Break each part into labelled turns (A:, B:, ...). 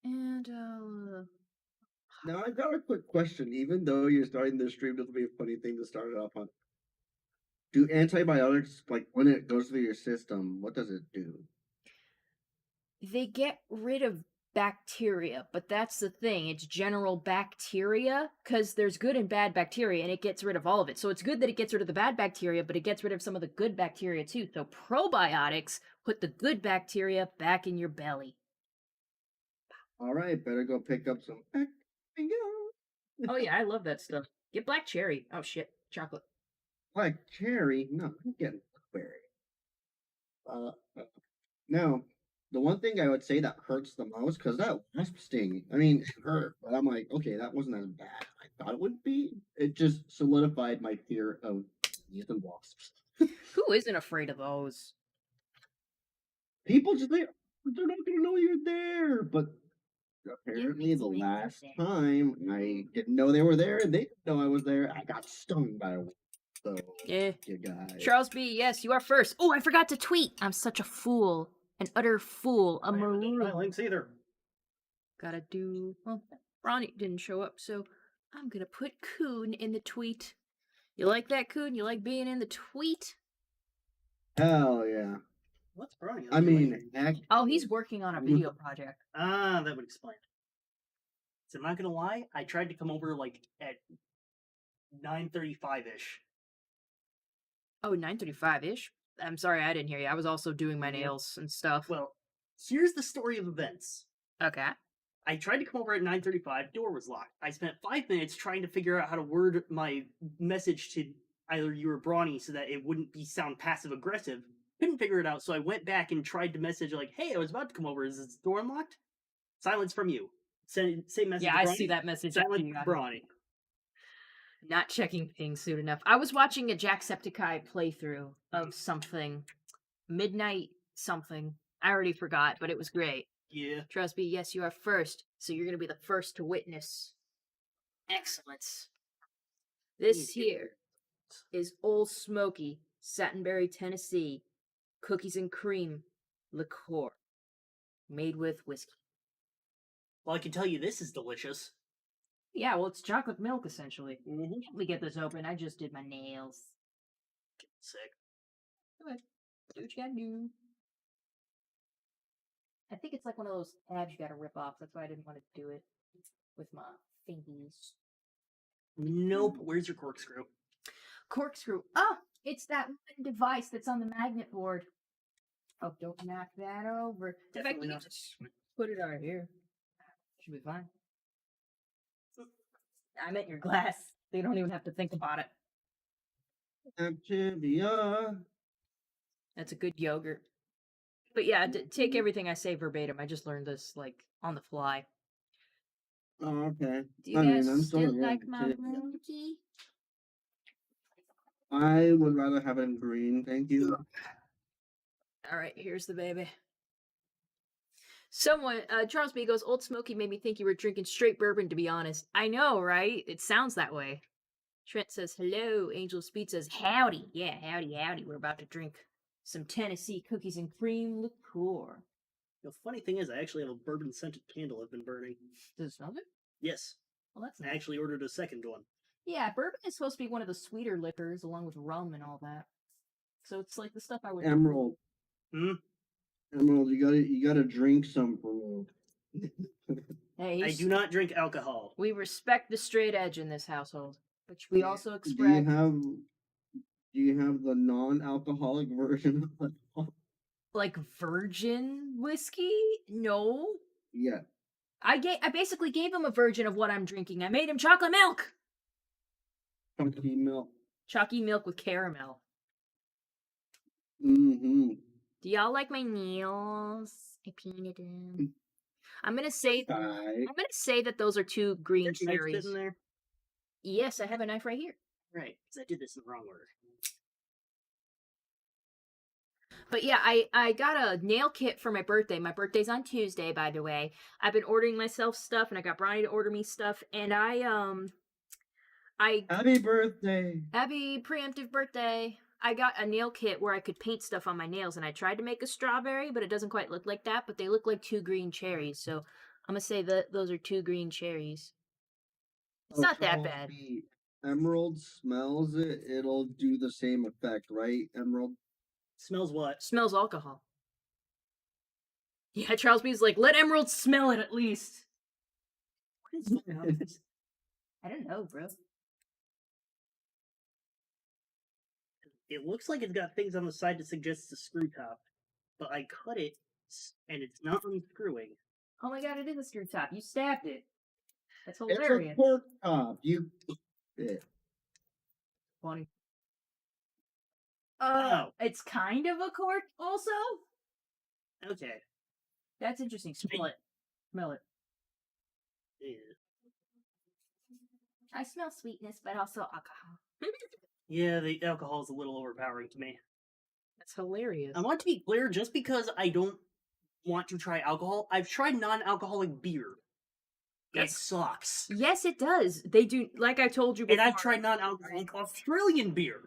A: And
B: Now I got a quick question. Even though you're starting this stream, this will be a funny thing to start it off on. Do antibiotics, like when it goes through your system, what does it do?
A: they get rid of bacteria, but that's the thing. It's general bacteria because there's good and bad bacteria, and it gets rid of all of it. So it's good that it gets rid of the bad bacteria, but it gets rid of some of the good bacteria too. So probiotics put the good bacteria back in your belly.
B: All right, better go pick up some.
A: Oh yeah, I love that stuff. Get black cherry. Oh shit, chocolate.
B: Like cherry? No, I'm getting blackberry. Uh, uh, now, the one thing I would say that hurts the most, because that wasp sting, I mean, it hurt, but I'm like, okay, that wasn't as bad as I thought it would be. It just solidified my fear of bees and wasps.
A: Who isn't afraid of those?
B: People just they're not gonna know you're there, but
A: Give me
B: apparently the
A: some
B: last
A: insect.
B: time I didn't know they were there, and they didn't know I was there. I got stung by a wasp. So,
A: Yeah.
B: you guys.
A: Charles B, yes, you are first. Oh, I forgot to tweet. I'm such a fool. An utter fool. A
C: I haven't done my
A: maroon.
C: links either.
A: Gotta do. Well, Ronnie didn't show up, so I'm gonna put Coon in the tweet. You like that, Coon? You like being in the tweet?
B: Hell yeah.
C: What's Brownie up
B: I
C: to
B: mean,
C: lately?
A: Oh, he's working on a video project.
C: Ah, that would explain it. So I'm not gonna lie, I tried to come over like at 9:35-ish.
A: Oh, 9:35-ish? I'm sorry, I didn't hear you. I was also doing my nails and stuff.
C: Well, here's the story of events.
A: Okay.
C: I tried to come over at 9:35, door was locked. I spent 5 minutes trying to figure out how to word my message to either you or Brawny so that it wouldn't be sound passive aggressive. Couldn't figure it out, so I went back and tried to message like, "Hey, I was about to come over. Is this door unlocked?" Silence from you. Same message.
A: Yeah,
C: to
A: I
C: Brawny.
A: see that message.
C: Silence from Brawny.
A: Not checking things soon enough. I was watching a Jacksepticeye playthrough of something. Midnight something. I already forgot, but it was great.
C: Yeah.
A: Trust me, yes, you are first, so you're gonna be the first to witness excellence. This here is Old Smoky, Satinberry, Tennessee, cookies and cream liqueur, made with whiskey.
C: Well, I can tell you this is delicious.
A: Yeah, well, it's chocolate milk, essentially.
C: Mm-hmm.
A: Let me get this open. I just did my nails.
C: Sick.
A: Go ahead. Do what you gotta do. I think it's like one of those tabs you gotta rip off. That's why I didn't want to do it with my fingers.
C: Nope. Where's your corkscrew?
A: Corkscrew. Oh, it's that one device that's on the magnet board. Oh, don't knock that over. In fact, you can just put it right here. Should be fine. I meant your glass. They don't even have to think about it.
B: Activia.
A: That's a good yogurt. But yeah, take everything I say verbatim. I just learned this like on the fly.
B: Oh, okay.
A: Do you
B: I
A: guys
B: mean, I'm
A: still
B: still
A: like my
B: Activia.
A: monkey?
B: I would rather have it in green, thank you.
A: All right, here's the baby. Someone, Charles B goes, Old Smoky made me think you were drinking straight bourbon, to be honest. I know, right? It sounds that way. Trent says, hello. Angel Speed says, howdy. Yeah, howdy, howdy. We're about to drink some Tennessee cookies and cream liqueur.
C: The funny thing is, I actually have a bourbon-scented candle I've been burning.
A: Does it smell good?
C: Yes.
A: Well, that's
C: I
A: nice.
C: actually ordered a second one.
A: Yeah, bourbon is supposed to be one of the sweeter liquors, along with rum and all that. So it's like the stuff I would...
B: Emerald.
C: Hmm?
B: Emerald, you gotta drink some for me.
A: Hey,
C: I do not drink alcohol.
A: We respect the straight edge in this household, which we also
B: Do
A: express.
B: you have the non-alcoholic version of it?
A: Like virgin whiskey? No.
B: Yeah.
A: I basically gave him a virgin of what I'm drinking. I made him chocolate milk.
B: Chunky milk.
A: Chalky milk with caramel.
B: Mm-hmm.
A: Do y'all like my nails? I painted them. I'm gonna say that those are two green
C: There's a knife
A: cherries.
C: sitting there.
A: Yes, I have a knife right here.
C: Right, because I did this in the wrong order.
A: But yeah, I got a nail kit for my birthday. My birthday's on Tuesday, by the way. I've been ordering myself stuff, and I got Brian to order me stuff, and I
B: Happy birthday.
A: Happy preemptive birthday. I got a nail kit where I could paint stuff on my nails, and I tried to make a strawberry, but it doesn't quite look like that, but they look like two green cherries, so I'm gonna say that those are 2 green cherries. It's
B: Oh,
A: not that
B: Charles
A: bad.
B: B. Emerald smells it, it'll do the same effect, right? Emerald.
C: Smells what?
A: Smells alcohol. Yeah, Charles B's like, let Emerald smell it at least.
C: What is going on with this?
A: I don't know, bro.
C: It looks like it's got things on the side to suggest it's a screw top, but I cut it and it's not unscrewing.
A: Oh my god, it is a screw top. You stabbed it. That's
B: It's a
A: hilarious.
B: pork top. You.
A: Funny.
C: Oh.
A: It's kind of a cork also?
C: Okay.
A: That's interesting. Smell it. Smell it.
C: Yeah.
A: I smell sweetness, but also alcohol.
C: Yeah, the alcohol is a little overpowering to me.
A: That's hilarious.
C: I want to be clear, just because I don't want to try alcohol, I've tried non-alcoholic beer. It sucks.
A: Yes, it does. They do, like I told you before.
C: And I've tried non-alcoholic Australian beer.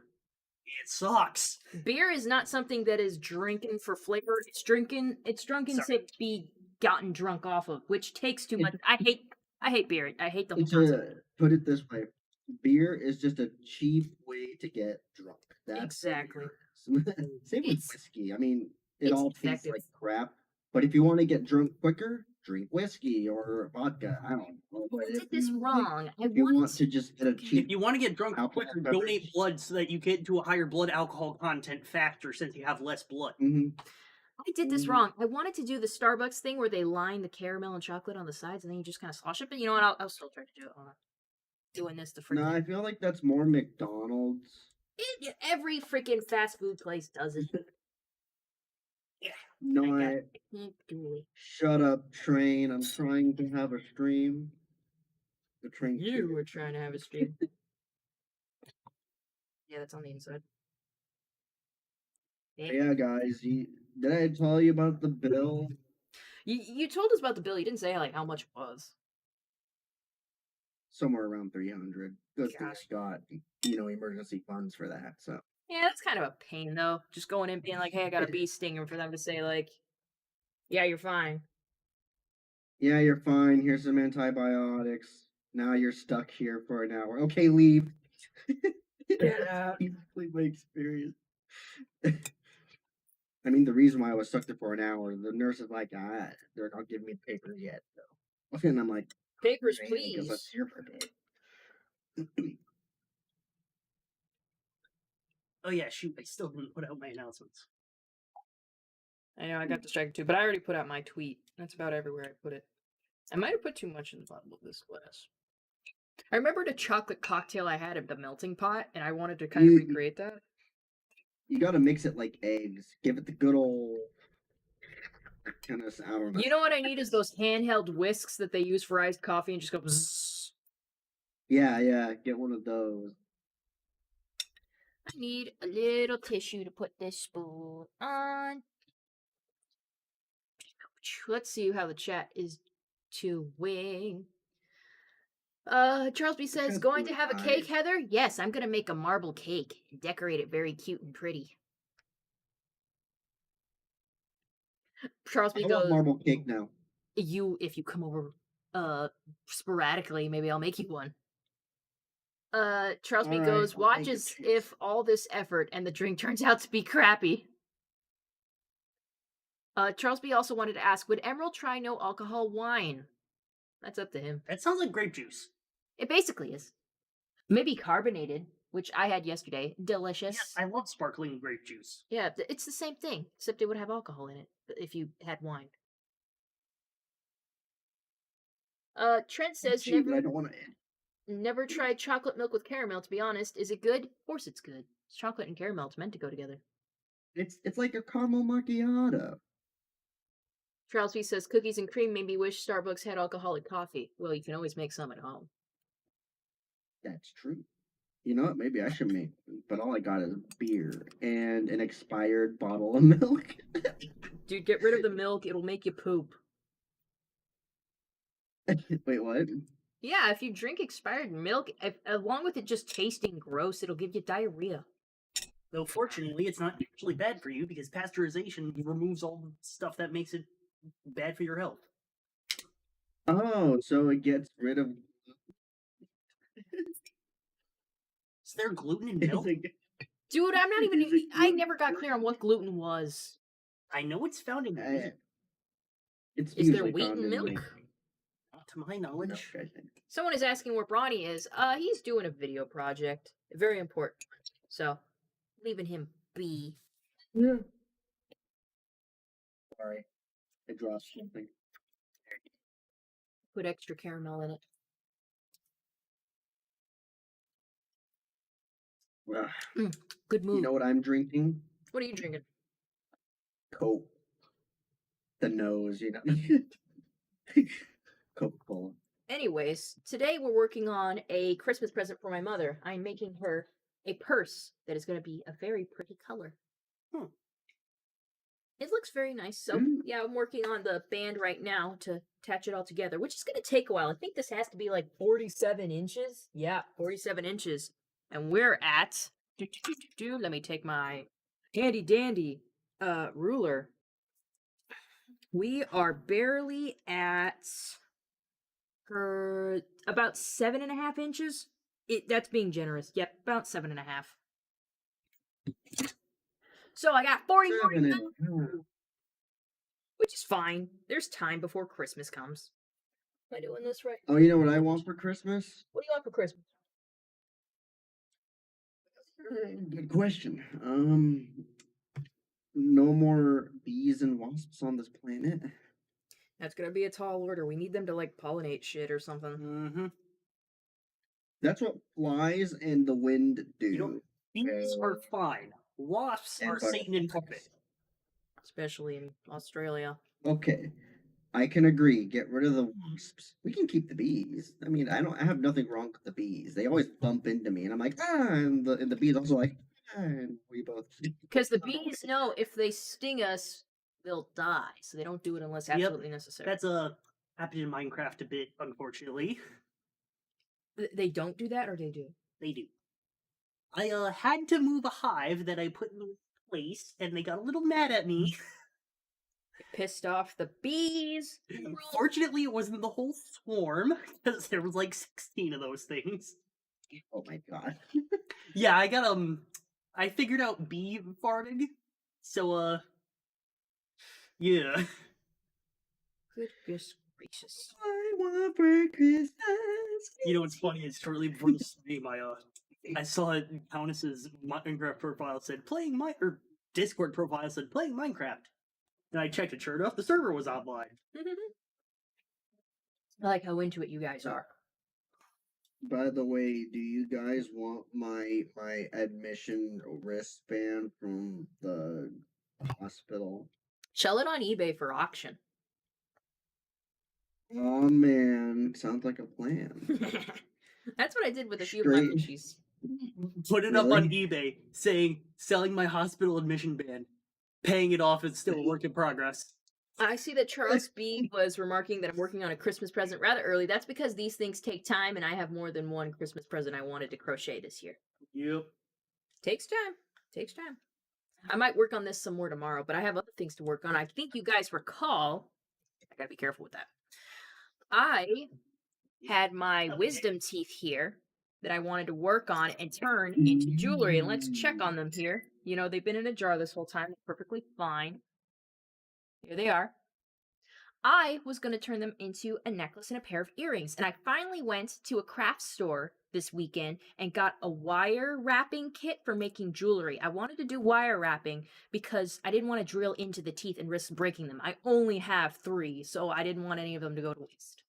C: It sucks.
A: Beer is not something that is drinking for flavor. It's drunken
C: Sorry.
A: to be gotten drunk off of, which takes too much. I hate beer. I hate the whole
B: It's
A: concept.
B: put it this way: beer is just a cheap way to get drunk. That's
A: Exactly.
B: Same with
A: It's-
B: whiskey. I mean, it
A: it's
B: all tastes
A: effective.
B: like crap. But if you want to get drunk quicker, drink whiskey or vodka. I don't know. But
A: I did this wrong.
B: if you want to just get a cheap,
C: If you want to get drunk
B: alcohol
C: quicker,
B: beverage.
C: donate blood so that you get to a higher blood alcohol content faster since you have less blood.
A: I did this
B: Mhm.
A: wrong. I wanted to do the Starbucks thing where they line the caramel and chocolate on the sides, and then you just kind of slosh it. But you know what? I'll still try to do it. Hold on. Doing this the
B: No,
A: freaking.
B: I feel like that's more McDonald's.
A: Every freaking fast food place does it.
B: No,
A: I can't do it.
B: shut up, train. I'm trying to have a stream. The train.
A: You were trying to have a stream. Yeah, that's on the inside.
B: Yeah, guys. Did I tell you about the bill?
A: You told us about the bill. You didn't say like how much it was.
B: Somewhere around 300. Good thing
A: God.
B: Scott, emergency funds for that. So
A: Yeah, that's kind of a pain though. Just going in being like, "Hey, I got a bee sting," and for them to say like, "Yeah, you're fine."
B: yeah, you're fine. Here's some antibiotics. Now you're stuck here for an hour. Okay, leave.
A: Get out.
B: Basically my experience. I mean, the reason why I was stuck there for an hour, the nurse is like, they're not giving me papers yet. So, and I'm like,
A: Papers,
B: "Okay, I guess
A: please.
B: that's your fault."
C: Oh yeah, shoot, I still didn't put out my announcements.
A: I know I got distracted too, but I already put out my tweet. That's about everywhere I put it. I might have put too much in the bottom of this glass. I remember the chocolate cocktail I had at the melting pot, and I wanted to kind of recreate that.
B: You gotta mix it like eggs. Give it the good old kind of. I don't know.
A: You know what I need is those handheld whisks that they use for iced coffee and just go bzzz.
B: Yeah. Get one of those.
A: I need a little tissue to put this spoon on. Let's see how the chat is doing. Charles B says,
B: Chat's
A: going to
B: doing
A: have a
B: fine.
A: cake, Heather? Yes, I'm gonna make a marble cake and decorate it very cute and pretty. Charles B
B: I want
A: goes,
B: marble cake now.
A: if you come over sporadically, maybe I'll make you one. Charles B
B: Alright,
A: goes,
B: I'll
A: watch
B: take a
A: as
B: chance.
A: if all this effort and the drink turns out to be crappy. Charles B also wanted to ask, would Emerald try no alcohol wine? That's up to him.
C: That sounds like grape juice.
A: It basically is. Maybe carbonated, which I had yesterday. Delicious.
C: Yes, I love sparkling grape juice.
A: Yeah, it's the same thing, except it would have alcohol in it if you had wine. Trent says
B: Cheap, but I don't want to.
A: never tried chocolate milk with caramel, to be honest. Is it good? Of course it's good. It's chocolate and caramel. It's meant to go together.
B: It's like a caramel macchiato.
A: Charles B says cookies and cream made me wish Starbucks had alcoholic coffee. Well, you can always make some at home.
B: That's true. You know what? Maybe I should make, but all I got is beer and an expired bottle of milk.
A: Dude, get rid of the milk. It'll make you poop.
B: Wait, what?
A: Yeah, if you drink expired milk, along with it just tasting gross, it'll give you diarrhea.
C: Though fortunately, it's not actually bad for you because pasteurization removes all the stuff that makes it bad for your health.
B: Oh, so it gets rid of.
C: Is there gluten in
B: Is
C: milk?
B: it,
A: Dude, I'm not even.
B: is it
A: I never got clear on what gluten was.
C: I know it's found in
B: uh,
C: wheat,
B: it's
A: Is there
B: usually
A: wheat
B: found
A: in
B: in
A: milk?
B: like
C: not to my
B: milk,
C: knowledge.
B: I think.
A: Someone is asking where Bronny is. He's doing a video project. Very important. So, leaving him be.
B: Yeah. Sorry, I dropped something.
A: Put extra caramel in it.
B: Well,
A: Good
B: you
A: move.
B: know what I'm drinking?
A: What are you drinking?
B: Coke. The nose, you know. Coca-Cola.
A: Anyways, today we're working on a Christmas present for my mother. I'm making her a purse that is going to be a very pretty color.
C: Hmm.
A: It looks very nice. So,
B: Mm.
A: yeah, I'm working on the band right now to attach it all together, which is going to take a while. I think this has to be like 47 inches. Yeah, 47 inches. And we're at. Let me take my handy dandy ruler. We are barely at about 7.5 inches. That's being generous. Yep, about 7.5. So I got 40 more to
B: 7
A: go,
B: and
A: which is fine. There's time before Christmas comes. Am I doing this right?
B: Oh, you know what I want for Christmas?
A: What do you want for Christmas?
B: Good question. No more bees and wasps on this planet.
A: That's gonna be a tall order. We need them to like pollinate shit or something.
C: Mm-hmm.
B: That's what flies and the wind
C: You know,
B: do.
C: bees are fine. Wasps
B: And
C: are Satan in puppet.
A: Especially in Australia.
B: Okay, I can agree. Get rid of the wasps. We can keep the bees. I mean, I have nothing wrong with the bees. They always bump into me, and I'm like, and the bees also like, and we both.
A: Because the bees know if they sting us, they'll die. So they don't do it unless absolutely necessary.
C: That's happened in Minecraft a bit, unfortunately.
A: They don't do that, or they do?
C: They do. I had to move a hive that I put in the place, and they got a little mad at me.
A: Pissed off the bees.
C: Fortunately, it wasn't the whole swarm, because there was like 16 of those things.
B: Oh my god.
C: Yeah, I figured out bee farting. So, yeah.
A: Goodness gracious.
B: I want for Christmas.
C: You know what's funny is shortly before the stream, I saw Countess's Minecraft profile said or Discord profile said playing Minecraft. And I checked it, sure enough, the server was offline.
A: I like how into it you guys are.
B: By the way, do you guys want my admission wristband from the hospital?
A: Sell it on eBay for auction.
B: Oh man, sounds like a plan.
A: That's what I did with a few of my
B: Straight-
A: Mushies.
C: Put it up on
B: Really?
C: eBay saying, selling my hospital admission band. Paying it off is still a work in progress.
A: I see that Charles B was remarking that I'm working on a Christmas present rather early. That's because these things take time, and I have more than one Christmas present I wanted to crochet this year.
C: Yep.
A: Takes time. Takes time. I might work on this some more tomorrow, but I have other things to work on. I think you guys recall. I gotta be careful with that. I had my wisdom teeth here that I wanted to work on and turn into jewelry. And let's check on them here. You know, they've been in a jar this whole time. They're perfectly fine. Here they are. I was going to turn them into a necklace and a pair of earrings. And I finally went to a craft store this weekend and got a wire wrapping kit for making jewelry. I wanted to do wire wrapping because I didn't want to drill into the teeth and risk breaking them. I only have 3, so I didn't want any of them to go to waste.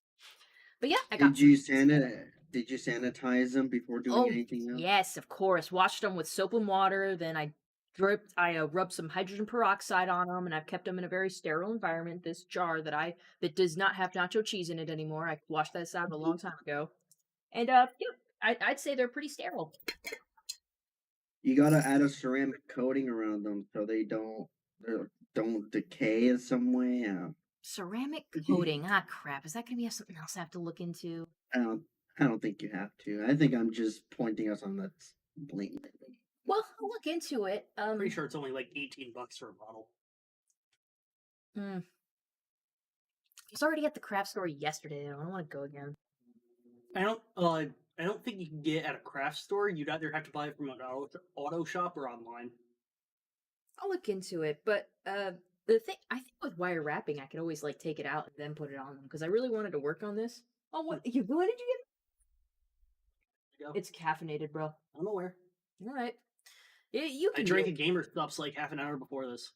A: But yeah, I got.
B: Did you sanitize them before doing
A: Oh,
B: anything else?
A: yes, of course. Washed them with soap and water. Then I rubbed some hydrogen peroxide on them, and I've kept them in a very sterile environment. This jar that does not have nacho cheese in it anymore. I washed this out a long time ago, and yeah, I'd say they're pretty sterile.
B: You gotta add a ceramic coating around them so they don't decay in some way.
A: Ceramic coating. Ah, crap. Is that gonna be something else I have to look into?
B: I don't think you have to. I think I'm just pointing out something that's blatant.
A: Well, I'll look into it.
C: Pretty sure it's only like $18 for a bottle.
A: was already at the craft store yesterday. I don't want to go again.
C: I don't think you can get it at a craft store. You'd either have to buy it from an auto shop or online.
A: I'll look into it, but the thing I think with wire wrapping, I could always like take it out and then put it on them because I really wanted to work on this. Oh, what did you
C: Go.
A: get? It's caffeinated, bro.
C: I'm aware.
A: All right, you
C: I
A: can.
C: drank a Gamer Stuffs like half an hour before this.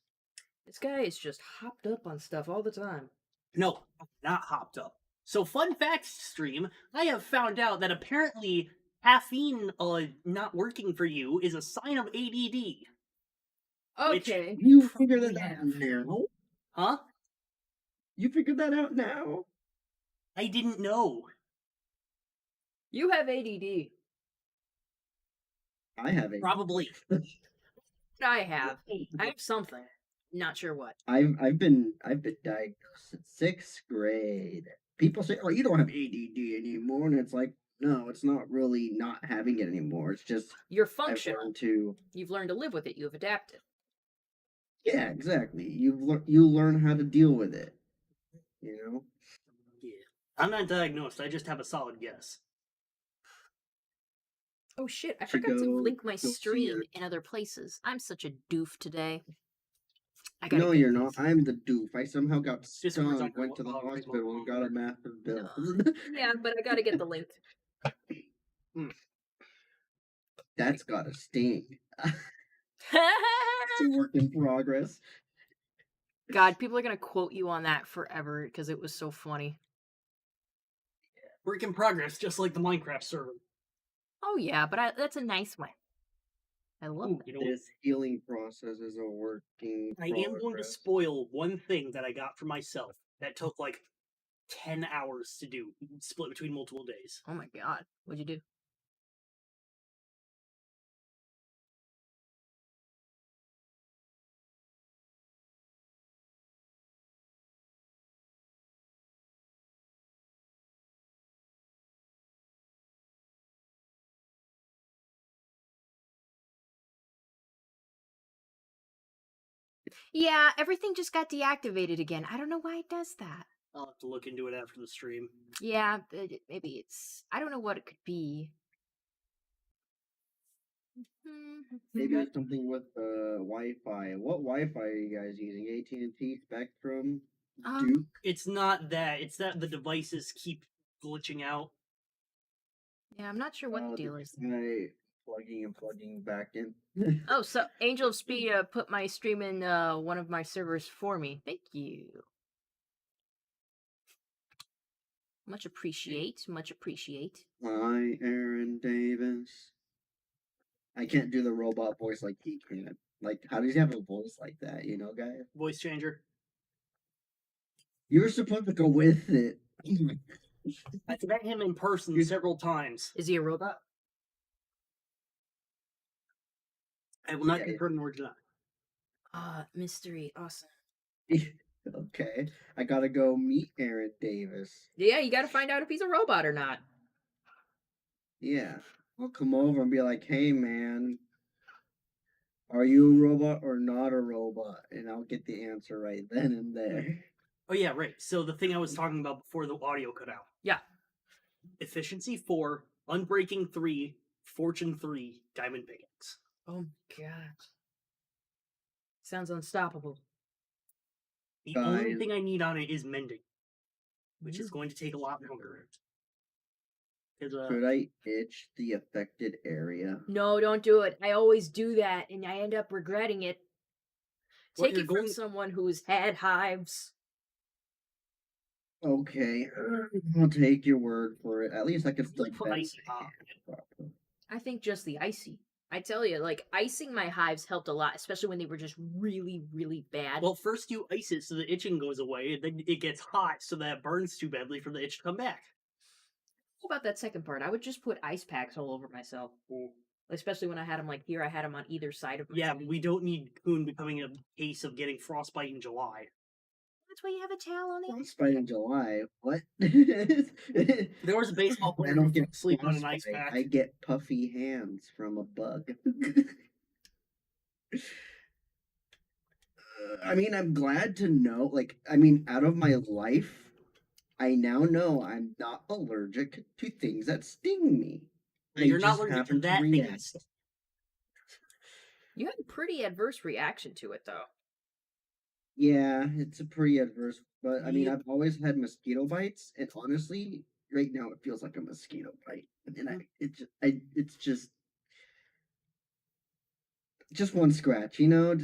A: This guy is just hopped up on stuff all the time.
C: No, not hopped up. So, fun fact stream, I have found out that apparently caffeine not working for you is a sign of ADD.
A: Okay,
B: You figured that out now?
C: Huh?
B: You figured that out now?
C: I didn't know.
A: you have ADD.
B: I have it.
C: Probably.
A: I have something. Not sure what.
B: I've been diagnosed in 6th grade. People say, "Oh, you don't have ADD anymore," and it's like, no, it's not really not having it anymore. It's just
A: You're
B: I've
A: functional.
B: learned to.
A: You've learned to live with it. You've adapted.
B: Yeah, exactly. You learn how to deal with it. You know.
C: Yeah. I'm not diagnosed. I just have a solid guess.
A: Oh shit! I
B: Should
A: forgot to
B: go-
A: link my
B: go see
A: stream
B: your-
A: in other places. I'm such a doof today. I
B: No,
A: get
B: you're
A: this.
B: not. I'm the doof. I somehow got
C: Discord's
B: stung,
C: on
B: went to the
C: your right
B: hospital, and got a massive bill.
A: Yeah, but I gotta get the link.
B: That's got a sting. It's a work in progress.
A: God, people are gonna quote you on that forever because it was so funny.
C: Work in progress, just like the Minecraft server.
A: Oh yeah, but that's a nice one. I love
C: Ooh,
A: that.
C: you know what?
B: This healing process is a working
C: I am going to
B: progress.
C: spoil one thing that I got for myself that took like 10 hours to do, split between multiple days.
A: Oh my god, what'd you do? Yeah, everything just got deactivated again. I don't know why it does that.
C: I'll have to look into it after the stream.
A: Yeah, maybe it's. I don't know what it could be.
B: Maybe it's something with Wi-Fi. What Wi-Fi are you guys using? AT&T, Spectrum, Duke?
C: It's not that. It's that the devices keep glitching out.
A: Yeah, I'm not sure what the deal is.
B: I plugging and plugging back in.
A: Oh, so Angel of Speed put my stream in one of my servers for me. Thank you. Much appreciate. Much appreciate.
B: Hi, Aaron Davis. I can't do the robot voice like he can. Like, how does he have a voice like that? You know, guys.
C: Voice changer.
B: You were supposed to go with it.
C: I've met him in person several times.
A: Is he a robot?
C: I will not
B: Yeah,
C: confirm nor deny.
A: Mystery. Awesome.
B: Okay, I gotta go meet Aaron Davis.
A: Yeah, you gotta find out if he's a robot or not.
B: Yeah, I'll come over and be like, "Hey, man, are you a robot or not a robot?" And I'll get the answer right then and there.
C: Oh yeah, right. So the thing I was talking about before the audio cut out.
A: Yeah.
C: Efficiency 4, Unbreaking 3, Fortune 3, Diamond Pickaxe.
A: Oh my god. Sounds unstoppable.
C: The only
B: Guys.
C: thing I need on it is mending, which is going to take a lot longer.
B: Should I itch the affected area?
A: No, don't do it. I always do that, and I end up regretting it.
C: What,
A: Take
C: you're
A: it from
C: going-
A: someone who's had hives.
B: Okay, I'll take your word for it. At least I can still
C: Put
B: bend
C: icy
B: my
C: on
B: hand properly.
A: I think just the icy. I tell you, like, icing my hives helped a lot, especially when they were just really, really bad.
C: Well, first you ice it so the itching goes away, and then it gets hot so that it burns too badly for the itch to come back.
A: What about that second part? I would just put ice packs all over myself. Especially when I had them, like, here, I had them on either side of my
C: Yeah,
A: face.
C: but we don't need Coon becoming a case of getting frostbite in July.
A: That's why you have a tail on the
B: Frostbite in July. What?
C: There was a baseball
B: I
C: player
B: don't
C: who
B: get
C: fell asleep on an ice
B: frostbite.
C: pack.
B: I get puffy hands from a bug. I mean, I'm glad to know. Like, I mean, out of my life, I now know I'm not allergic to things that sting me. I
C: You're not
B: just
C: allergic to
B: happen to
C: that thing.
B: react.
A: You had a pretty adverse reaction to it, though.
B: Yeah, it's a pretty adverse, but I mean,
C: Yep.
B: I've always had mosquito bites, and honestly, right now it feels like a mosquito bite, and it's just one scratch, you know.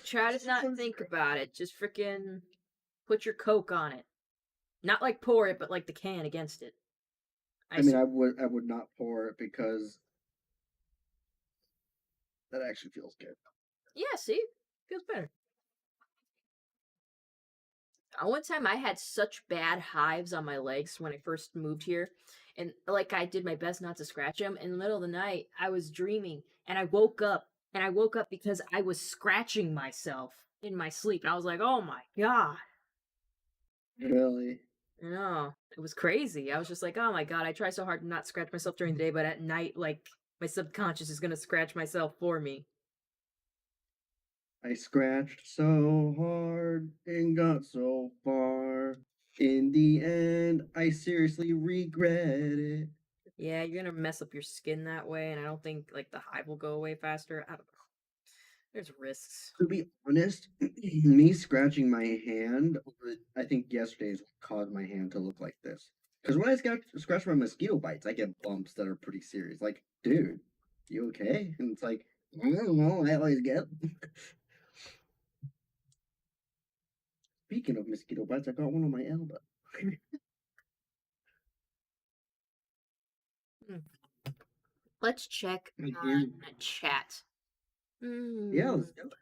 A: Try to
B: Just
A: not
B: one
A: think
B: scratch.
A: about it. Just freaking put your Coke on it. Not like pour it, but like the can against it.
B: I mean,
A: Ice it.
B: I would not pour it because that actually feels good.
A: Yeah, see? Feels better. One time I had such bad hives on my legs when I first moved here, and like I did my best not to scratch them. In the middle of the night, I was dreaming, and I woke up, because I was scratching myself in my sleep. And I was like, "Oh my god!"
B: Really,
A: No, it was crazy. I was just like, "Oh my god!" I try so hard to not scratch myself during the day, but at night, like my subconscious is gonna scratch myself for me.
B: I scratched so hard and got so far. In the end, I seriously regret it.
A: Yeah, you're gonna mess up your skin that way, and I don't think like the hive will go away faster. I don't know. There's risks.
B: To be honest, me scratching my hand, I think yesterday is what caused my hand to look like this. Because when I scratch my mosquito bites, I get bumps that are pretty serious. Like, dude, you okay? And it's like, I don't know, I always get. Speaking of mosquito bites, I got one on my elbow.
A: Hmm. Let's check
B: My
A: on
B: hand.
A: chat.
B: Yeah,
A: Hmm.
B: let's do it.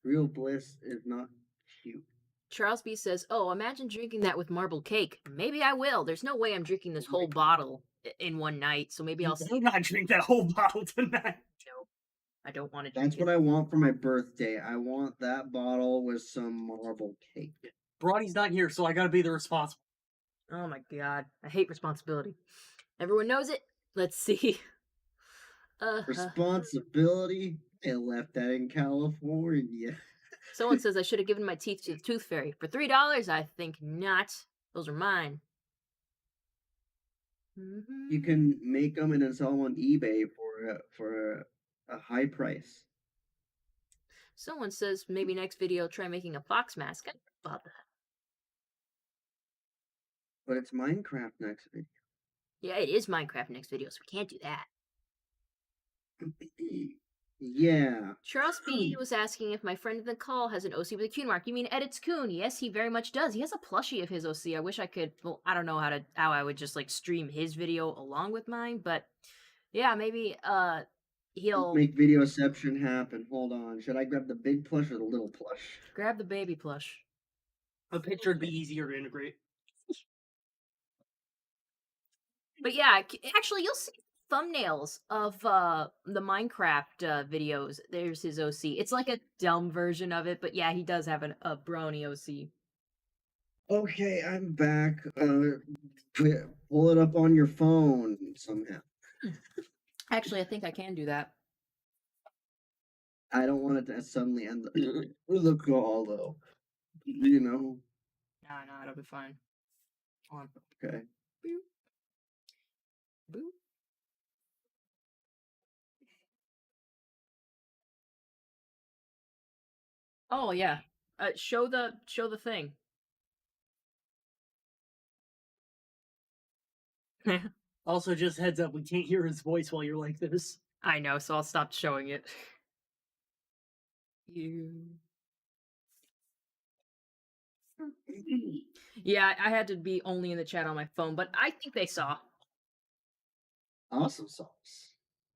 B: Real bliss is not cute.
A: Charles B says, "Oh, imagine drinking that with marble cake. Maybe I will. There's no way I'm drinking this
B: Oh my
A: whole bottle in one night, so maybe I'll."
C: Do not drink that whole bottle tonight.
A: No, I don't want to
B: That's
A: drink it.
B: what I want for my birthday. I want that bottle with some marble cake.
C: Bronny's not here, so I gotta be the responsible.
A: Oh my god, I hate responsibility. Everyone knows it. Let's see. Uh,
B: Responsibility? I left that in California.
A: Someone says I should have given my teeth to the tooth fairy for $3. I think not. Those are mine.
B: You can make them and then sell them on eBay for a high price.
A: Someone says maybe next video try making a fox mask. I thought that.
B: But it's Minecraft next
A: Yeah, it is Minecraft next video, so we can't do that.
B: video. Yeah.
A: Charles B was asking if my friend in the call has an OC with a Q mark. You mean Edits Coon? Yes, he very much does. He has a plushie of his OC. I wish I could. Well, I don't know how I would just like stream his video along with mine, but yeah, maybe he'll
B: Make videoception happen. Hold on. Should I grab the big plush or the little plush?
A: grab the baby plush.
C: A picture would be easier to integrate.
A: But yeah, actually, you'll see thumbnails of the Minecraft videos. There's his OC. It's like a dumb version of it, but yeah, he does have a brony OC.
B: Okay, I'm back. Pull it up on your phone somehow.
A: Actually, I think I can do that.
B: I don't want it to suddenly end the call though. You know.
A: No, it'll be fine. Hold on.
B: Okay.
A: Boop. Boop. Oh yeah. Show the thing.
C: Also, just heads up, we can't hear his voice while you're like this.
A: I know, so I'll stop showing it. You. Yeah, I had to be only in the chat on my phone, but I think they saw.
B: Awesome sauce.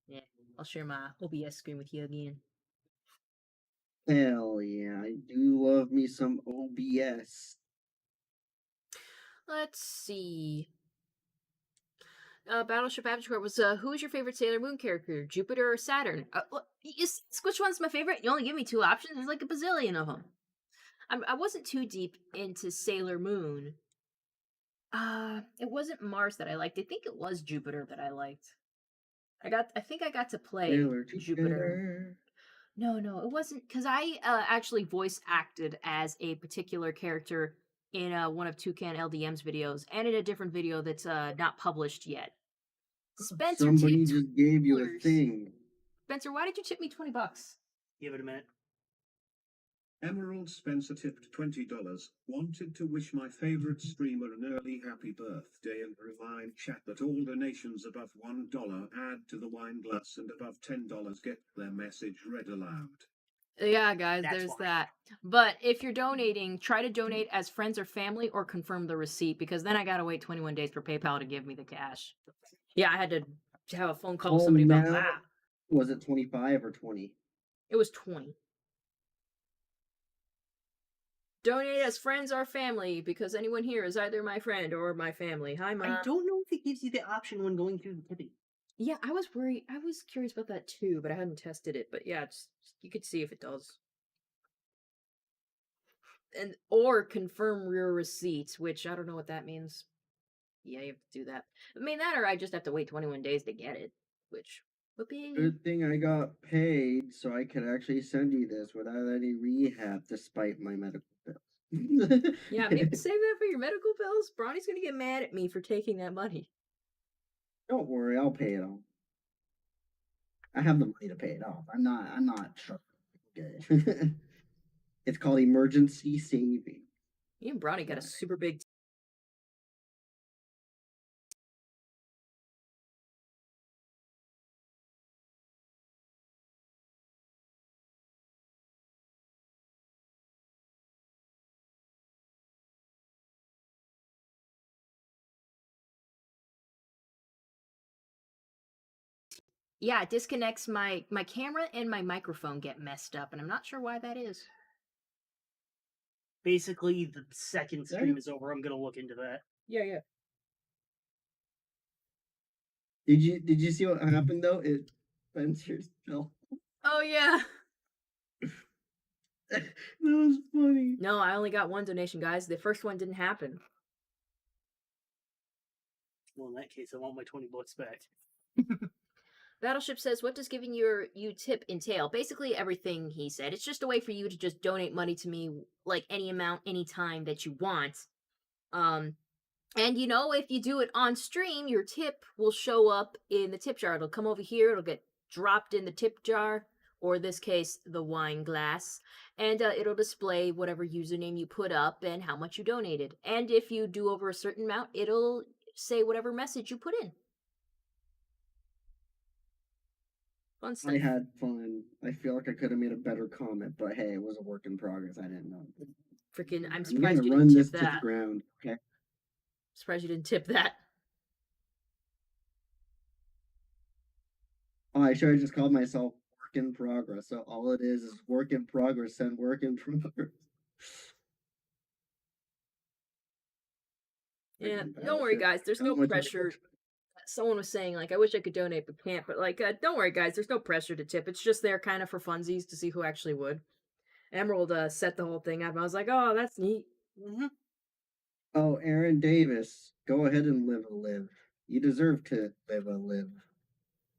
A: Yeah, I'll share my OBS screen with you again.
B: Hell yeah, I do love me some OBS.
A: Let's see. Battleship Avatar was who is your favorite Sailor Moon character, Jupiter or Saturn? Which one's my favorite? You only give me two options. There's like a bazillion of them. I wasn't too deep into Sailor Moon. It wasn't Mars that I liked. I think it was Jupiter that I liked. I think I got to play
B: Sailor
A: Jupiter. No, it wasn't because I actually voice acted as a particular character in one of Toucan LDM's videos and in a different video that's not published yet. Spencer
B: Somebody
A: tipped
B: just gave you a
A: $20.
B: thing.
A: Spencer, why did you tip me $20?
C: Give it a minute.
D: Emerald Spencer tipped $20. Wanted to wish my favorite streamer an early happy birthday and remind chat that all donations above $1 add to the wine glass and above $10 get their message read aloud.
A: Yeah, guys,
C: That's
A: there's
C: why.
A: that. But if you're donating, try to donate as friends or family or confirm the receipt because then I gotta wait 21 days for PayPal to give me the cash. Yeah, I had to have a phone call with somebody about
B: now,
A: that.
B: was it 25 or 20?
A: It was 20. Donate as friends or family because anyone here is either my friend or my family. Hi, Mom.
C: I don't know if it gives you the option when going through the tipping.
A: Yeah, I was worried. I was curious about that too, but I hadn't tested it. But yeah, you could see if it does. And or confirm your receipts, which I don't know what that means. Yeah, you have to do that. I mean that, or I just have to wait 21 days to get it, which would be.
B: Good thing I got paid so I could actually send you this without any rehab despite my medical bills.
A: Yeah, maybe save that for your medical bills. Bronny's gonna get mad at me for taking that money.
B: Don't worry, I'll pay it off. I have the money to pay it off. I'm not sure. Okay. It's called emergency saving.
A: Me and Bronny got a super big. Yeah, it disconnects my camera and my microphone get messed up, and I'm not sure why that is.
C: Basically, the second stream is over. I'm gonna look into that.
A: Yeah.
B: Did you see what happened though? It Spencer's fell.
A: Oh yeah.
B: That was funny.
A: No, I only got one donation, guys. The first one didn't happen.
C: Well, in that case, I want my $20 back.
A: Battleship says, what does giving you tip entail? Basically everything he said. It's just a way for you to just donate money to me, like any amount, anytime that you want. And you know, if you do it on stream, your tip will show up in the tip jar. It'll come over here, it'll get dropped in the tip jar, or in this case, the wine glass, and it'll display whatever username you put up and how much you donated. And if you do over a certain amount, it'll say whatever message you put in. Fun stuff.
B: I had fun. I feel like I could have made a better comment, but hey, it was a work in progress. I didn't know.
A: Freaking, I'm
B: I'm
A: surprised
B: gonna
A: you
B: run
A: didn't
B: this
A: tip
B: to the
A: that.
B: ground. Okay.
A: Surprised you didn't tip that.
B: Oh, I should have just called myself work in progress. So all it is work in progress and work in progress.
A: Yeah, don't worry, guys. There's no pressure. Someone was saying, like, I wish I could donate but can't. But, like, don't worry, guys. There's no pressure to tip. It's just there kind of for funsies to see who actually would. Emerald set the whole thing up. I was like, oh, that's neat.
C: Mm-hmm.
B: Oh, Aaron Davis, go ahead and live a live. You deserve to live a live.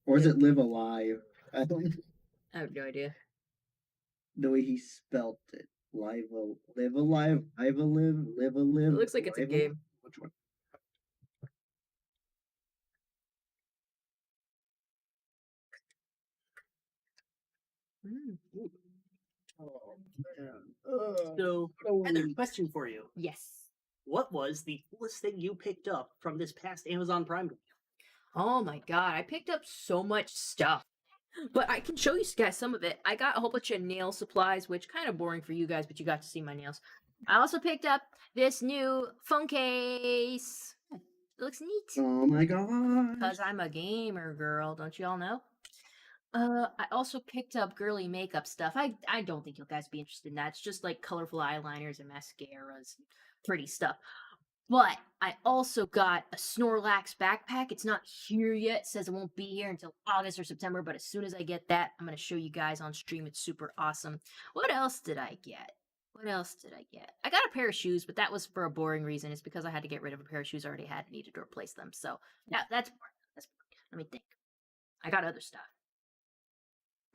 B: Or is it live alive? I don't
A: I have no idea.
B: the way he spelt it. Live alive, live a live, live a live.
A: It looks like it's a
B: live
A: game.
B: Which one?
C: So, Heather, question for you.
A: Yes.
C: What was the coolest thing you picked up from this past Amazon Prime?
A: Oh my god, I picked up so much stuff. But I can show you guys some of it. I got a whole bunch of nail supplies, which kind of boring for you guys, but you got to see my nails. I also picked up this new phone case. It looks neat.
B: Oh my god.
A: Because I'm a gamer girl, don't you all know? I also picked up girly makeup stuff. I don't think you guys be interested in that. It's just like colorful eyeliners and mascaras, pretty stuff. But I also got a Snorlax backpack. It's not here yet. It says it won't be here until August or September. But as soon as I get that, I'm going to show you guys on stream. It's super awesome. What else did I get? I got a pair of shoes, but that was for a boring reason. It's because I had to get rid of a pair of shoes I already had and needed to replace them. So, yeah, that's boring. Let me think. I got other stuff.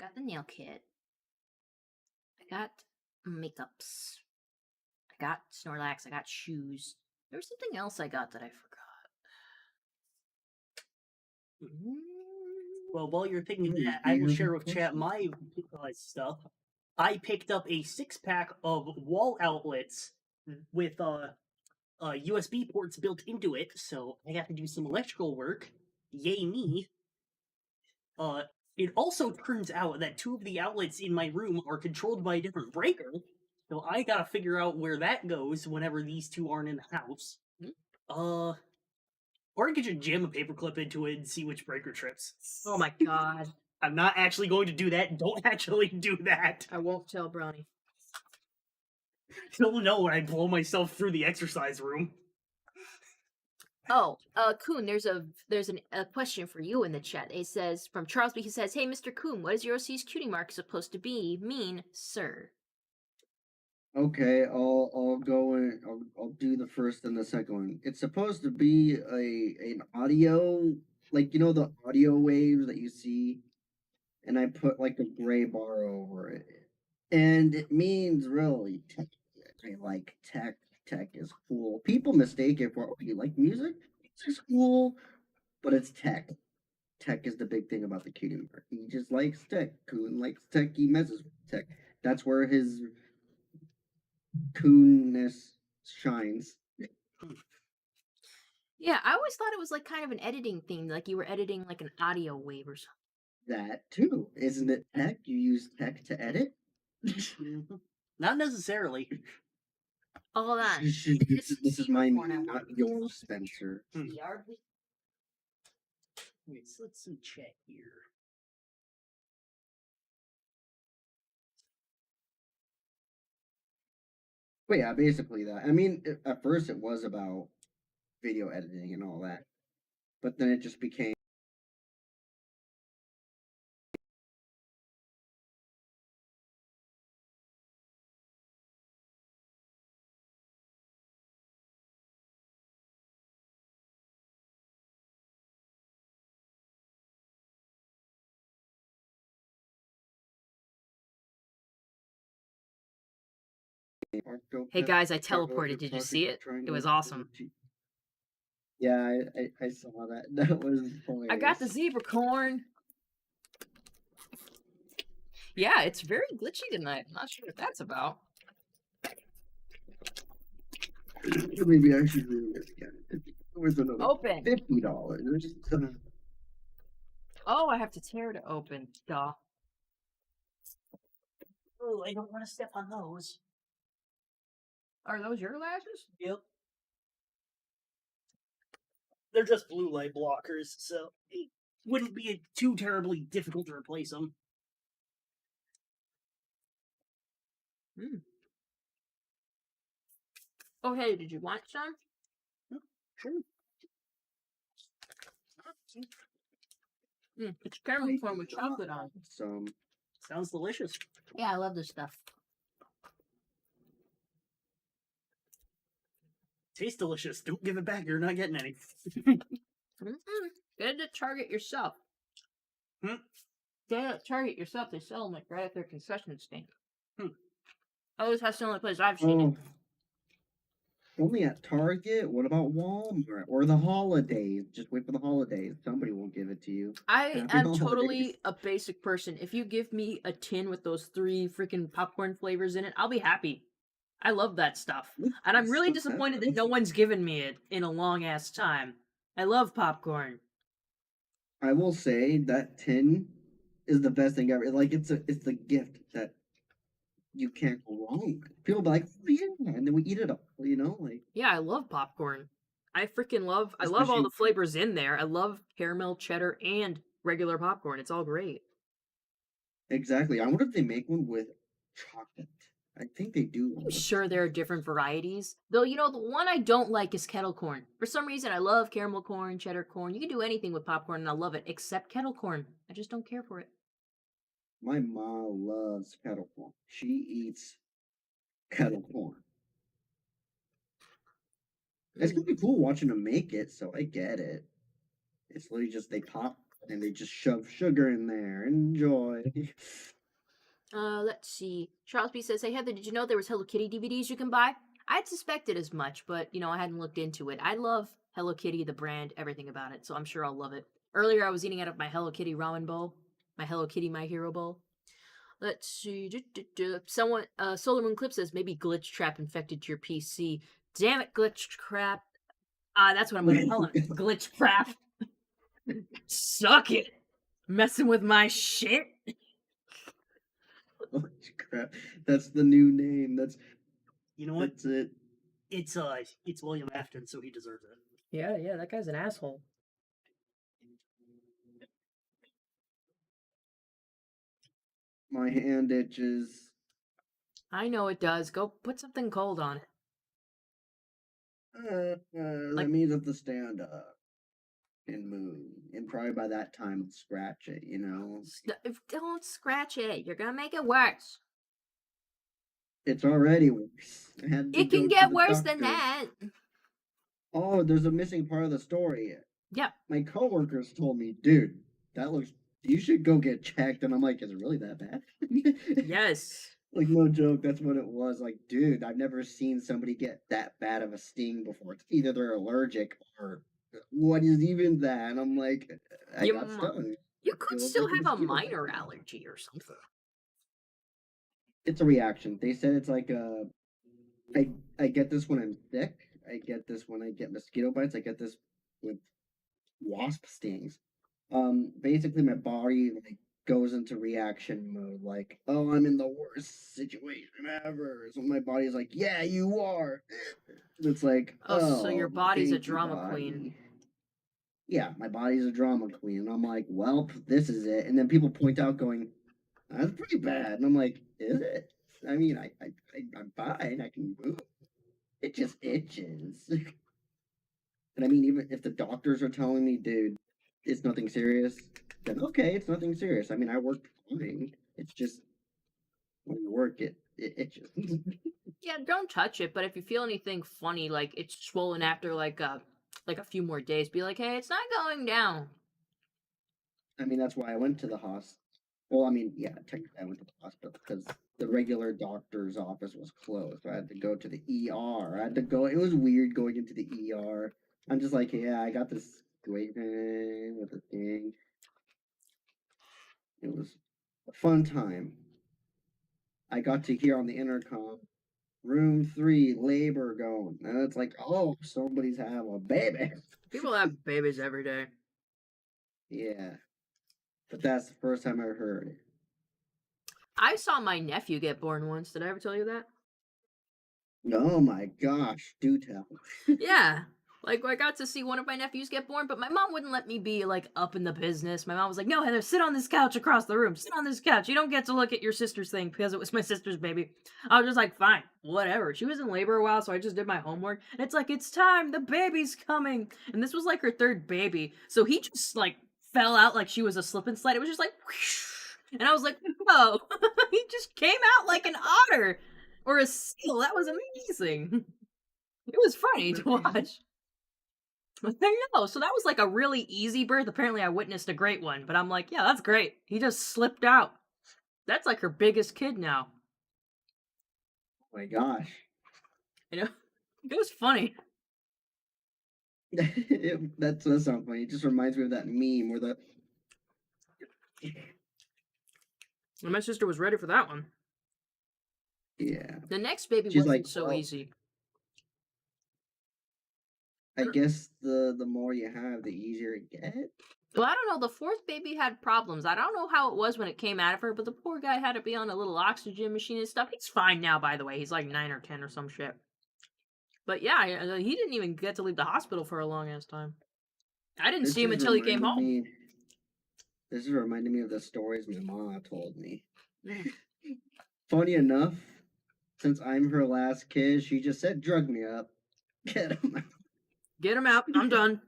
A: Got the nail kit. I got makeups. I got Snorlax. I got shoes. There was something else I got that I forgot.
C: Well, while you're thinking of that, I will share with chat my stuff. I picked up a 6-pack of wall outlets with USB ports built into it, so I have to do some electrical work. Yay me! It also turns out that 2 of the outlets in my room are controlled by a different breaker, so I gotta figure out where that goes whenever these 2 aren't in the house. Or I could just jam a paperclip into it and see which breaker trips.
A: Oh my god.
C: I'm not actually going to do that. Don't actually do that.
A: I won't tell Brownie.
C: He'll know when I blow myself through the exercise room.
A: Oh, Kuhn, there's a question for you in the chat. It says from Charles B. He says, "Hey, Mr. Kuhn, what is your OC's cutie mark supposed to mean, sir?"
B: Okay, I'll go and I'll do the first and the second one. It's supposed to be an audio, like the audio waves that you see, and I put like a gray bar over it, and it means really tech. I like tech. Tech is cool. People mistake it for you like music. Music's cool, but it's tech. Tech is the big thing about the cutie mark. He just likes tech. Coon likes tech. He messes with tech. That's where his coonness shines.
A: Yeah, I always thought it was like kind of an editing thing, like you were editing like an audio wave or something.
B: That too, isn't it tech? You use tech to edit.
C: Not necessarily.
A: Hold on.
B: This is my name, not yours, Spencer.
C: Wait, so let's see chat here.
B: But yeah, basically that. I mean, at first it was about video editing and all that, but then it just became.
A: Hey guys, I teleported. Did you see it? It was awesome.
B: Yeah, I saw that. That was hilarious.
A: I got the zebra corn. Yeah, it's very glitchy tonight. I'm not sure what that's about.
B: Maybe I should do this again. It was another
A: Open.
B: $50.
A: Oh, I have to tear to open. Duh.
C: Oh, I don't want to step on those.
A: Are those your lashes?
C: Yep. They're just blue light blockers, so it wouldn't be too terribly difficult to replace them.
A: Oh, hey, did you want some?
C: Sure.
A: It's caramel corn with chocolate on.
C: Sounds delicious.
A: Yeah, I love this stuff.
C: Tastes delicious. Don't give it back. You're not getting any.
A: Get it at Target yourself. Get it at Target yourself. They sell them like right at their concession stand. Oh, that's the only place I've seen it.
B: Only at Target? What about Walmart? Or the holidays? Just wait for the holidays. Somebody will give it to you.
A: I
B: Happy
A: am
B: holidays.
A: totally a basic person. If you give me a tin with those 3 freaking popcorn flavors in it, I'll be happy. I love that stuff. And I'm really disappointed that no one's given me it in a long ass time. I love popcorn.
B: I will say that tin is the best thing ever. Like it's the gift that you can't go wrong with. People be like, oh, yeah, and then we eat it all, like.
A: Yeah, I love popcorn. I love all the flavors in there. I love caramel, cheddar, and regular popcorn. It's all great.
B: Exactly. I wonder if they make one with chocolate. I think they do.
A: I'm sure there are different varieties. Though, the one I don't like is kettle corn. For some reason, I love caramel corn, cheddar corn. You can do anything with popcorn, and I love it, except kettle corn. I just don't care for it.
B: My mom loves kettle corn. She eats kettle corn. It's gonna be cool watching them make it, so I get it. It's literally just they pop and they just shove sugar in there. Enjoy.
A: Let's see. Charles B says, "Hey Heather, did you know there was Hello Kitty DVDs you can buy?" I'd suspected as much, but I hadn't looked into it. I love Hello Kitty, the brand, everything about it, so I'm sure I'll love it. Earlier, I was eating out of my Hello Kitty ramen bowl, my Hello Kitty My Hero bowl. Let's see. Someone, Solar Moon Clip says maybe Glitch Trap infected your PC. Damn it, Glitch Crap. That's what I'm gonna call it. Glitch Crap. Suck it. Messing with my shit.
B: Oh crap! That's the new name.
C: You know what?
B: That's it.
C: It's William Afton, so he deserves it.
A: Yeah, that guy's an asshole.
B: My hand itches.
A: I know it does. Go put something cold on it.
B: That means I have to stand up and move, and probably by that time scratch it.
A: Don't scratch it. You're gonna make it worse.
B: It's already worse. I had to
A: It
B: go
A: can
B: to
A: get
B: the
A: worse than
B: doctor.
A: that.
B: Oh, there's a missing part of the story.
A: Yep.
B: My coworkers told me, dude, you should go get checked. And I'm like, is it really that bad?
A: Yes.
B: Like, no joke, that's what it was. Like, dude, I've never seen somebody get that bad of a sting before. It's either they're allergic or what is even that? And I'm like, I got stung.
A: You could
B: It was
A: still
B: like a
A: have a
B: mosquito
A: minor
B: bite.
A: allergy or something.
B: It's a reaction. They said it's like I get this when I'm sick. I get this when I get mosquito bites. I get this with wasp stings. Basically my body like goes into reaction mode, like, oh, I'm in the worst situation ever. So my body's like, yeah, you are. It's like,
A: Oh, so your body's a
B: thank you,
A: drama queen.
B: body. Yeah, my body's a drama queen. And I'm like, well, this is it. And then people point out going, that's pretty bad. And I'm like, is it? I mean, I'm fine. I can move. It just itches. And I mean, even if the doctors are telling me, dude, it's nothing serious, then okay, it's nothing serious. I mean, I work fine. It's just when you work, it itches.
A: Yeah, don't touch it. But if you feel anything funny, like it's swollen after like a few more days, be like, hey, it's not going down.
B: I mean, that's why I went to the hospital. Well, I mean, yeah, technically I went to the hospital because the regular doctor's office was closed. So I had to go to the ER. I had to go. It was weird going into the ER. I'm just like, yeah, I got this great thing with the thing. It was a fun time. I got to hear on the intercom, room 3, labor going. And it's like, oh, somebody's having a baby.
A: People have babies every day.
B: Yeah. But that's the first time I heard it.
A: I saw my nephew get born once. Did I ever tell you that?
B: Oh my gosh, do tell.
A: Yeah. Like, I got to see one of my nephews get born, but my mom wouldn't let me be, like, up in the business. My mom was like, no, Heather, sit on this couch across the room. Sit on this couch. You don't get to look at your sister's thing because it was my sister's baby. I was just like, fine, whatever. She was in labor a while, so I just did my homework. And it's like, it's time. The baby's coming. And this was, like, her third baby. So he just, like, fell out like she was a slip and slide. It was just like, whoosh. And I was like, whoa. He just came out like an otter or a seal. That was amazing. It was funny to watch. I know. So that was like a really easy birth. Apparently, I witnessed a great one, but I'm like, yeah, that's great. He just slipped out. That's like her biggest kid now.
B: Oh my gosh.
A: It was funny.
B: That's not funny. It just reminds me of that meme where the.
A: And my sister was ready for that one.
B: Yeah.
A: The next baby
B: She's
A: wasn't
B: like,
A: so
B: well,
A: easy.
B: I guess the more you have, the easier it gets.
A: Well, I don't know. The fourth baby had problems. I don't know how it was when it came out of her, but the poor guy had to be on a little oxygen machine and stuff. He's fine now, by the way. He's like 9 or 10 or some shit. But yeah, he didn't even get to leave the hospital for a long ass time. I didn't see him until he came home.
B: This is reminding me of the stories my mom told me. Funny enough, since I'm her last kid, she just said, drug me up. Get him out.
A: Get him out. I'm done.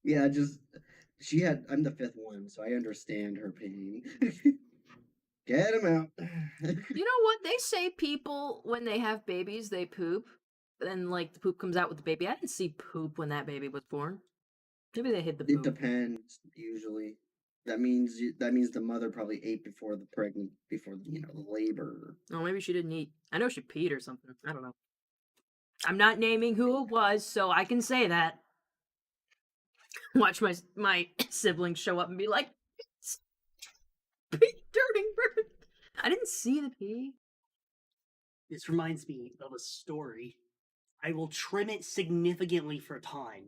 B: Yeah, I'm the 5th one, so I understand her pain. Get him out.
A: You know what? They say people, when they have babies, they poop. And, like, the poop comes out with the baby. I didn't see poop when that baby was born. Maybe they hid the poop.
B: It depends, usually. That means the mother probably ate before the labor.
A: Oh, maybe she didn't eat. I know she peed or something. I don't know. I'm not naming who it was, so I can say that. Watch my siblings show up and be like, "It's pee turning bird." I didn't see the pee.
C: This reminds me of a story. I will trim it significantly for time,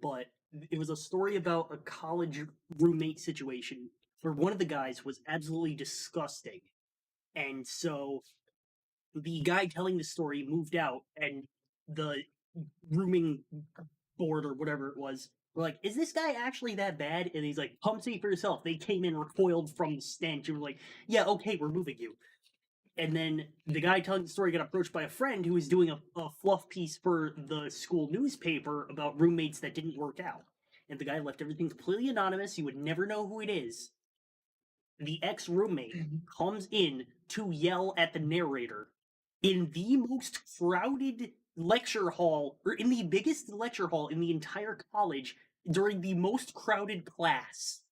C: but it was a story about a college roommate situation where one of the guys was absolutely disgusting. And so the guy telling the story moved out, and the rooming board or whatever it was were like, "Is this guy actually that bad?" And he's like, "Come see for yourself." They came in recoiled from the stench and were like, "Yeah, okay, we're moving you." And then the guy telling the story got approached by a friend who was doing a fluff piece for the school newspaper about roommates that didn't work out. And the guy left everything completely anonymous. You would never know who it is. The ex-roommate comes in to yell at the narrator in the most crowded lecture hall, or in the biggest lecture hall in the entire college during the most crowded class.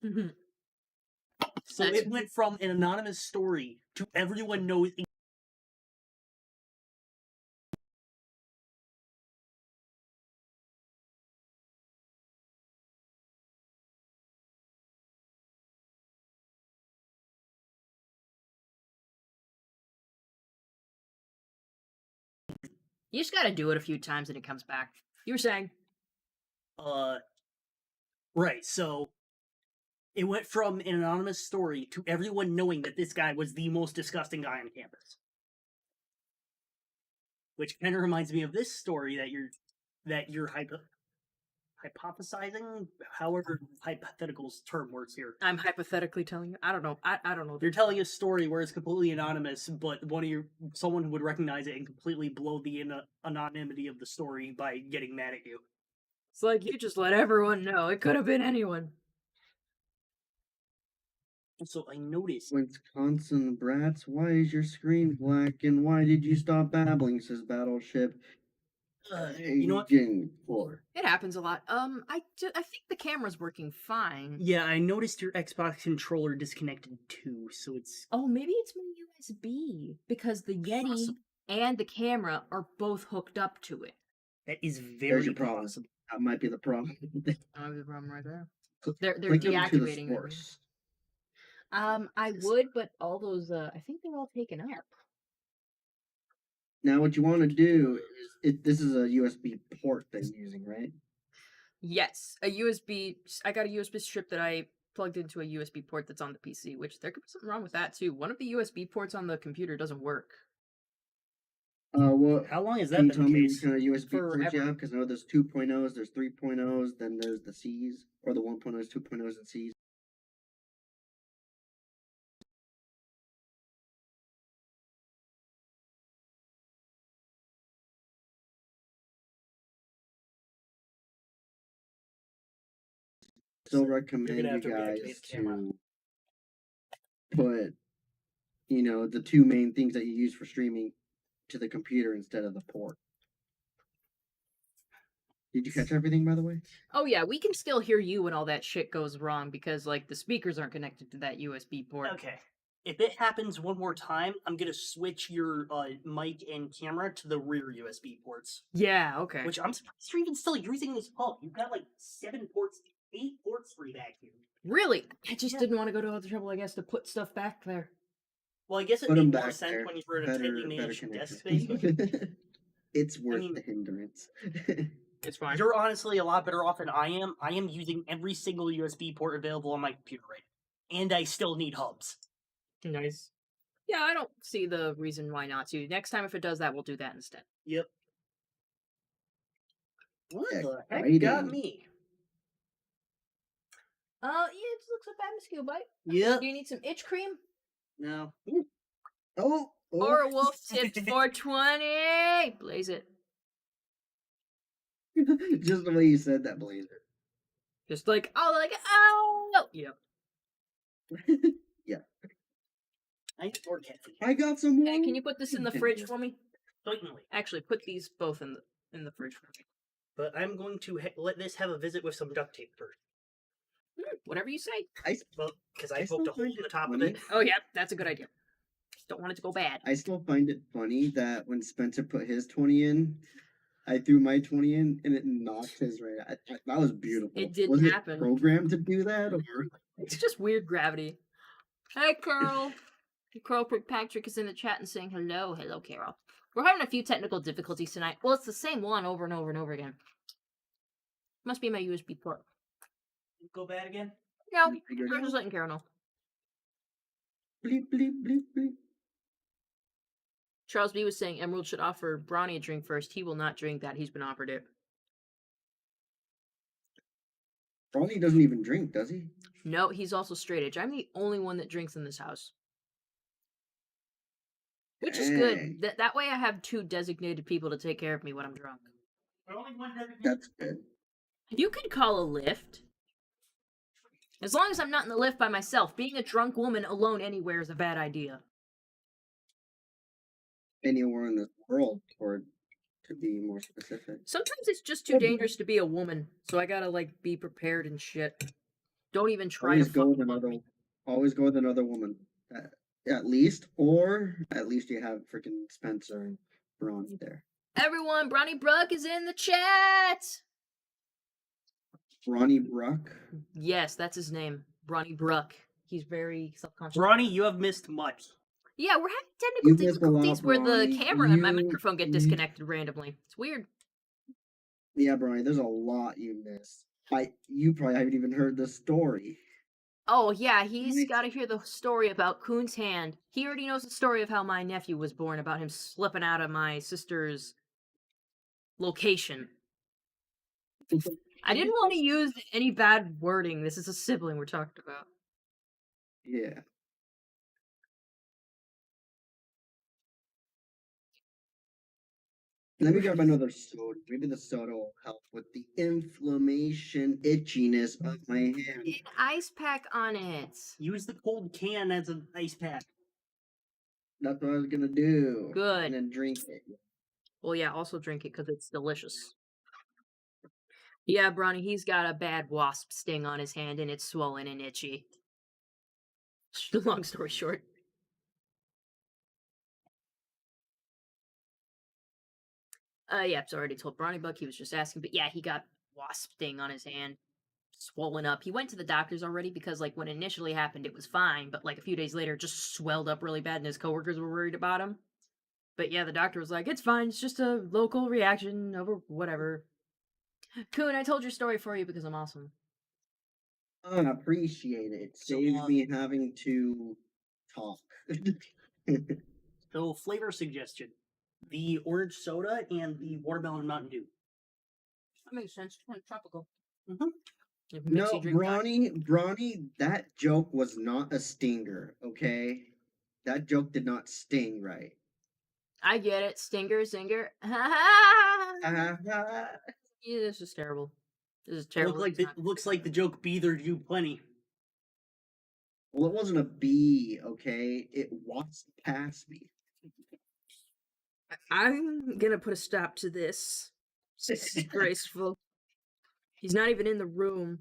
C: So
A: That's-
C: it went from an anonymous story to everyone knows.
A: You just gotta do it a few times and it comes back. You were saying?
C: Right, so it went from an anonymous story to everyone knowing that this guy was the most disgusting guy on campus. Which kind of reminds me of this story that you're hypothesizing, however hypothetical term works here.
A: I'm hypothetically telling you. I don't know. I don't know.
C: You're telling a story where it's completely anonymous, but someone would recognize it and completely blow the anonymity of the story by getting mad at you.
A: It's like you just let everyone know. It could have been anyone.
C: And so I noticed.
B: Wisconsin brats, why is your screen black and why did you stop babbling? Says Battleship.
C: You know what?
A: It happens a lot. I think the camera's working fine.
C: Yeah, I noticed your Xbox controller disconnected too, so it's.
A: Oh, maybe it's my USB because the Yeti
C: Possible.
A: and the camera are both hooked up to it.
C: That is
B: There's
C: very
B: your problem.
C: possible.
B: That might be the problem.
A: That might be the problem right there. They're
B: Click them to the
A: deactivating it.
B: source.
A: I would, but all those I think they're all taken up.
B: Now, what you want to do is, this is a USB port that you're using, right?
A: Yes, a USB. I got a USB strip that I plugged into a USB port that's on the PC, which there could be something wrong with that too. One of the USB ports on the computer doesn't work.
B: Well,
C: How long has that
B: can you
C: been
B: tell
C: the
B: me
C: case?
B: what kind of USB ports you
A: Forever.
B: have? Because I know there's 2.0s, there's 3.0s, then there's the Cs, or the 1.0s, 2.0s, and Cs. Still recommend
C: You're gonna
B: you
C: have to reactivate
B: guys
C: the camera.
B: to put, the two main things that you use for streaming to the computer instead of the port. Did you catch everything, by the way?
A: Oh yeah, we can still hear you when all that shit goes wrong because like the speakers aren't connected to that USB port.
C: Okay. If it happens one more time, I'm gonna switch your mic and camera to the rear USB ports.
A: Yeah, okay.
C: Which I'm surprised you're even still using this hub. You've got like 8 ports free back here.
A: Really? I just
C: Yeah.
A: didn't want to go to all the trouble, I guess, to put stuff back there.
C: Well, I guess it
B: Put them
C: made more
B: back
C: sense
B: there.
C: when you were in a tightly
B: Better
C: managed desk space.
B: connection. It's worth
C: mean-
B: the hindrance.
A: It's fine.
C: You're honestly a lot better off than I am. I am using every single USB port available on my computer right now. And I still need hubs.
A: Nice. Yeah, I don't see the reason why not to. Next time if it does that, we'll do that instead.
C: Yep. What the heck
B: Exciting.
C: got me?
A: Yeah, it just looks like a mosquito bite.
C: Yep.
A: Do you need some itch cream?
C: No.
B: Oh,
A: Or a wolf tipped 420? Blaze it.
B: Just the way you said that, Blazer.
A: Just like, oh! Yep.
B: Yeah.
C: I need more caffeine.
B: I got some more.
A: Hey, can you put this in the fridge for me?
C: Certainly.
A: Actually, put these both in the fridge for me.
C: But I'm going to let this have a visit with some duct tape first.
A: Whatever you say.
C: Well, because I
B: I
C: poked a
B: still
C: hole in
B: find
C: the
B: it
C: top of
B: funny.
C: it.
A: Oh, yeah, that's a good idea. Don't want it to go bad.
B: I still find it funny that when Spencer put his 20 in, I threw my 20 in and it knocked his right out. That was beautiful.
A: It didn't
B: Was
A: happen.
B: it programmed to do that? Or...
A: It's just weird gravity. Hey, Carol. Carol Kirkpatrick is in the chat and saying hello. Hello, Carol. We're having a few technical difficulties tonight. Well, it's the same one over and over and over again. Must be my USB port.
C: Go bad again?
A: No,
B: Figured
A: I'm
B: out.
A: just letting Carol know.
B: Bleep, bleep, bleep, bleep.
A: Charles B was saying Emerald should offer Bronny a drink first. He will not drink that. He's been offered it.
B: Bronny doesn't even drink, does he?
A: No, he's also straight edge. I'm the only one that drinks in this house. Which is
B: Dang.
A: good. That way I have 2 designated people to take care of me when I'm drunk.
C: Only one designated.
B: That's good.
A: You could call a lift. As long as I'm not in the lift by myself. Being a drunk woman alone anywhere is a bad idea.
B: Anywhere in this world, or to be more specific.
A: Sometimes it's just too dangerous to be a woman, so I gotta, like, be prepared and shit. Don't even try
B: Always
A: to
B: go
A: fuck
B: with
A: with
B: another.
A: me.
B: Always go with another woman. At least, or at least you have freaking Spencer and Bronny there.
A: Everyone, Bronny Bruck is in the chat!
B: Bronny Bruck.
A: Yes, that's his name. Bronny Bruck. He's very self-conscious.
C: Bronny, you have missed much.
A: Yeah, we're having
B: You've
A: technical
B: missed a lot,
A: difficulties where the
B: Bronny.
A: camera and my
B: You-
A: microphone get disconnected randomly. It's weird.
B: Yeah, Bronny, there's a lot you missed. You probably haven't even heard the story.
A: Oh, yeah, he's
B: Right.
A: got to hear the story about Coon's hand. He already knows the story of how my nephew was born, about him slipping out of my sister's location. I didn't want to use any bad wording. This is a sibling we're talking about.
B: Yeah. Let me grab another soda. Maybe the soda will help with the inflammation, itchiness of my hand.
A: An ice pack on it.
C: Use the cold can as an ice pack.
B: That's what I was gonna do.
A: Good.
B: And then drink it.
A: Well, yeah, also drink it because it's delicious. Yeah, Bronny, he's got a bad wasp sting on his hand and it's swollen and itchy. Long story short. Yeah, so I already told Bronny Buck, he was just asking, but yeah, he got wasp sting on his hand, swollen up. He went to the doctors already because, like, when it initially happened, it was fine, but, like, a few days later, it just swelled up really bad and his coworkers were worried about him. But yeah, the doctor was like, it's fine, it's just a local reaction over whatever. Coon, I told your story for you because I'm awesome.
B: I appreciate it. It
C: So,
B: saves me having to talk.
C: So, flavor suggestion. The orange soda and the watermelon Mountain Dew.
A: That makes sense. Kind of tropical.
C: Mm-hmm.
B: No, Bronny, that joke was not a stinger, okay? That joke did not sting right.
A: I get it. Stinger, zinger. Yeah, this is terrible. This is terrible.
C: Looks like the joke beathered you plenty.
B: Well, it wasn't a bee, okay? It walked past me.
A: I'm gonna put a stop to this. This is disgraceful. He's not even in the room.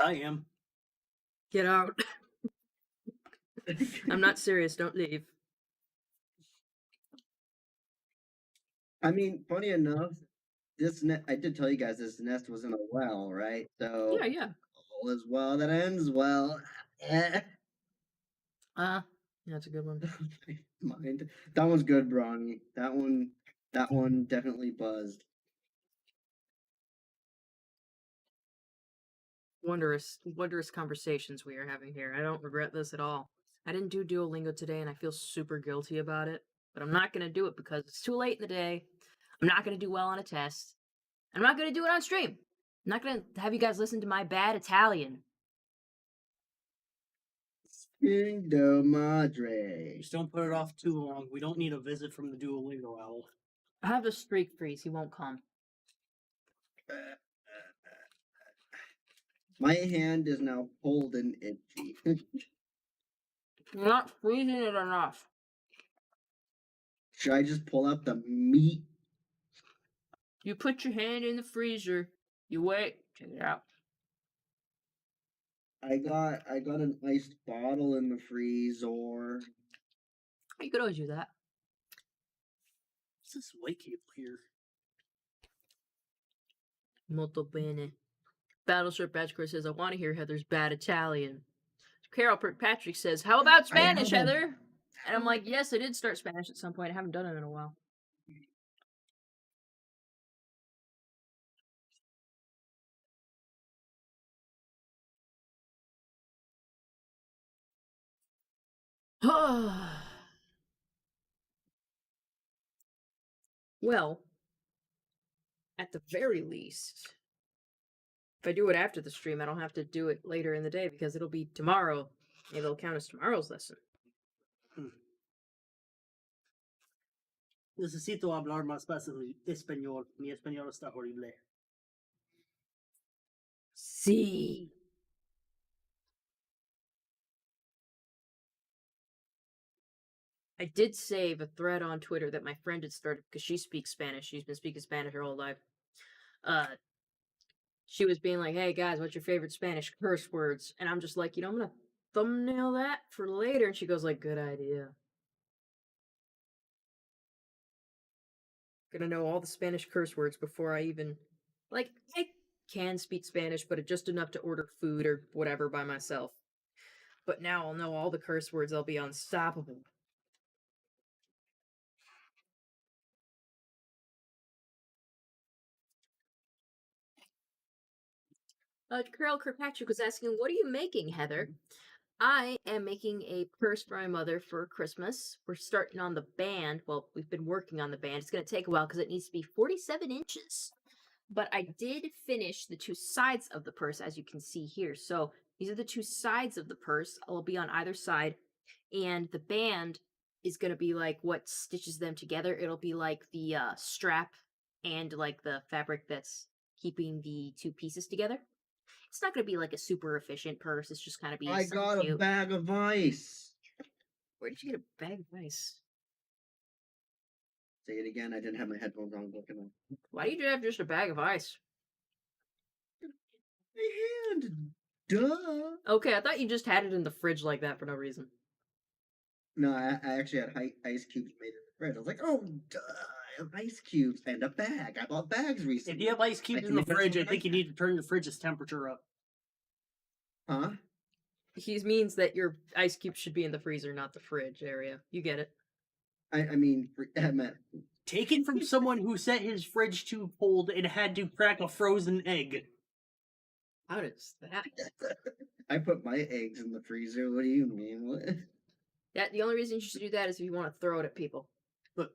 C: I am.
A: Get out. I'm not serious. Don't leave.
B: I mean, funny enough, I did tell you guys this nest was in a well, right? So
A: Yeah.
B: all is well that ends well.
A: Yeah, that's a good one.
B: Mind. That one's good, Bronny. That one definitely buzzed.
A: Wondrous conversations we are having here. I don't regret this at all. I didn't do Duolingo today and I feel super guilty about it. But I'm not going to do it because it's too late in the day. I'm not going to do well on a test. I'm not going to do it on stream. I'm not going to have you guys listen to my bad Italian.
B: Spindo Madre.
C: Just don't put it off too long. We don't need a visit from the Duolingo owl.
A: I have a streak freeze. He won't come.
B: My hand is now cold and itchy.
A: You're not freezing it enough.
B: Should I just pull out the meat?
A: You put your hand in the freezer. You wait. Check it out.
B: I got an iced bottle in the freezer.
A: You could always do that.
C: What's this white cable here?
A: Molto bene. Battleship Badger says, I want to hear Heather's bad Italian. Carol Kirkpatrick says, how about Spanish, Heather? And I'm like, yes, I did start Spanish at some point. I haven't done it in a while. Well, at the very least, if I do it after the stream, I don't have to do it later in the day because it'll be tomorrow. Maybe it'll count as tomorrow's lesson.
C: Necesito hablar más fácil español. Mi español está horrible.
A: Sí. I did save a thread on Twitter that my friend had started because she speaks Spanish. She's been speaking Spanish her whole life. She was being like, hey guys, what's your favorite Spanish curse words? And I'm just like, I'm gonna thumbnail that for later. And she goes like, good idea. Gonna know all the Spanish curse words before I even, I can speak Spanish, but just enough to order food or whatever by myself. But now I'll know all the curse words. I'll be unstoppable. Carol Kirkpatrick was asking, what are you making, Heather? I am making a purse for my mother for Christmas. We're starting on the band. Well, we've been working on the band. It's going to take a while because it needs to be 47 inches. But I did finish the two sides of the purse, as you can see here. So these are the two sides of the purse. I'll be on either side. And the band is going to be like what stitches them together. It'll be like the strap and like the fabric that's keeping the two pieces together. It's not going to be like a super efficient purse. It's just kind of be
B: I got a bag of ice.
A: Where did you get a bag of ice?
B: Say it again. I didn't have my headphones on. Looking.
A: Why do you have just a bag of ice?
B: My hand. Duh.
A: Okay, I thought you just had it in the fridge like that for no reason.
B: No, I actually had ice cubes made in the fridge. I was like, oh, duh. I have ice cubes and a bag. I bought bags recently.
C: If you have ice cubes in the fridge, I think you need to turn your fridge's temperature up.
B: Huh?
A: He means that your ice cubes should be in the freezer, not the fridge area. You get it.
B: I mean, I meant...
C: Taken from someone who set his fridge too cold and had to crack a frozen egg.
A: How does that?
B: I put my eggs in the freezer. What do you mean? What?
A: The only reason you should do that is if you want to throw it at people.
C: Look,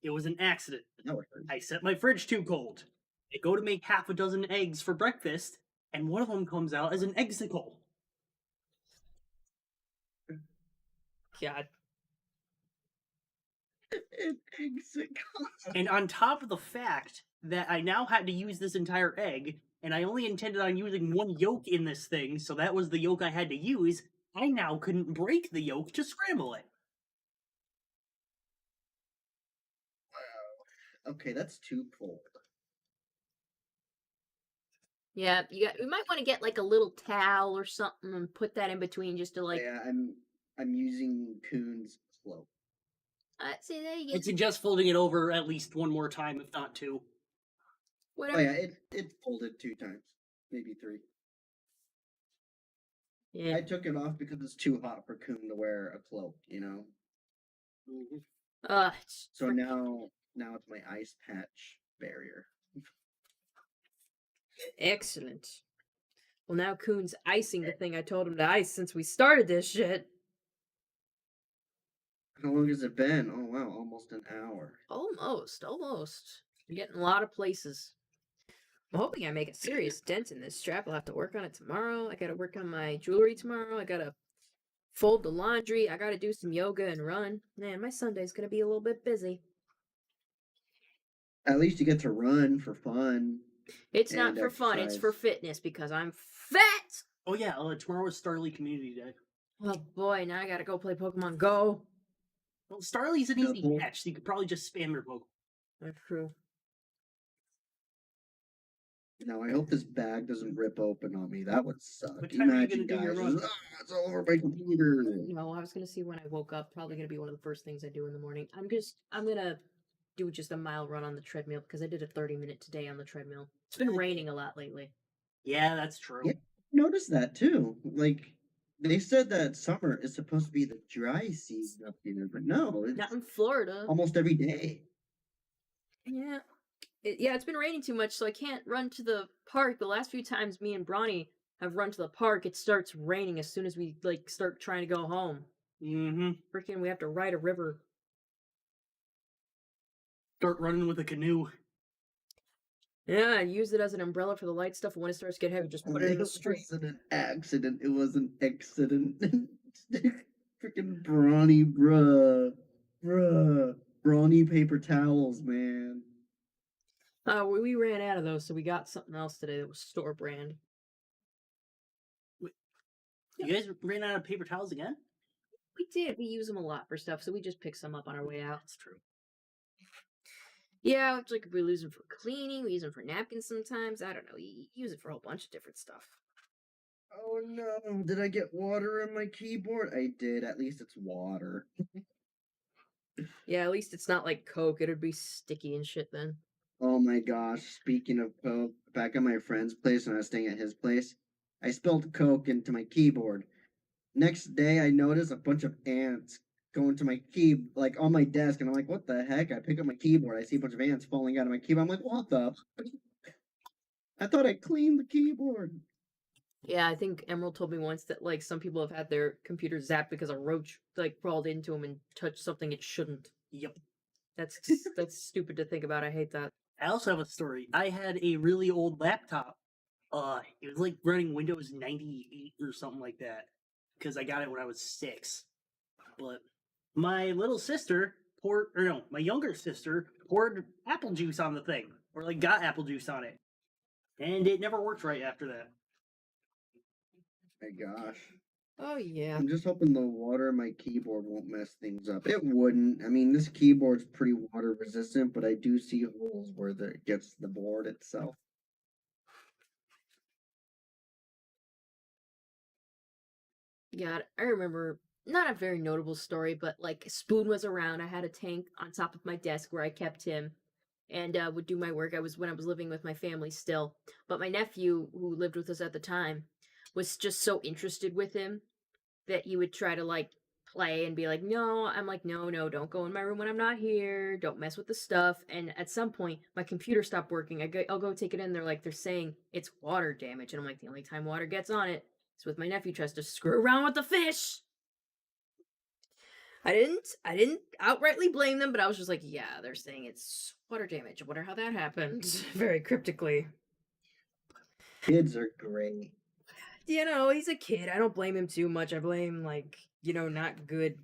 C: it was an accident.
B: No,
C: I set my fridge too cold. I go to make half a dozen eggs for breakfast, and one of them comes out as an eggsicle.
A: God.
B: An eggsicle.
C: And on top of the fact that I now had to use this entire egg, and I only intended on using one yolk in this thing, so that was the yolk I had to use, I now couldn't break the yolk to scramble it.
B: Wow. Okay, that's too cold.
A: Yeah, you might want to get like a little towel or something and put that in between just to like.
B: Yeah, I'm using Coon's cloak.
A: See, there you
C: I'd
A: go.
C: suggest folding it over at least one more time, if not two.
A: Whatever.
B: Oh yeah, it folded 2 times, maybe 3.
A: Yeah.
B: I took it off because it's too hot for Coon to wear a cloak, So now it's my ice patch barrier.
A: Excellent. Well, now Coon's icing the thing I told him to ice since we started this shit.
B: How long has it been? Oh wow, almost an hour.
A: Almost. You're getting a lot of places. I'm hoping I make a serious dent in this strap. I'll have to work on it tomorrow. I gotta work on my jewelry tomorrow. I gotta fold the laundry. I gotta do some yoga and run. Man, my Sunday's gonna be a little bit busy.
B: At least you get to run for fun.
A: It's not for fun, it's for fitness because I'm fat!
C: Oh yeah, tomorrow is Starly Community Day.
A: Oh boy, now I gotta go play Pokemon Go.
C: Well, Starly's an easy
B: Double.
C: catch, so you could probably just spam your Pokemon.
A: That's true.
B: Now I hope this bag doesn't rip open on me. That would suck.
C: What time are you
B: Imagine,
C: gonna do your
B: guys,
C: run?
B: just, it's all over my computer.
A: No, I was gonna see when I woke up. Probably gonna be one of the first things I do in the morning. I'm gonna do just a mile run on the treadmill because I did a 30-minute today on the treadmill. It's been raining a lot lately.
C: Yeah, that's true.
B: Yeah, noticed that too. Like they said that summer is supposed to be the dry season up here, but no, it's
A: Not in Florida.
B: almost every day.
A: Yeah. Yeah, it's been raining too much, so I can't run to the park. The last few times me and Bronny have run to the park, it starts raining as soon as we like start trying to go home.
C: Mm-hmm.
A: Freaking, we have to ride a river.
C: Start running with a canoe.
A: Yeah, use it as an umbrella for the light stuff. And when it starts to get heavy, just put it in the street.
B: wasn't an accident. It was an accident. Freaking brawny, bruh. Brawny paper towels, man.
A: We ran out of those, so we got something else today that was store brand.
C: You guys ran out of paper towels again?
A: We did. We use them a lot for stuff, so we just pick some up on our way out.
C: That's true.
A: Yeah, it's like we use them for cleaning. We use them for napkins sometimes. I don't know. You use it for a whole bunch of different stuff.
B: Oh no, did I get water on my keyboard? I did. At least it's water.
A: Yeah, at least it's not like Coke. It'd be sticky and shit then.
B: Oh my gosh, speaking of Coke, back at my friend's place when I was staying at his place, I spilled Coke into my keyboard. Next day, I noticed a bunch of ants going to my like on my desk, and I'm like, what the heck? I pick up my keyboard, I see a bunch of ants falling out of my keyboard. I'm like, what the? I thought I cleaned the keyboard.
A: Yeah, I think Emerald told me once that like some people have had their computer zapped because a roach like crawled into them and touched something it shouldn't.
C: Yep.
A: That's stupid to think about. I hate that.
C: I also have a story. I had a really old laptop. It was like running Windows 98 or something like that. Because I got it when I was 6. But my little sister my younger sister poured apple juice on the thing. Or like got apple juice on it. And it never worked right after that.
B: My gosh.
A: Oh yeah.
B: I'm just hoping the water in my keyboard won't mess things up. It wouldn't. I mean, this keyboard's pretty water resistant, but I do see holes where it gets the board itself.
A: Yeah, I remember not a very notable story, but like Spoon was around. I had a tank on top of my desk where I kept him and would do my work. I was when I was living with my family still. But my nephew, who lived with us at the time, was just so interested with him that he would try to like play and be like, no, I'm like, no, don't go in my room when I'm not here. Don't mess with the stuff. And at some point, my computer stopped working. I'll go take it in. They're saying it's water damage. And I'm like, the only time water gets on it is with my nephew tries to screw around with the fish. I didn't outrightly blame them, but I was just like, yeah, they're saying it's water damage. I wonder how that happened. Very cryptically.
B: Kids are great.
A: You know, he's a kid. I don't blame him too much. I blame, like, you know, not good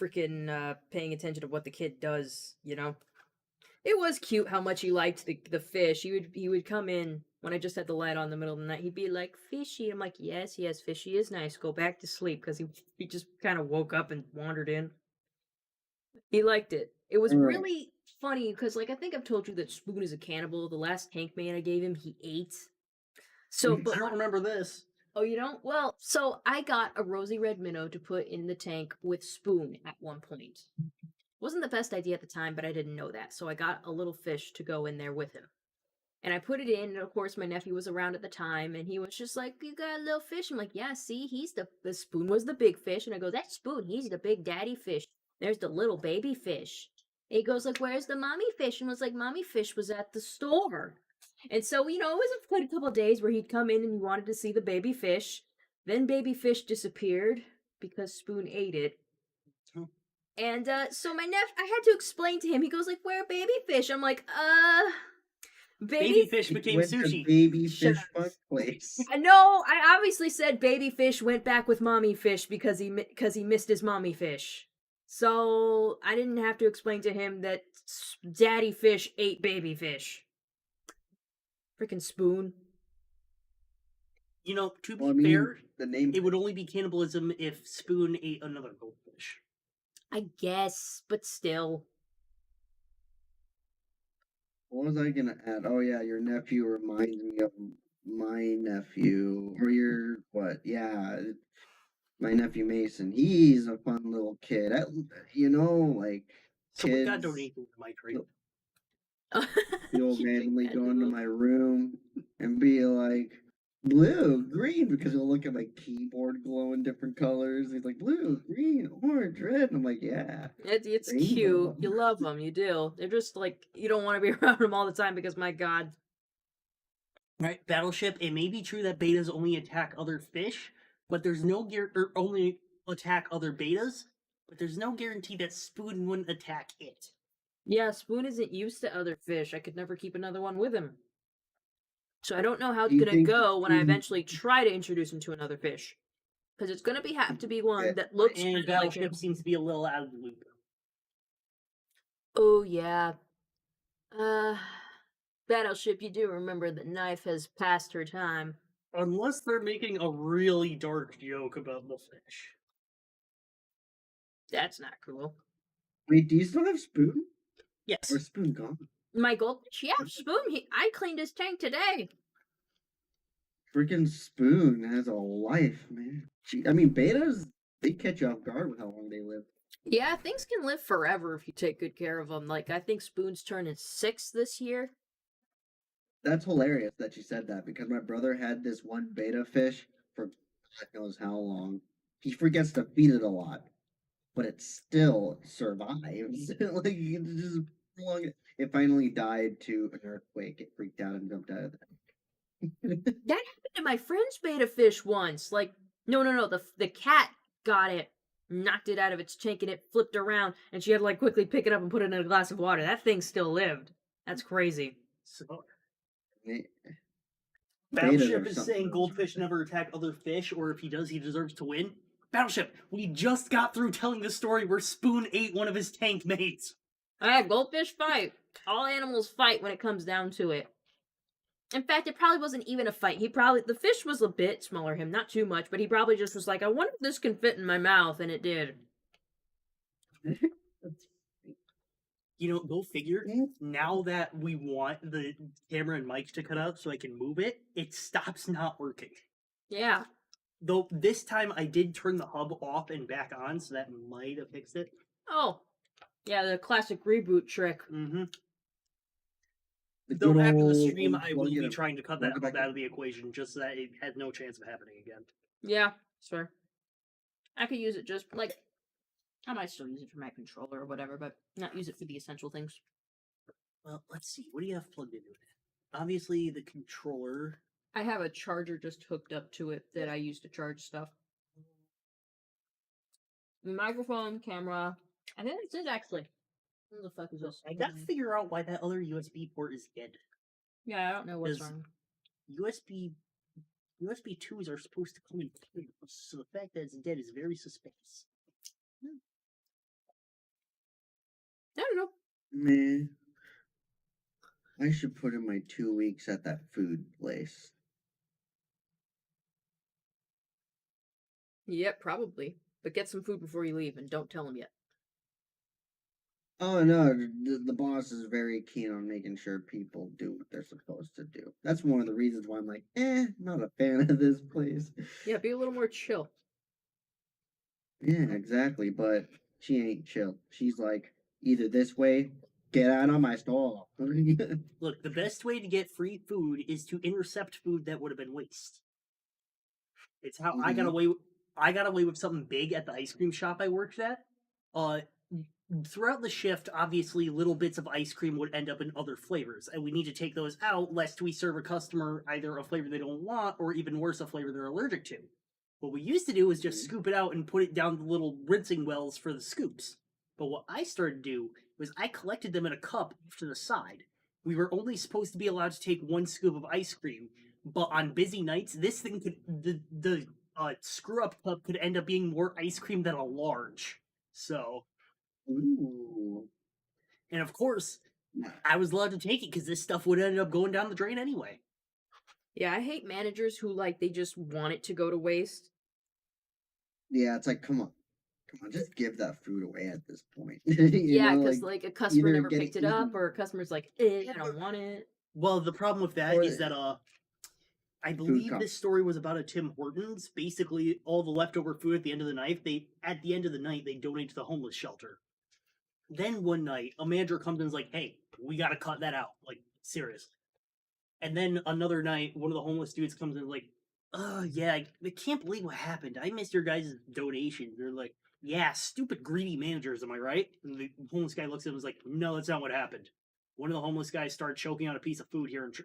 A: freaking paying attention to what the kid does, you know? It was cute how much he liked the fish. He would come in when I just had the light on in the middle of the night. He'd be like, fishy. I'm like, yes, fishy is nice. Go back to sleep, because he just kind of woke up and wandered in. He liked it. It was really funny, because, like, I think I've told you that Spoon is a cannibal. The last tank man I gave him, he ate. So, but
C: I don't remember this.
A: Oh, you don't? Well, so I got a rosy red minnow to put in the tank with Spoon at one point. Wasn't the best idea at the time, but I didn't know that. So I got a little fish to go in there with him. And I put it in, and of course my nephew was around at the time, and he was just like, you got a little fish? I'm like, yeah, see, he's the Spoon was the big fish. And I go, that's Spoon, he's the big daddy fish. There's the little baby fish. And he goes like, where's the mommy fish? And was like, mommy fish was at the store. And so, you know, it was quite a couple of days where he'd come in and he wanted to see the baby fish. Then baby fish disappeared because Spoon ate it.
B: Oh.
A: And so I had to explain to him. He goes like, where are baby fish? I'm like,
C: Baby fish became
B: went
C: sushi.
B: To baby fish fun place.
A: No, I obviously said baby fish went back with mommy fish because he missed his mommy fish. So I didn't have to explain to him that daddy fish ate baby fish. Freaking Spoon.
C: You know, to be fair,
B: the name
C: it would only be cannibalism if Spoon ate another goldfish.
A: I guess, but still.
B: What was I gonna add? Oh yeah, your nephew reminds me of my nephew, or your what? Yeah, my nephew Mason. He's a fun little kid. Like
C: So we got
B: kids.
C: donations to my trade.
B: He'll randomly go into my room and be like, blue, green, because he'll look at my keyboard glowing different colors. He's like, blue, green, orange, red. And I'm like, yeah.
A: It's
B: Rainbow.
A: cute. You love them. You do. They're just like, you don't want to be around them all the time because, my God.
C: Right, Battleship. It may be true that betas only attack other fish, but there's no or only attack other betas. But there's no guarantee that Spoon wouldn't attack it.
A: Yeah, Spoon isn't used to other fish. I could never keep another one with him. So I don't know how it's
B: Do you
A: going to
B: think
A: go when I
B: Spoon-
A: eventually try to introduce him to another fish. Because it's going to have to be one that looks
C: And
A: like
C: Battleship
A: him.
C: seems to be a little out of the loop.
A: Oh, yeah. Battleship, you do remember that Knife has passed her time.
C: Unless they're making a really dark joke about the fish.
A: That's not cool.
B: Wait, do you still have Spoon?
C: Yes.
B: Or Spoon gone?
A: My goldfish? Yeah, Spoon. I cleaned his tank today.
B: Freaking Spoon has a life, man. Betas, they catch you off guard with how long they live.
A: Yeah, things can live forever if you take good care of them. Like, I think Spoon's turning 6 this year.
B: That's hilarious that you said that, because my brother had this one beta fish for God knows how long. He forgets to feed it a lot, but it still survives. Like, you can just prolong it. It finally died to an earthquake. It freaked out and jumped out of there.
A: That happened to my friend's beta fish once. Like, no, the cat got it, knocked it out of its tank, and it flipped around, and she had to, like, quickly pick it up and put it in a glass of water. That thing still lived. That's crazy.
C: So,
B: Betas
C: Battleship
B: are
C: is
B: something
C: saying
B: else,
C: goldfish
B: man.
C: never attack other fish, or if he does, he deserves to win. Battleship, we just got through telling the story where Spoon ate one of his tank mates.
A: Goldfish fight. All animals fight when it comes down to it. In fact, it probably wasn't even a fight. The fish was a bit smaller him, not too much, but he probably just was like, I wonder if this can fit in my mouth, and it did.
C: You know, go figure. Now that we want the camera and mic to cut out so I can move it, it stops not working.
A: Yeah.
C: Though this time I did turn the hub off and back on, so that might have fixed it.
A: Oh. Yeah, the classic reboot trick.
C: Mm-hmm.
B: The
C: Though
B: good
C: after the
B: old
C: stream, I will
B: plug it
C: be
B: in.
C: trying to cut
B: Plug
C: that
B: it back
C: hub out
B: in.
C: of the equation just so that it has no chance of happening again.
A: Yeah, sure. I could use it just, like, I might still use it for my controller or whatever, but not use it for the essential things.
C: Well, let's see. What do you have plugged into it? Obviously, the controller.
A: I have a charger just hooked up to it that I use to charge stuff. Microphone, camera. I think that's it, actually. What the fuck is this?
C: I gotta figure out why that other USB port is dead.
A: Yeah, I don't know what's
C: Is-
A: wrong.
C: USB 2s are supposed to come in pairs, so the fact that it's dead is very suspicious.
A: I don't know.
B: Man, I should put in my 2 weeks at that food place.
A: Yep, probably. But get some food before you leave and don't tell them yet.
B: Oh no, the boss is very keen on making sure people do what they're supposed to do. That's one of the reasons why I'm like, not a fan of this place.
A: Yeah, be a little more chill.
B: Yeah, exactly, but she ain't chill. She's like, either this way, get out of my stall.
C: Look, the best way to get free food is to intercept food that would have been waste. It's how I got away. I got away with something big at the ice cream shop I worked at. Throughout the shift, obviously, little bits of ice cream would end up in other flavors, and we need to take those out lest we serve a customer either a flavor they don't want or even worse, a flavor they're allergic to. What we used to do was just scoop it out and put it down the little rinsing wells for the scoops. But what I started to do was I collected them in a cup to the side. We were only supposed to be allowed to take 1 scoop of ice cream, but on busy nights, this thing could the screw up cup could end up being more ice cream than a large. So.
B: Ooh.
C: And of course, I was allowed to take it because this stuff would end up going down the drain anyway.
A: Yeah, I hate managers who, like, they just want it to go to waste.
B: Yeah, it's like, come on. come on, just give that food away at this point.
A: Yeah,
B: Like
A: because like a customer
B: either
A: never
B: get it
A: picked it up,
B: eaten
A: or a customer's like, I
B: yeah,
A: don't want it.
C: Well, the problem with that
B: or
C: is that I
B: food
C: believe
B: cost.
C: this story was about a Tim Hortons. Basically, all the leftover food at the end of the night, they donate to the homeless shelter. Then one night, a manager comes in and is like, "Hey, we got to cut that out, like seriously." And then another night, one of the homeless dudes comes in and is like, "Oh yeah, I can't believe what happened. I missed your guys' donation." They're like, "Yeah, stupid greedy managers, am I right?" And the homeless guy looks at him and is like, "No, that's not what happened. One of the homeless guys started choking on a piece of food here and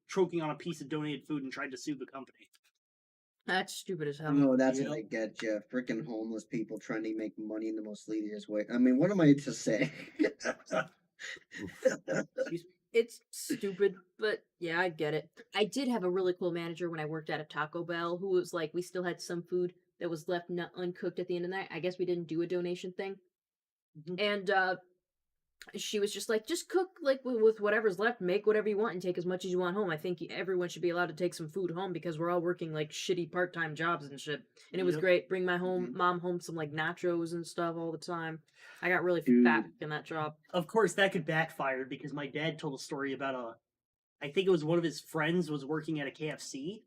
C: choking on a piece of donated food and tried to sue the company."
A: That's stupid as hell.
B: Oh, that's
C: Yep.
B: what I get you. Freaking homeless people trying to make money in the most sleaziest way. I mean, what am I to say?
C: Excuse me.
A: It's stupid, but yeah, I get it. I did have a really cool manager when I worked at a Taco Bell who was like, we still had some food that was left not uncooked at the end of the night. I guess we didn't do a donation thing.
C: Mhm.
A: And she was just like, just cook like with whatever's left, make whatever you want, and take as much as you want home. I think everyone should be allowed to take some food home because we're all working like shitty part-time jobs and shit. And it was
C: Yep.
A: great. Bring my
B: Mhm.
A: mom home some like nachos and stuff all the time. I got really fat
B: Dude,
A: in that job.
C: Of course, that could backfire because my dad told a story about I think it was one of his friends was working at a KFC,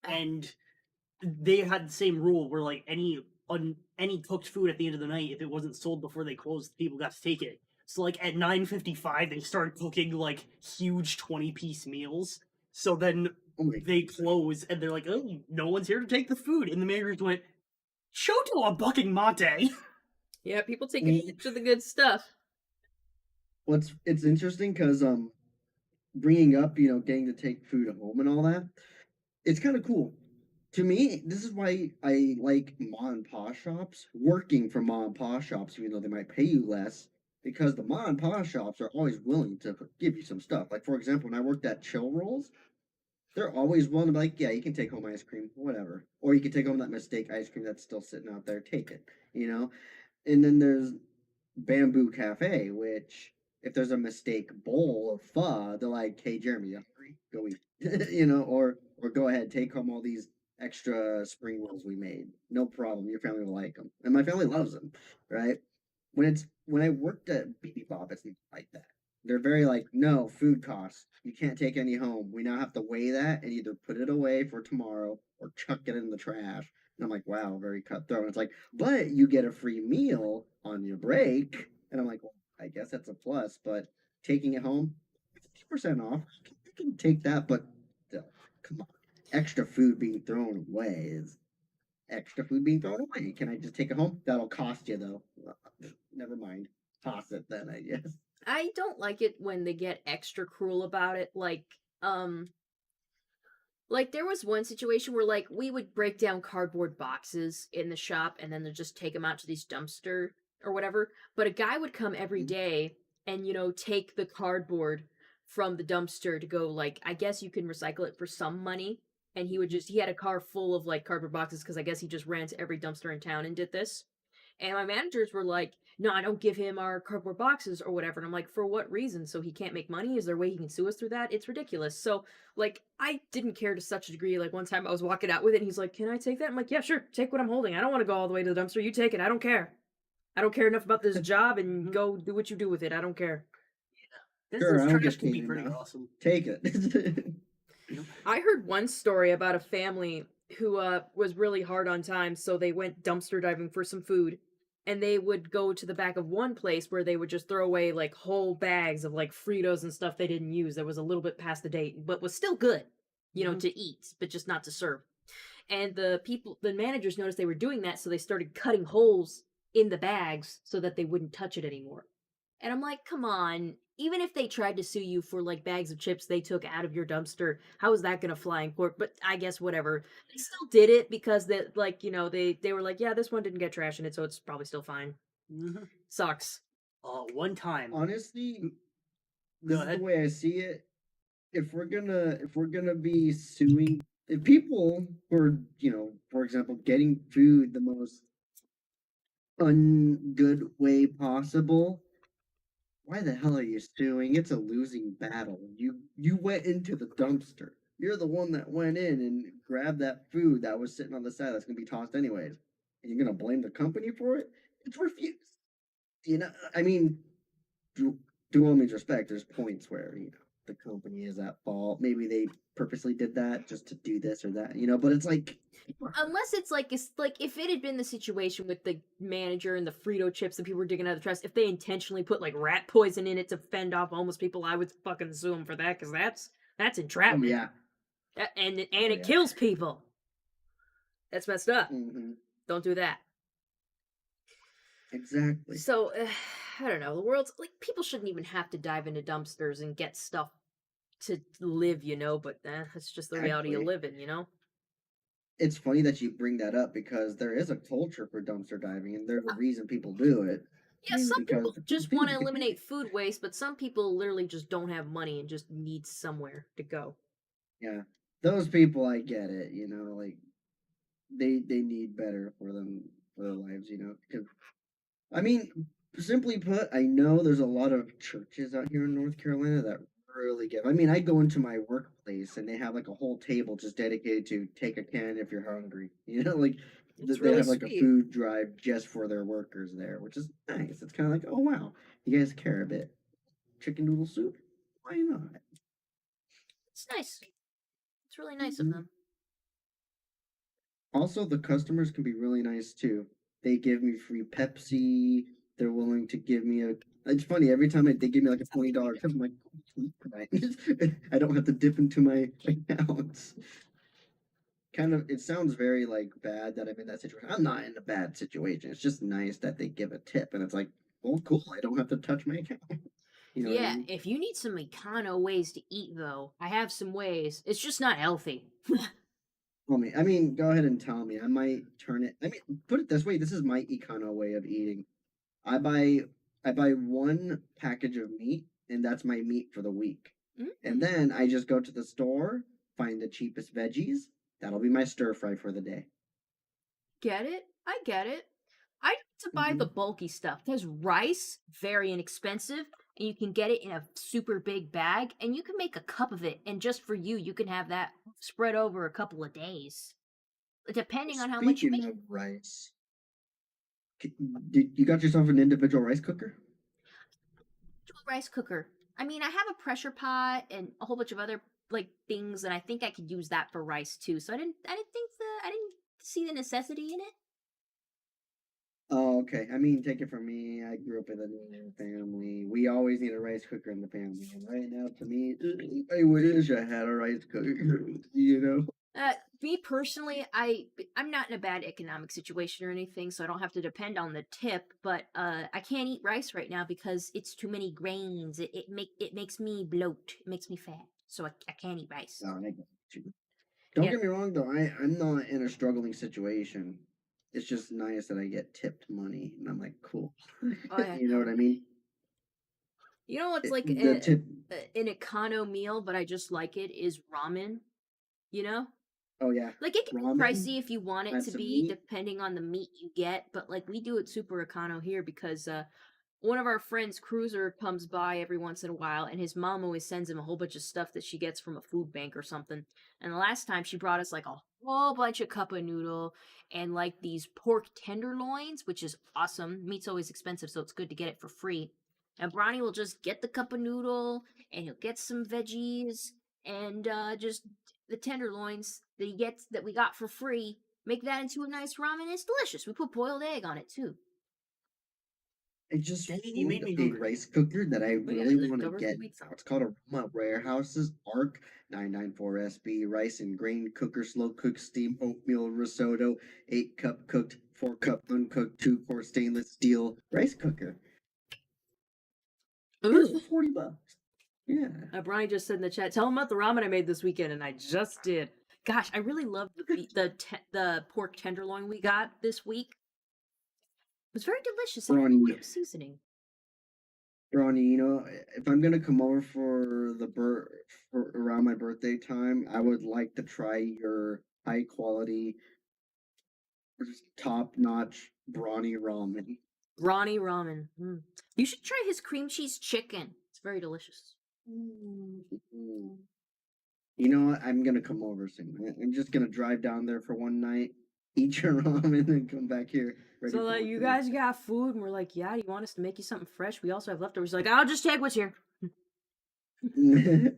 C: and they had the same rule where like any cooked food at the end of the night, if it wasn't sold before they closed, people got to take it. So like at 9:55, they started cooking like huge 20-piece meals. So then
B: oh my
C: they close and they're like, "Oh, no one's here to take the food," and the managers went, "Shoto a bucking mate."
A: Yeah, people take
B: Well,
A: advantage of the good stuff.
B: it's interesting because bringing up getting to take food home and all that, it's kind of cool. To me, this is why I like ma and pa shops, working for ma and pa shops, even though they might pay you less, because the ma and pa shops are always willing to give you some stuff. Like, for example, when I worked at Chill Rolls, they're always willing to be like, yeah, you can take home ice cream, whatever. Or you can take home that mistake ice cream that's still sitting out there, take it, you know? And then there's Bamboo Cafe, which if there's a mistake bowl of pho, they're like, "Hey, Jeremy, you hungry? Go eat," or go ahead, take home all these extra spring rolls we made. No problem, your family will like them, and my family loves them, right? When I worked at BB Bob, it's not like that. They're very like, no, food costs. You can't take any home. We now have to weigh that and either put it away for tomorrow or chuck it in the trash. And I'm like, wow, very cutthroat. And it's like, but you get a free meal on your break. And I'm like, well, I guess that's a plus, but taking it home, 50% off. I can take that, but still, come on. Extra food being thrown away is extra food being thrown away. Can I just take it home? That'll cost you, though. Never mind. Toss it then, I guess.
A: I don't like it when they get extra cruel about it. Like there was one situation where like we would break down cardboard boxes in the shop and then they'd just take them out to these dumpster or whatever. But a guy would come every
B: Mhm.
A: day and take the cardboard from the dumpster to go like I guess you can recycle it for some money. And he had a car full of like cardboard boxes because I guess he just ran to every dumpster in town and did this. And my managers were like, no, I don't give him our cardboard boxes or whatever. And I'm like, for what reason? So he can't make money? Is there a way he can sue us through that? It's ridiculous. So, like, I didn't care to such a degree. Like, one time I was walking out with it and he's like, can I take that? I'm like, yeah, sure. Take what I'm holding. I don't want to go all the way to the dumpster. You take it. I don't care. I don't care enough about this job and
C: Mhm.
A: go do what you do with it. I don't care.
B: Sure,
C: Business
B: I don't
C: trash
B: get
C: can be
B: paid
C: pretty
B: enough.
C: awesome.
B: Take it.
A: I heard one story about a family who was really hard on times, so they went dumpster diving for some food. And they would go to the back of one place where they would just throw away like whole bags of like Fritos and stuff they didn't use that was a little bit past the date, but was still good,
C: Mhm.
A: to eat, but just not to serve. And the managers noticed they were doing that, so they started cutting holes in the bags so that they wouldn't touch it anymore. And I'm like, come on. Even if they tried to sue you for like bags of chips they took out of your dumpster, how is that gonna fly in court? But I guess whatever. They still did it because they were like, yeah, this one didn't get trash in it, so it's probably still fine.
C: Mhm.
A: Sucks.
C: One time,
B: Honestly,
C: go
B: this is the
C: ahead.
B: way I see it. If we're gonna be suing, if people for for example, getting food the most ungood way possible, why the hell are you suing? It's a losing battle. You went into the dumpster. You're the one that went in and grabbed that food that was sitting on the side that's gonna be tossed anyways. And you're gonna blame the company for it? it's refused. You know, I mean, do all means respect. There's points where the company is at fault. Maybe they purposely did that just to do this or that. But it's like,
A: Unless it's like if it had been the situation with the manager and the Frito chips and people were digging out of the trash, if they intentionally put like rat poison in it to fend off homeless people, I would fucking sue them for that because that's
B: oh
A: entrapment.
B: yeah,
A: And
B: oh
A: it
B: yeah,
A: kills people. That's messed up.
B: hmm
A: Don't do that.
B: exactly.
A: So I don't know. The world's like people shouldn't even have to dive into dumpsters and get stuff to live, but that's just the reality you
B: Exactly.
A: live in.
B: It's funny that you bring that up because there is a culture for dumpster diving, and there's a reason people do it.
A: Yeah, some
B: Because
A: people
B: the
A: just
B: thing
A: want
B: is,
A: to
B: you can take
A: eliminate
B: it.
A: food waste, but some people literally just don't have money and just need somewhere to go.
B: Yeah, those people, I get it. Like they need better for their lives. Because I mean, simply put, I know there's a lot of churches out here in North Carolina that really give. I mean, I go into my workplace and they have like a whole table just dedicated to take a can if you're hungry. Like
A: It's
B: they
A: really
B: have like a
A: sweet.
B: food drive just for their workers there, which is nice. It's kind of like, oh wow, you guys care a bit. Chicken noodle soup, why not?
A: It's nice. It's really nice of
B: Mhm.
A: them.
B: Also, the customers can be really nice too. They give me free Pepsi. They're willing to give me a. It's funny every time they give me like a $20 tip. I'm like, right. I don't have to dip into my accounts. Kind of, it sounds very like bad that I'm in that situation. I'm not in a bad situation. It's just nice that they give a tip, and it's like, well, cool. I don't have to touch my account. You know what I
A: Yeah,
B: mean?
A: if you need some econo ways to eat, though, I have some ways. It's just not healthy.
B: I mean, go ahead and tell me. I might turn it. I mean, put it this way. This is my econo way of eating. I buy I buy one package of meat, and that's my meat for the week. And
A: Mm,
B: then I just go to the store, find the cheapest veggies. That'll be my stir fry for the day.
A: get it? I get it. I need to buy the
B: hmm
A: bulky stuff because rice, very inexpensive, and you can get it in a super big bag, and you can make a cup of it, and just for you, you can have that spread over a couple of days, depending on how much you
B: Speaking
A: make.
B: of rice, did you got yourself an individual rice cooker?
A: To a rice cooker. I mean, I have a pressure pot and a whole bunch of other like things, and I think I could use that for rice too. So I didn't see the necessity in it.
B: Oh, okay. I mean, take it from me. I grew up in a Indian family. We always need a rice cooker in the family. And right now, to me, I wish I had a rice cooker.
A: Me personally, I'm not in a bad economic situation or anything, so I don't have to depend on the tip. But I can't eat rice right now because it's too many grains. It makes me bloat. It makes me fat, so I can't eat rice.
B: No, I get you. Don't
A: Yeah.
B: get me wrong, though. I'm not in a struggling situation. It's just nice that I get tipped money, and I'm like, cool.
A: Oh yeah.
B: You know what I mean?
A: You know what's like
B: The tip.
A: an econo meal, but I just like it is ramen. You know?
B: Oh yeah,
A: Like it can be
B: ramen.
A: pricey if you want it
B: Add
A: to
B: some
A: be,
B: meat.
A: depending on the meat you get. But like we do it super econo here because one of our friends, Cruiser, comes by every once in a while, and his mom always sends him a whole bunch of stuff that she gets from a food bank or something. And the last time she brought us like a whole bunch of cup of noodle and like these pork tenderloins, which is awesome. Meat's always expensive, so it's good to get it for free. And Bronny will just get the cup of noodle and he'll get some veggies and just the tenderloins that we got for free. Make that into a nice ramen. It's delicious. We put boiled egg on it too.
B: I just
C: Dang, you made
B: found
C: me
B: a
C: hungry.
B: rice cooker that I
A: We got
B: really want to
A: leftovers.
B: get
A: We eat
B: now.
A: some.
B: It's called Aroma Warehouse's ARC 994SB rice and grain cooker, slow cook steam oatmeal risotto, 8-cup cooked, 4-cup uncooked, 2-quart stainless steel rice cooker. Yours
A: Ooh.
B: for $40. Yeah.
A: Bronny just said in the chat, tell him about the ramen I made this weekend, and I just did. Gosh, I really love the pork tenderloin we got this week. It was very delicious. I don't know what
B: Ronnie,
A: it was seasoning.
B: Ronnie, if I'm gonna come over for around my birthday time, I would like to try your high quality, top notch brawny ramen.
A: Bronny ramen. Mm. You should try his cream cheese chicken. It's very delicious.
B: You know what? I'm gonna come over soon. I'm just gonna drive down there for one night, eat your ramen, and come back here. Ready
A: So
B: for
A: like,
B: work
A: you
B: the next
A: guys got food, and we're like, yeah. You want us to make you something fresh? We also have leftovers. Like, I'll just take what's here.
B: day.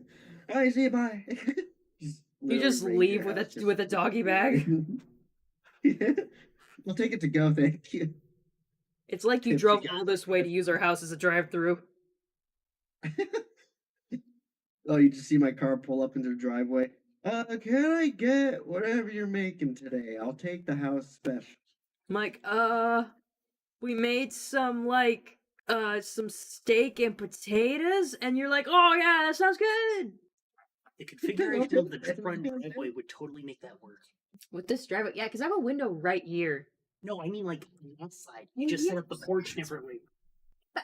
B: All right, see you. Bye. Just
A: You
B: literally
A: just
B: raid
A: leave
B: your
A: with
B: house just
A: a doggy bag.
B: I'll take it to go. Thank you.
A: It's like you
B: Tips
A: drove
B: you
A: all this way to use our house as a drive-through.
B: Oh, you just see my car pull up into the driveway. Can I get whatever you're making today? I'll take the house special.
A: I'm like, we made some steak and potatoes, and you're like, oh yeah, that sounds good.
C: The configuration of the front driveway would totally make that work.
A: With this driveway, yeah, because I have a window right here.
C: No, I mean like on the outside. You just set up the porch differently.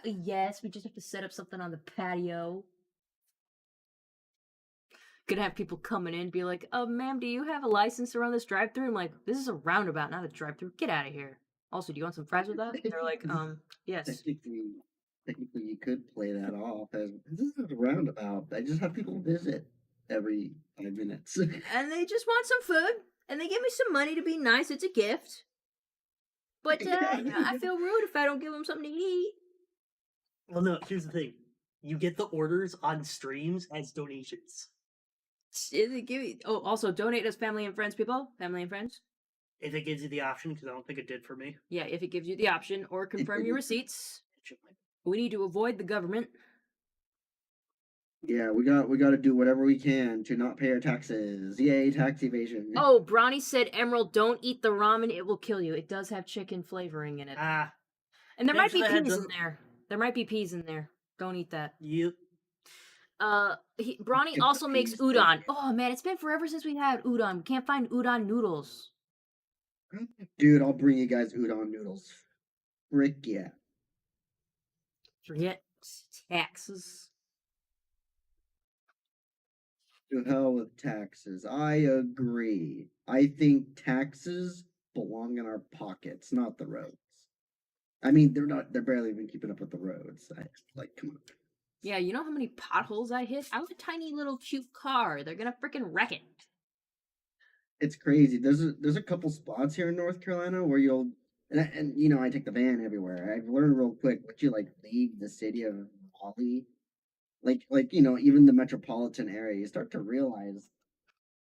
A: Yes, we just have to set up something on the patio. Gonna have people coming in, be like, ma'am, do you have a license to run this drive-through? I'm like, this is a roundabout, not a drive-through. Get out of here. Also, do you want some fries with that? They're like, yes.
B: Technically, you could play that off as this is a roundabout. I just have people visit every 5 minutes.
A: And they just want some food, and they give me some money to be nice. It's a gift. But, I feel rude if I don't give them something to eat.
C: Well, no, here's the thing. You get the orders on streams as donations.
A: Oh, also, donate as family and friends, people. Family and friends.
C: If it gives you the option, because I don't think it did for me.
A: Yeah, if it gives you the option, or confirm your receipts.
C: It should.
A: We need to avoid the government.
B: Yeah, we got to do whatever we can to not pay our taxes. Yay, tax evasion.
A: Oh, Bronny said, Emerald, don't eat the ramen. It will kill you. It does have chicken flavoring in it. And there might be peas in there. There might be peas in there. Don't eat that.
C: Yep.
A: Bronny also makes udon. Oh, man, it's been forever since we had udon. We can't find udon noodles.
B: Dude, I'll bring you guys udon noodles. Frick yeah.
A: Forget taxes.
B: To hell with taxes. I agree. I think taxes belong in our pockets, not the roads. I mean, they're barely even keeping up with the roads. Like, come on.
A: Yeah, you know how many potholes I hit? I have a tiny little cute car. They're gonna freaking wreck it.
B: It's crazy. There's a couple spots here in North Carolina where you'll and you know I take the van everywhere. I've learned real quick once you like leave the city of Raleigh, like you know even the metropolitan area, you start to realize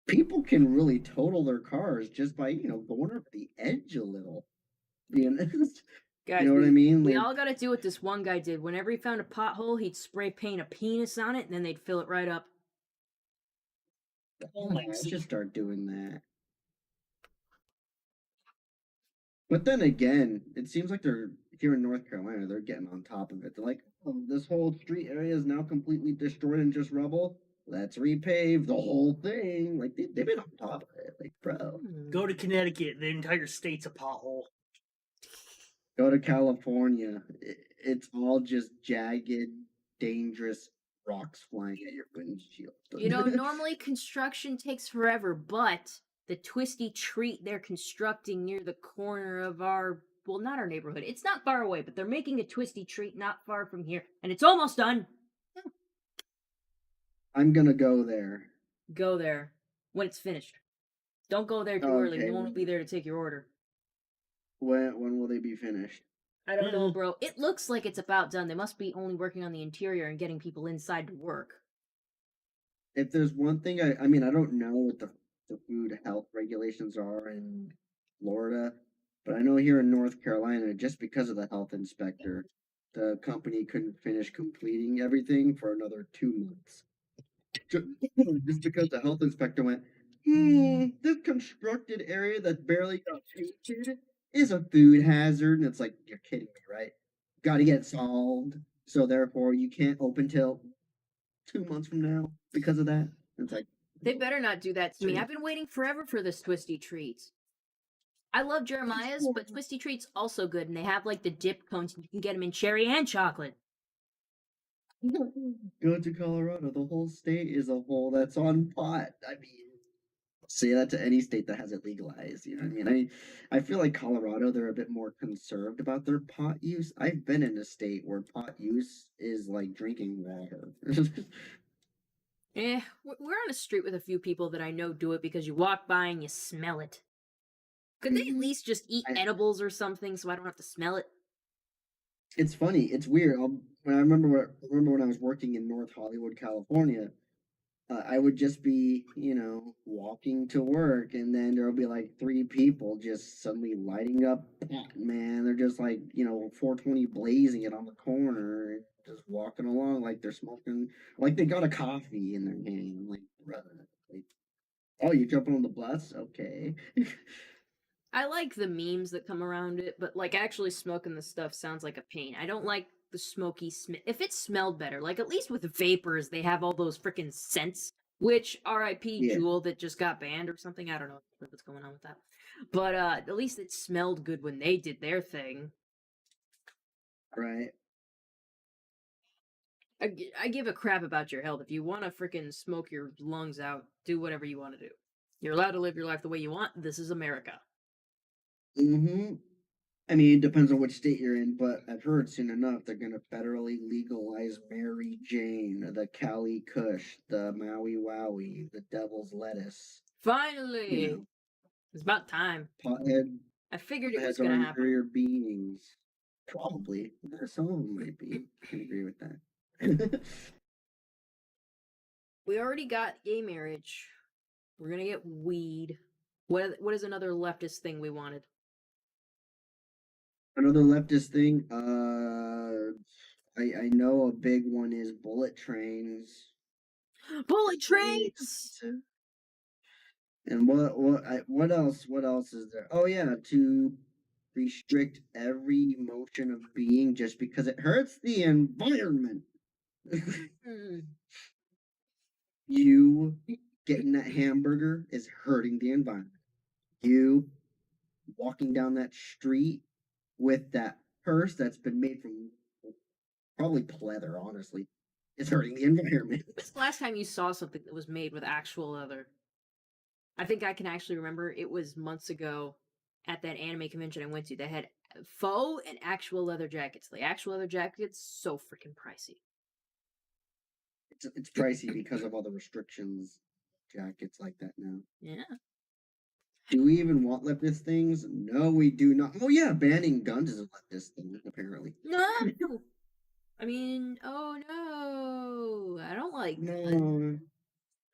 B: people can really total their cars just by you know going over the edge a little. Being
A: Guys,
B: you know what I mean?
A: We
B: Like,
A: all gotta do what this one guy did. Whenever he found a pothole, he'd spray paint a penis on it, and then they'd fill it right up.
B: I should start doing that. But then again, it seems like they're here in North Carolina, they're getting on top of it. They're like, oh, this whole street area is now completely destroyed and just rubble. Let's repave the whole thing. Like they've been on top of it. Like, bro.
C: Go to Connecticut. The entire state's a pothole.
B: Go to California. It's all just jagged, dangerous rocks flying at your windshield.
A: You know, normally construction takes forever, but the twisty treat they're constructing near the corner of well, not our neighborhood. It's not far away, but they're making a twisty treat not far from here, and it's almost done.
B: I'm gonna go there.
A: Go there when it's finished. Don't go there too early. No one will be there to take your order.
B: When will they be finished?
A: I don't know, bro. It looks like it's about done. They must be only working on the interior and getting people inside to work.
B: If there's one thing I mean, I don't know what the food health regulations are in Florida, but I know here in North Carolina, just because of the health inspector, the company couldn't finish completing everything for another 2 months. Just because the health inspector went, this constructed area that barely got painted is a food hazard. And it's like, you're kidding me, right? Got to get solved. So therefore, you can't open till 2 months from now because of that. It's like,
A: they better not do that to me. I've been waiting forever for this twisty treat. I love Jeremiah's, but twisty treat's also good, and they have like the dip cones. You can get them in cherry and chocolate.
B: Go to Colorado. The whole state is a whole that's on pot. I mean, say that to any state that has it legalized. You know what I mean? I feel like Colorado, they're a bit more conserved about their pot use. I've been in a state where pot use is like drinking water.
A: We're on a street with a few people that I know do it because you walk by and you smell it. Could they at least just eat
B: I-
A: edibles or something so I don't have to smell it?
B: It's funny. It's weird. When I remember when I was working in North Hollywood, California, I would just be, walking to work, and then there'll be like three people just suddenly lighting up pot, man. They're just like, 420 blazing it on the corner, just walking along like they're smoking, like they got a coffee in their hand. I'm like, brother, like, oh, you jumping on the bus? Okay.
A: I like the memes that come around it, but like actually smoking the stuff sounds like a pain. I don't like the smoky smell. If it smelled better, like at least with vapors, they have all those freaking scents. Which R.I.P.
B: Yeah,
A: Juul that just got banned or something. I don't know what's going on with that. But at least it smelled good when they did their thing.
B: right.
A: I give a crap about your health. If you want to freaking smoke your lungs out, do whatever you want to do. You're allowed to live your life the way you want. This is America.
B: Mm-hmm. I mean, it depends on which state you're in, but I've heard soon enough they're gonna federally legalize Mary Jane, the Cali Kush, the Maui Wowie, the Devil's Lettuce.
A: Finally! It's about time.
B: Pothead
A: I figured it was
B: heads are
A: going to happen.
B: inferior beings. Probably. Some of them might be. I can agree with that.
A: We already got gay marriage. We're going to get weed. What is another leftist thing we wanted?
B: Another leftist thing. I know a big one is bullet trains.
A: Bullet
B: Really
A: trains!
B: expensive. And what else is there? Oh yeah, to restrict every motion of being just because it hurts the environment.
A: Hmm.
B: You getting that hamburger is hurting the environment. You walking down that street with that purse that's been made from probably pleather, honestly, is hurting the environment.
A: When's the last time you saw something that was made with actual leather? I think I can actually remember it was months ago at that anime convention I went to that had faux and actual leather jackets. The actual leather jackets, so freaking pricey.
B: It's pricey because of all the restrictions, jackets like that now.
A: Yeah.
B: Do we even want leftist things? No, we do not. Oh yeah, banning guns is a leftist thing, apparently.
A: No! I mean, oh no. I don't like guns.
B: No,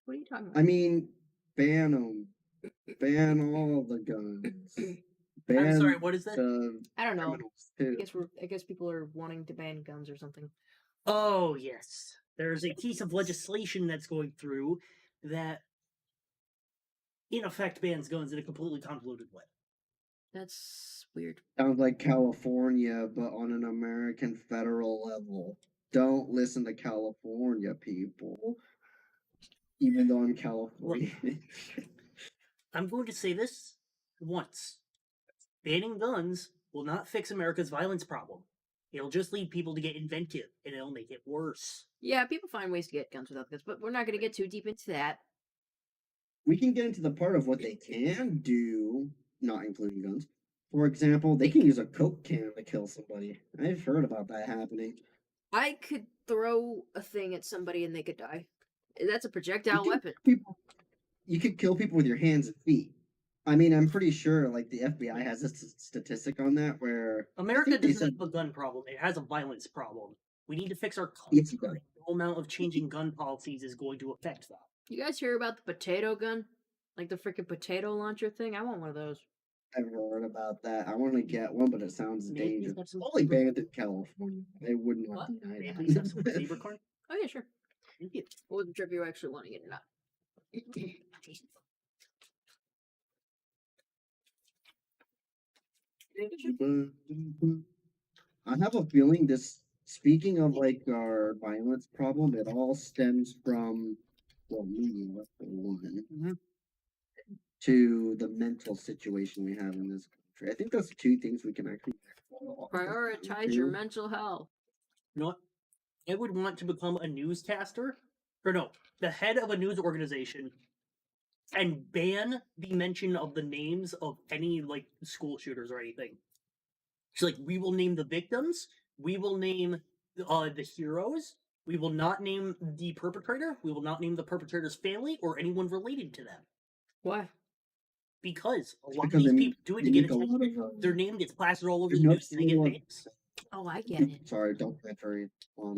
A: What are you talking about?
B: I mean, ban them. Ban all the guns. Ban
C: I'm sorry, what is that?
B: the
A: I don't know.
B: criminals too.
A: I guess people are wanting to ban guns or something.
C: Oh, yes. There's a piece of legislation that's going through that, in effect, bans guns in a completely convoluted way.
A: That's weird.
B: Sounds like California, but on an American federal level. Don't listen to California people. Even though I'm Californian.
C: I'm going to say this once. Banning guns will not fix America's violence problem. It'll just lead people to get inventive, and it'll make it worse.
A: Yeah, people find ways to get guns without guns, but we're not going to get too deep into that.
B: We can get into the part of what they can do, not including guns. For example, they can use a Coke can to kill somebody. I've heard about that happening.
A: I could throw a thing at somebody and they could die. That's a projectile
B: You
A: weapon.
B: you could kill people with your hands and feet. I mean, I'm pretty sure, like, the FBI has a statistic on that where
C: America
B: think they
C: doesn't
B: said-
C: have a gun problem, it has a violence problem. We need to fix our
B: Yes,
C: culture.
B: it does.
C: No amount of changing gun policies is going to affect that.
A: You guys hear about the potato gun? Like the freaking potato launcher thing? I want one of those.
B: I've heard about that. I want to get one, but it sounds
C: Maybe
B: dangerous.
C: have some
B: Only
C: saber-
B: banned in California. I would not
A: What?
B: deny
C: Maybe
B: that.
C: please have some saber corn.
A: Oh, yeah, sure. I wasn't sure if you were actually wanting it or not.
B: I have a feeling this, speaking of like our violence problem, it all stems from, well, me, for one,
C: Mhm.
B: to the mental situation we have in this country. I think that's two things we can actually
A: Prioritize your mental health.
C: You know what? I would want to become a newscaster, or no, the head of a news organization, and ban the mention of the names of any like school shooters or anything. So, like, we will name the victims, we will name the heroes, we will not name the perpetrator, we will not name the perpetrator's family or anyone related to them.
A: Why?
C: Because a
B: It's
C: lot of
B: because
C: these
B: they
C: people do it
B: they
C: to get
B: make a lot
C: attention.
B: of
C: Their name gets plastered all over
B: there's
C: the
B: no
C: news and they get
B: single.
C: famous.
A: Oh, I get it.
B: Sorry, don't enter.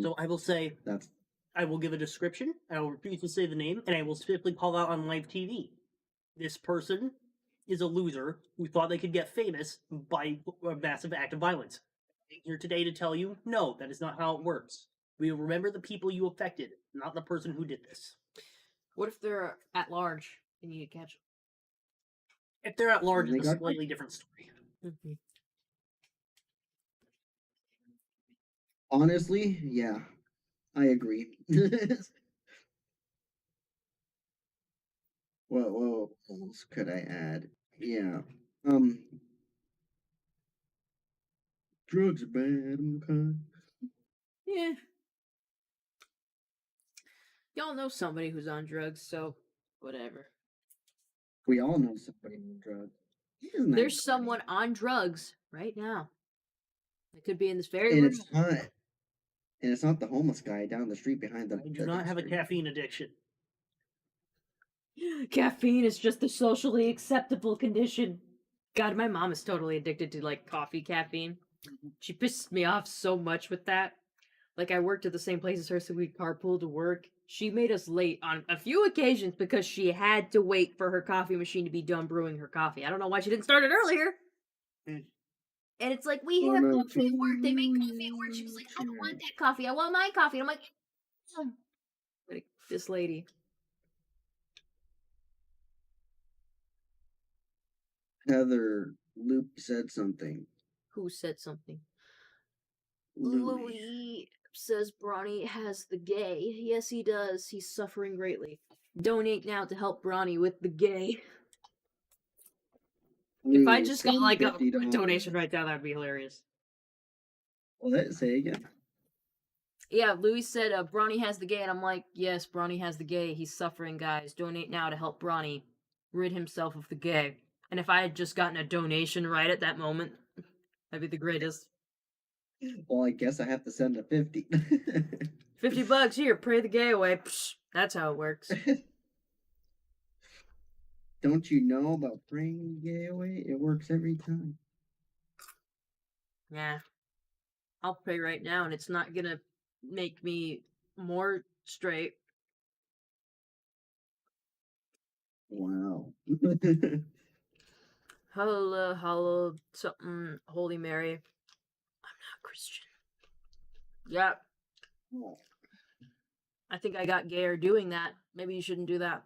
C: So I will say,
B: That's
C: I will give a description, I will refuse to say the name, and I will specifically call out on live TV. This person is a loser who thought they could get famous by a massive act of violence. I'm here today to tell you, no, that is not how it works. We will remember the people you affected, not the person who did this.
A: What if they're at large and you catch
C: If they're at large,
B: they
C: it's a
B: got
C: slightly different story.
A: them?
B: honestly, yeah, I agree. What else could I add? Yeah. Um, drugs are bad. Okay.
A: Yeah. Y'all know somebody who's on drugs, so whatever.
B: We all know somebody on drugs. Isn't that
A: There's
B: great?
A: someone on drugs right now. It could be in this very
B: And
A: room.
B: it's not the homeless guy down the street behind the.
C: I do not have a caffeine addiction.
A: Caffeine is just the socially acceptable condition. God, my mom is totally addicted to like coffee caffeine. She pisses me off so much with that. Like I worked at the same place as her, so we carpool to work. She made us late on a few occasions because she had to wait for her coffee machine to be done brewing her coffee. I don't know why she didn't start it earlier.
C: Mm.
A: And it's like, we have coffee at work. They make coffee at work. She was like, I don't want that coffee. I want my coffee. And I'm like, like this lady.
B: Heather, Luke said something.
A: Who said something?
B: Louis.
A: Louis says Bronny has the gay. Yes, he does. He's suffering greatly. Donate now to help Bronny with the gay. If I just got like a
B: $50.
A: donation right now, that'd be hilarious.
B: What? Say again.
A: Yeah, Louis said Bronny has the gay, and I'm like, yes, Bronny has the gay. He's suffering, guys. Donate now to help Bronny rid himself of the gay. And if I had just gotten a donation right at that moment, that'd be the greatest.
B: Well, I guess I have to send a 50.
A: $50 here, pray the gay away. Psh, that's how it works.
B: Don't you know about praying the gay away? It works every time.
A: Yeah. I'll pray right now, and it's not gonna make me more straight.
B: Wow.
A: Hello, something, Holy Mary. I'm not Christian. Yep. I think I got gayer doing that. Maybe you shouldn't do that.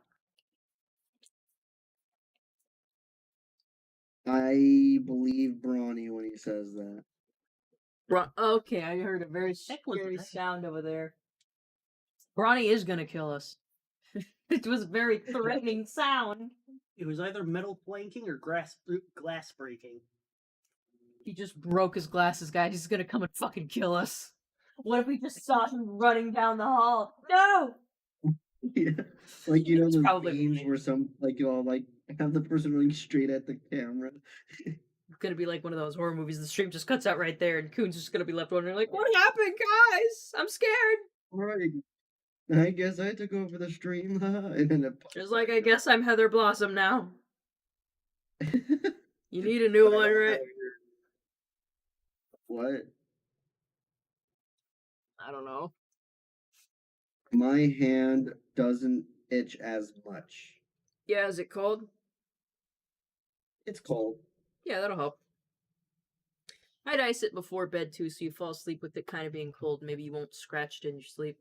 B: I believe Brawny when he says that.
A: Okay, I heard a very scary sound over there. Bronny is gonna kill us. It was a very threatening sound.
C: It was either metal planking or glass breaking.
A: He just broke his glasses, guys. He's gonna come and fucking kill us. What if we just saw him running down the hall? No!
B: Yeah. Like, you know,
A: It's
B: those
A: probably
B: memes
A: funny.
B: where some, like, you'll, like, have the person running straight at the camera.
A: It's gonna be like one of those horror movies. The stream just cuts out right there, and Coon's just gonna be left wondering, like, what happened, guys? I'm scared.
B: Right. I guess I took over the stream, and then it
A: Just like, I guess I'm Heather Blossom now. You need a new one, right?
B: What?
A: I don't know.
B: My hand doesn't itch as much.
A: Yeah, is it cold?
B: It's cold.
A: Yeah, that'll help. I'd ice it before bed too, so you fall asleep with it kind of being cold. Maybe you won't scratch it in your sleep.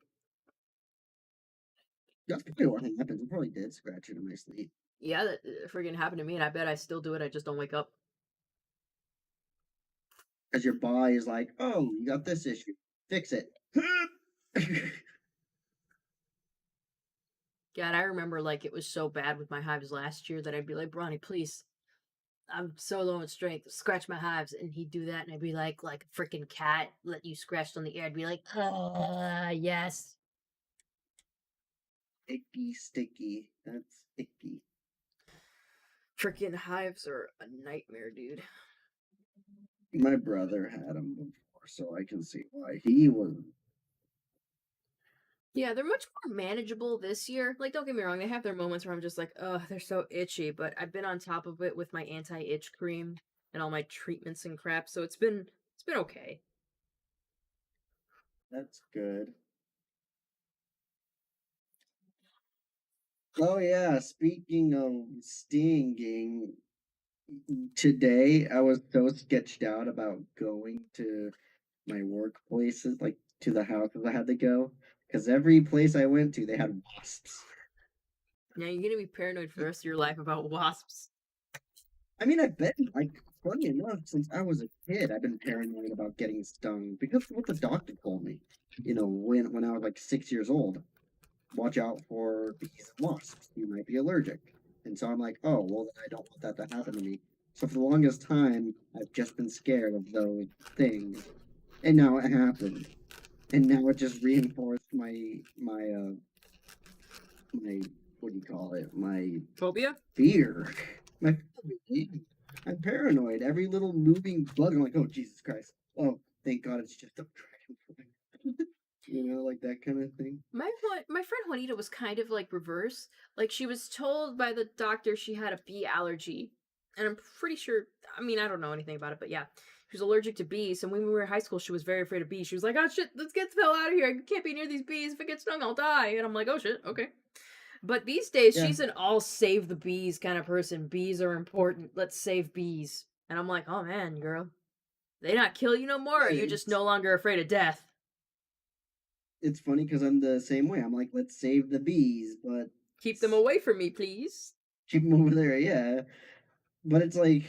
B: That's probably what happened. I probably did scratch it in my sleep.
A: Yeah, that friggin' happened to me, and I bet I still do it. I just don't wake up.
B: Because your body is like, oh, you got this issue. Fix it.
A: God, I remember like it was so bad with my hives last year that I'd be like, Bronny, please. I'm so low in strength. Scratch my hives. And he'd do that, and I'd be like a freaking cat, let you scratched on the ear. I'd be like, yes.
B: Icky, sticky. That's icky.
A: Freaking hives are a nightmare, dude.
B: My brother had them before, so I can see why he was.
A: Yeah, they're much more manageable this year. Like, don't get me wrong, they have their moments where I'm just like, ugh, they're so itchy, but I've been on top of it with my anti-itch cream and all my treatments and crap, so it's been okay.
B: That's good. Oh yeah, speaking of stinging, today I was so sketched out about going to my workplaces, like to the houses I had to go, because every place I went to, they had wasps.
A: Now you're gonna be paranoid for the rest of your life about wasps.
B: I mean, I've been like, funny enough, since I was a kid, I've been paranoid about getting stung because of what the doctor told me. You know, when I was like 6 years old, watch out for bees and wasps. You might be allergic. And so I'm like, oh, well, then I don't want that to happen to me. So for the longest time, I've just been scared of those things. And now it happened. And now it just reinforced my what do you call it? My
A: Phobia?
B: fear. My I'm paranoid. Every little moving bug, I'm like, oh Jesus Christ. Oh, thank God it's just a dragonfly. You know, like that kind of thing.
A: My friend Juanita was kind of like reverse. Like she was told by the doctor she had a bee allergy. And I'm pretty sure, I mean, I don't know anything about it, but yeah. She was allergic to bees, and when we were in high school, she was very afraid of bees. She was like, oh shit, let's get the hell out of here. I can't be near these bees. If I get stung, I'll die. And I'm like, oh shit, okay. But these days,
B: Yeah.
A: she's an all save the bees kind of person. Bees are important. Let's save bees. And I'm like, oh man, girl. They not kill you no more, or are you just no longer afraid of death?
B: It's funny because I'm the same way. I'm like, let's save the bees, but
A: Keep them away from me, please.
B: keep them over there, yeah. But it's like,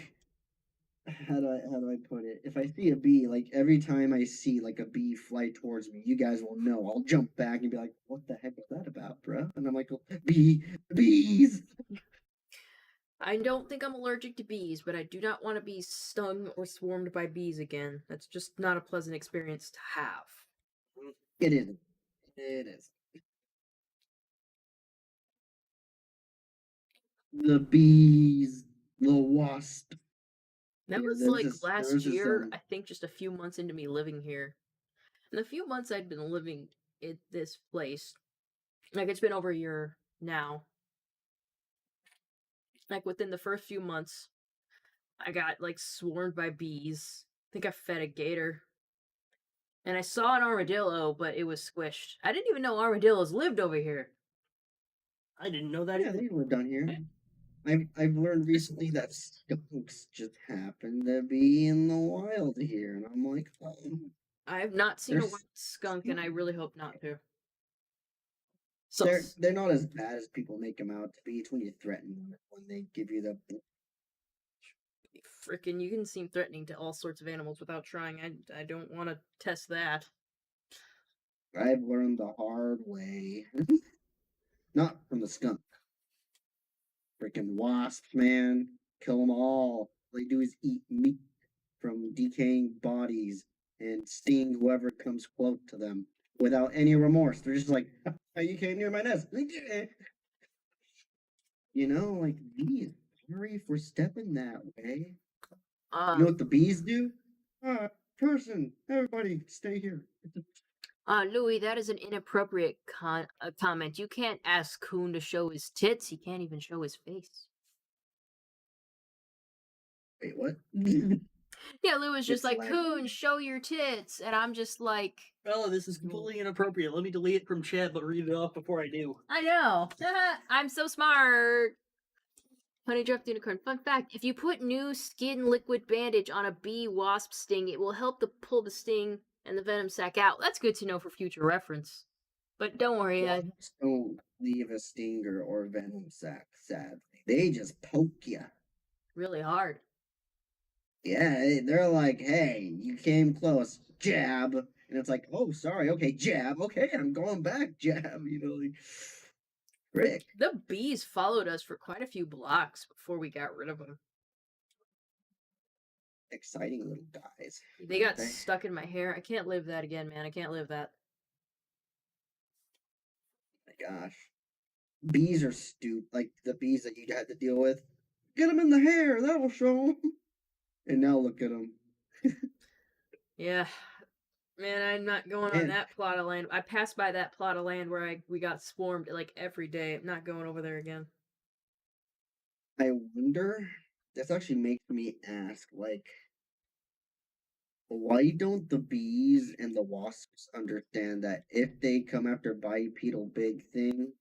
B: how do I put it? If I see a bee, like every time I see like a bee fly towards me, you guys will know. I'll jump back and be like, "What the heck was that about, bro?" And I'm like, oh, bees."
A: I don't think I'm allergic to bees, but I do not want to be stung or swarmed by bees again. That's just not a pleasant experience to have.
B: It isn't. It is. The bees, the wasp.
A: That
B: Yeah,
A: was like
B: there was
A: last
B: this
A: year, I think just a few months into me living here. In the few months I'd been living at this place, like it's been over a year now. Like within the first few months, I got like swarmed by bees. I think I fed a gator. And I saw an armadillo, but it was squished. I didn't even know armadillos lived over here.
C: I didn't know that
B: yeah,
C: either.
B: they live down here. I've learned recently that skunks just happen to be in the wild here, and I'm like, oh,
A: I have not seen a
B: they're
A: white skunk, and I really hope not to.
B: they're not as bad as people make them out to be. It's when you threaten them, when they give you the.
A: Frickin', you can seem threatening to all sorts of animals without trying. I don't want to test that.
B: I've learned the hard way. Not from the skunk. Freaking wasps, man. Kill them all. All they do is eat meat from decaying bodies and sting whoever comes close to them without any remorse. They're just like, oh, you came near my nest. You know, like, bees, sorry for stepping that way. You know what the bees do? Person, everybody, stay here.
A: Louis, that is an inappropriate comment. You can't ask Coon to show his tits. He can't even show his face.
B: Wait, what?
A: Yeah, Lou was just
B: It's
A: like,
B: like-
A: Coon, show your tits. And I'm just like,
C: Oh, this is completely inappropriate. Let me delete it from chat, but read it off before I do.
A: I know. I'm so smart. Honey dropped unicorn. Fun fact, if you put new skin liquid bandage on a bee wasp sting, it will help to pull the sting and the venom sac out. That's good to know for future reference. But don't worry,
B: Wasps don't leave a stinger or venom sac, sadly. They just poke you.
A: really hard.
B: Yeah, they're like, hey, you came close, jab. And it's like, oh, sorry, okay, jab. Okay, I'm going back, jab. You know, like, frick.
A: The bees followed us for quite a few blocks before we got rid of them.
B: Exciting little guys.
A: They got stuck in my hair. I can't live that again, man. I can't live that.
B: My gosh. Bees are stupid. Like the bees that you had to deal with. Get them in the hair, that'll show them. And now look at them.
A: Yeah. Man, I'm not going on
B: And
A: that plot of land. I passed by that plot of land where we got swarmed like every day. I'm not going over there again.
B: I wonder, this actually makes me ask, like, why don't the bees and the wasps understand that if they come after bipedal big thing,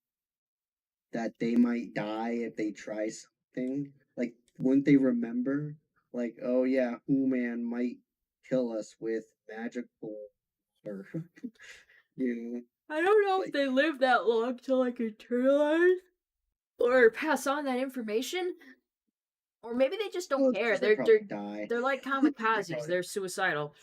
B: that they might die if they try something? Like, wouldn't they remember? Like, oh yeah, Who-Man might kill us with magical or you know,
A: I don't know if
B: like,
A: they live that long to like internalize or pass on that information, or maybe they just don't
B: well, it's
A: care.
B: because they probably die.
A: They're like
B: They
A: kamikazes.
B: probably,
A: They're suicidal.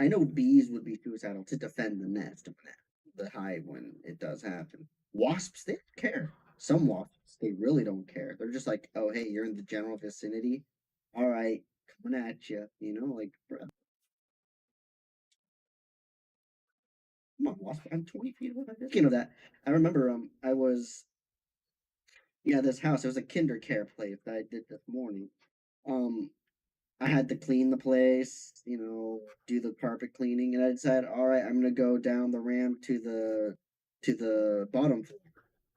B: I know bees would be suicidal to defend the nest when the hive when it does happen. Wasps, they don't care. Some wasps, they really don't care. They're just like, oh hey, you're in the general vicinity. All right, coming at you. You know, like, bruh, come on, wasp. I'm 20 feet away. Speaking of that, I remember I was this house. It was a kinder care place that I did this morning. Um, I had to clean the place, do the carpet cleaning, and I decided, all right, I'm gonna go down the ramp to the bottom floor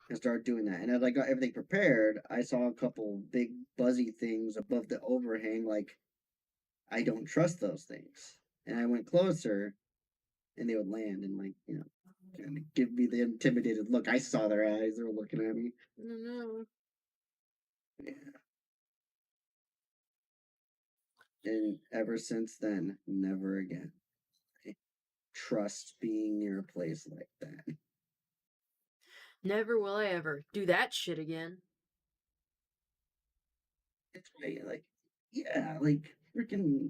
B: and start doing that. And as I got everything prepared, I saw a couple big buzzy things above the overhang. Like, I don't trust those things, and I went closer, and they would land and kind of give me the intimidated look. I saw their eyes; they were looking at me.
A: No.
B: Yeah. And ever since then, never again. I trust being near a place like that.
A: Never will I ever do that shit again.
B: It's right, like, yeah, like freaking.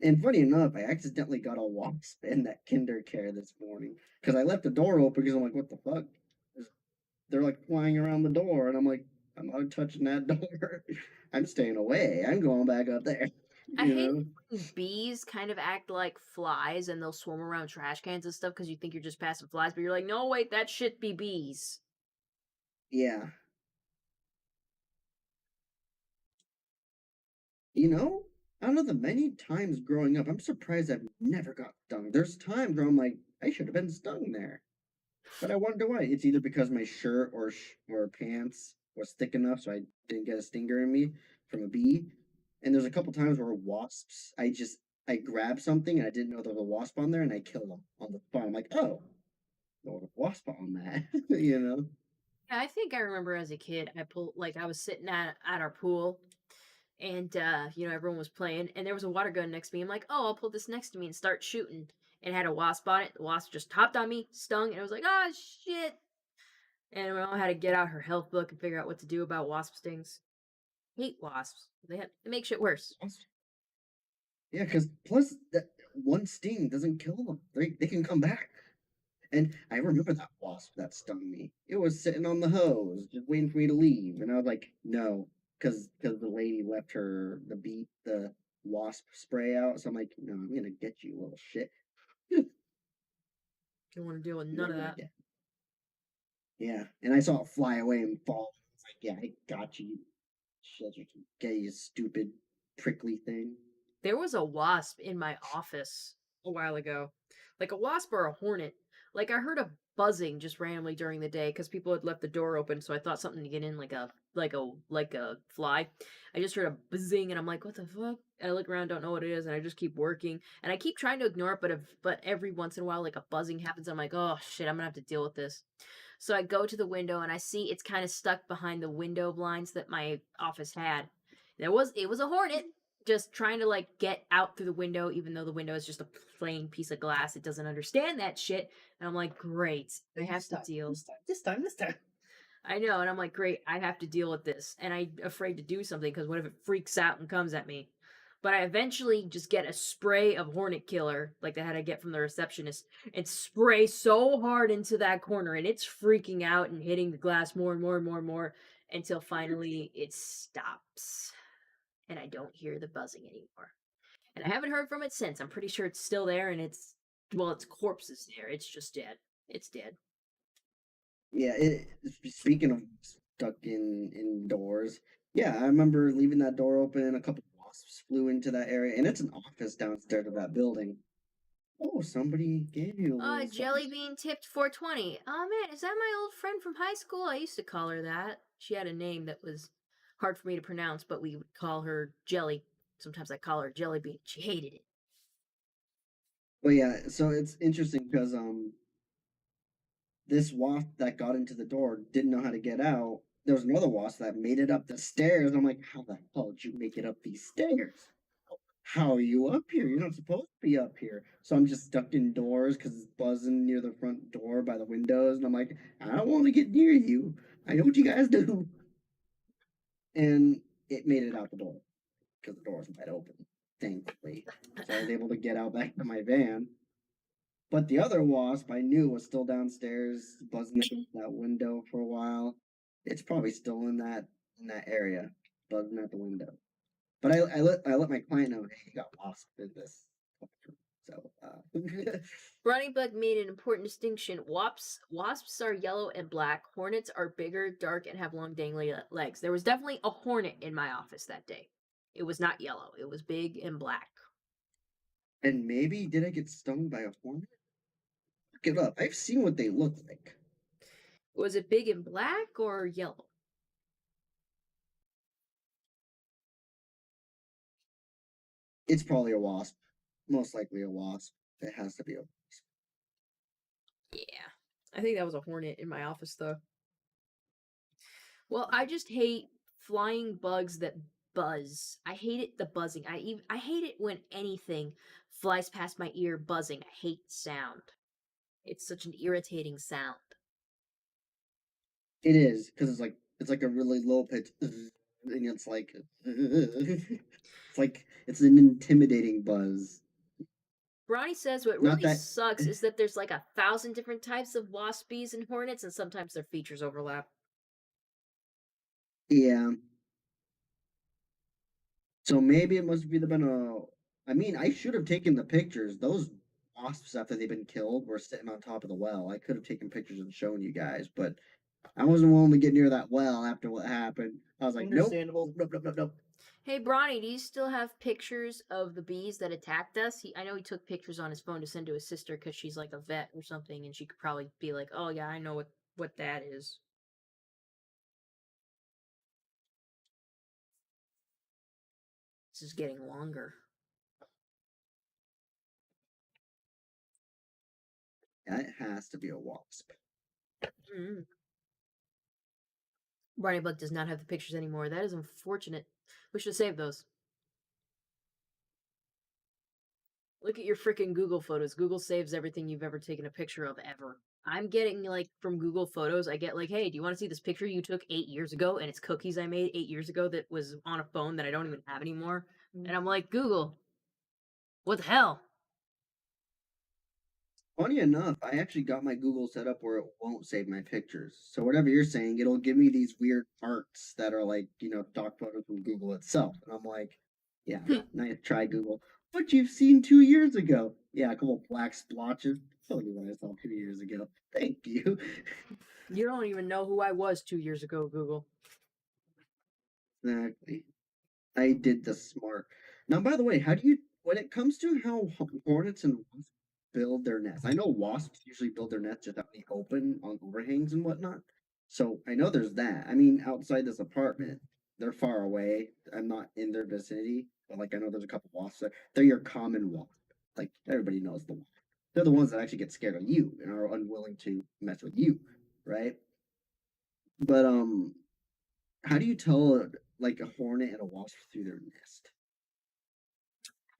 B: And funny enough, I accidentally got a wasp in that kinder care this morning because I left the door open because I'm like, what the fuck? They're like flying around the door, and I'm like, I'm not touching that door. I'm staying away. I'm going back up there.
A: I
B: You
A: hate
B: know?
A: when bees kind of act like flies and they'll swarm around trash cans and stuff because you think you're just passing flies, but you're like, no, wait, that shit be bees.
B: Yeah. Out of the many times growing up, I'm surprised I've never got stung. There's times where I'm like, I should have been stung there. But I wonder why. It's either because my shirt or pants was thick enough so I didn't get a stinger in me from a bee. And there's a couple times where wasps, I grabbed something and I didn't know there was a wasp on there and I kill them on the spot. I'm like, oh, there was a wasp on that, you know?
A: Yeah, I think I remember as a kid, I was sitting at our pool and everyone was playing and there was a water gun next to me. I'm like, oh, I'll pull this next to me and start shooting. And it had a wasp on it. The wasp just hopped on me, stung, and I was like, oh shit. And we all had to get out her health book and figure out what to do about wasp stings. Hate wasps. They make shit worse.
B: Yeah, because plus that one sting doesn't kill them. They can come back. And I remember that wasp that stung me. It was sitting on the hose, just waiting for me to leave. And I was like, no, because the lady left the wasp spray out. So I'm like, no, I'm gonna get you, little shit.
A: Don't want to deal with none of
B: Never
A: that.
B: again. Yeah, and I saw it fly away and fall. I was like, yeah, I got you, shit, you gay, stupid, prickly thing.
A: There was a wasp in my office a while ago. Like a wasp or a hornet. Like I heard a buzzing just randomly during the day because people had left the door open, so I thought something to get in like a fly. I just heard a buzzing and I'm like, what the fuck? And I look around, don't know what it is, and I just keep working. And I keep trying to ignore it, but every once in a while like a buzzing happens. I'm like, oh shit, I'm gonna have to deal with this. So I go to the window and I see it's kind of stuck behind the window blinds that my office had. It was a hornet just trying to like get out through the window, even though the window is just a plain piece of glass. It doesn't understand that shit. And I'm like, great, I have to deal.
C: This time.
A: I know, and I'm like, great, I have to deal with this. And I'm afraid to do something because what if it freaks out and comes at me? But I eventually just get a spray of hornet killer, like I had to get from the receptionist, and spray so hard into that corner, and it's freaking out and hitting the glass more and more and more and more until finally it stops. And I don't hear the buzzing anymore. And I haven't heard from it since. I'm pretty sure it's still there and its corpse is there. It's just dead. It's dead.
B: Yeah, speaking of stuck indoors, yeah, I remember leaving that door open. A couple of wasps flew into that area, and it's an office downstairs of that building. Oh, somebody gave you a little
A: Jelly
B: something.
A: Bean tipped 420. Oh man, is that my old friend from high school? I used to call her that. She had a name that was hard for me to pronounce, but we would call her Jelly. Sometimes I call her Jelly Bean. She hated it.
B: But yeah, so it's interesting because this wasp that got into the door didn't know how to get out. There was another wasp that made it up the stairs. I'm like, how the hell did you make it up these stairs? How are you up here? You're not supposed to be up here. So I'm just stuck indoors because it's buzzing near the front door by the windows. And I'm like, I don't want to get near you. I know what you guys do. And it made it out the door because the door was wide open, thankfully. So I was able to get out back to my van. But the other wasp I knew was still downstairs, buzzing at that window for a while. It's probably still in that area, buzzing at the window. But I let my client know, hey, you got wasp in this. So
A: Brownie Bug made an important distinction. Wasps are yellow and black. Hornets are bigger, dark, and have long dangly legs. There was definitely a hornet in my office that day. It was not yellow. It was big and black.
B: and maybe did I get stung by a hornet? Look it up. I've seen what they look like.
A: Was it big and black or yellow?
B: It's probably a wasp. Most likely a wasp. It has to be a wasp.
A: Yeah. I think that was a hornet in my office, though. Well, I just hate flying bugs that buzz. I hate it, the buzzing. I hate it when anything flies past my ear buzzing. I hate the sound. It's such an irritating sound.
B: It is because it's like a really low pitch, and it's like it's an intimidating buzz.
A: Bronny says what
B: Not
A: really
B: that
A: sucks is that there's like 1,000 different types of waspies and hornets, and sometimes their features overlap.
B: yeah. So maybe it must be been a. I mean, I should have taken the pictures. Those wasps after they've been killed were sitting on top of the well. I could have taken pictures and shown you guys, but I wasn't willing to get near that well after what happened. I was like, nope,
C: Understandable.
B: nope, nope, nope, nope.
A: Hey, Bronny, do you still have pictures of the bees that attacked us? I know he took pictures on his phone to send to his sister because she's like a vet or something, and she could probably be like, "Oh yeah, I know what that is." This is getting longer.
B: That has to be a wasp.
A: Mm. Bronny Bug does not have the pictures anymore. That is unfortunate. We should save those. Look at your freaking Google Photos. Google saves everything you've ever taken a picture of ever. I'm getting like from Google Photos, I get like, hey, do you want to see this picture you took 8 years ago? And it's cookies I made 8 years ago that was on a phone that I don't even have anymore. And I'm like, Google, what the hell?
B: Funny enough, I actually got my Google set up where it won't save my pictures. So whatever you're saying, it'll give me these weird arts that are like, stock photos from Google itself. And I'm like, yeah, nice try, Google. But you've seen 2 years ago. Yeah, a couple black splotches. Tell you what I saw 2 years ago. Thank you.
A: You don't even know who I was 2 years ago, Google.
B: Exactly. I did the smart. Now, by the way, how do you, when it comes to how hornets and wasps build their nests? I know wasps usually build their nests just out in the open on overhangs and whatnot. So I know there's that. I mean, outside this apartment, they're far away. I'm not in their vicinity, but like I know there's a couple wasps there. They're your common wasp. Like everybody knows the wasp. They're the ones that actually get scared of you and are unwilling to mess with you, right? But how do you tell like a hornet and a wasp through their nest?